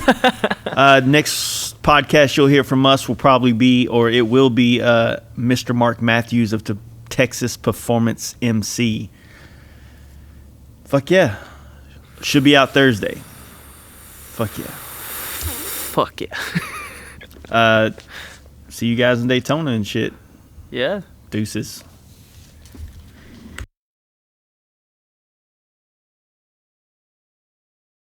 next podcast you'll hear from us will probably be, or it will be, Mr. Mark Matthews of the Texas Performance MC. Fuck yeah. Should be out Thursday. Fuck yeah. Fuck yeah. See you guys in Daytona and shit. Yeah. Deuces.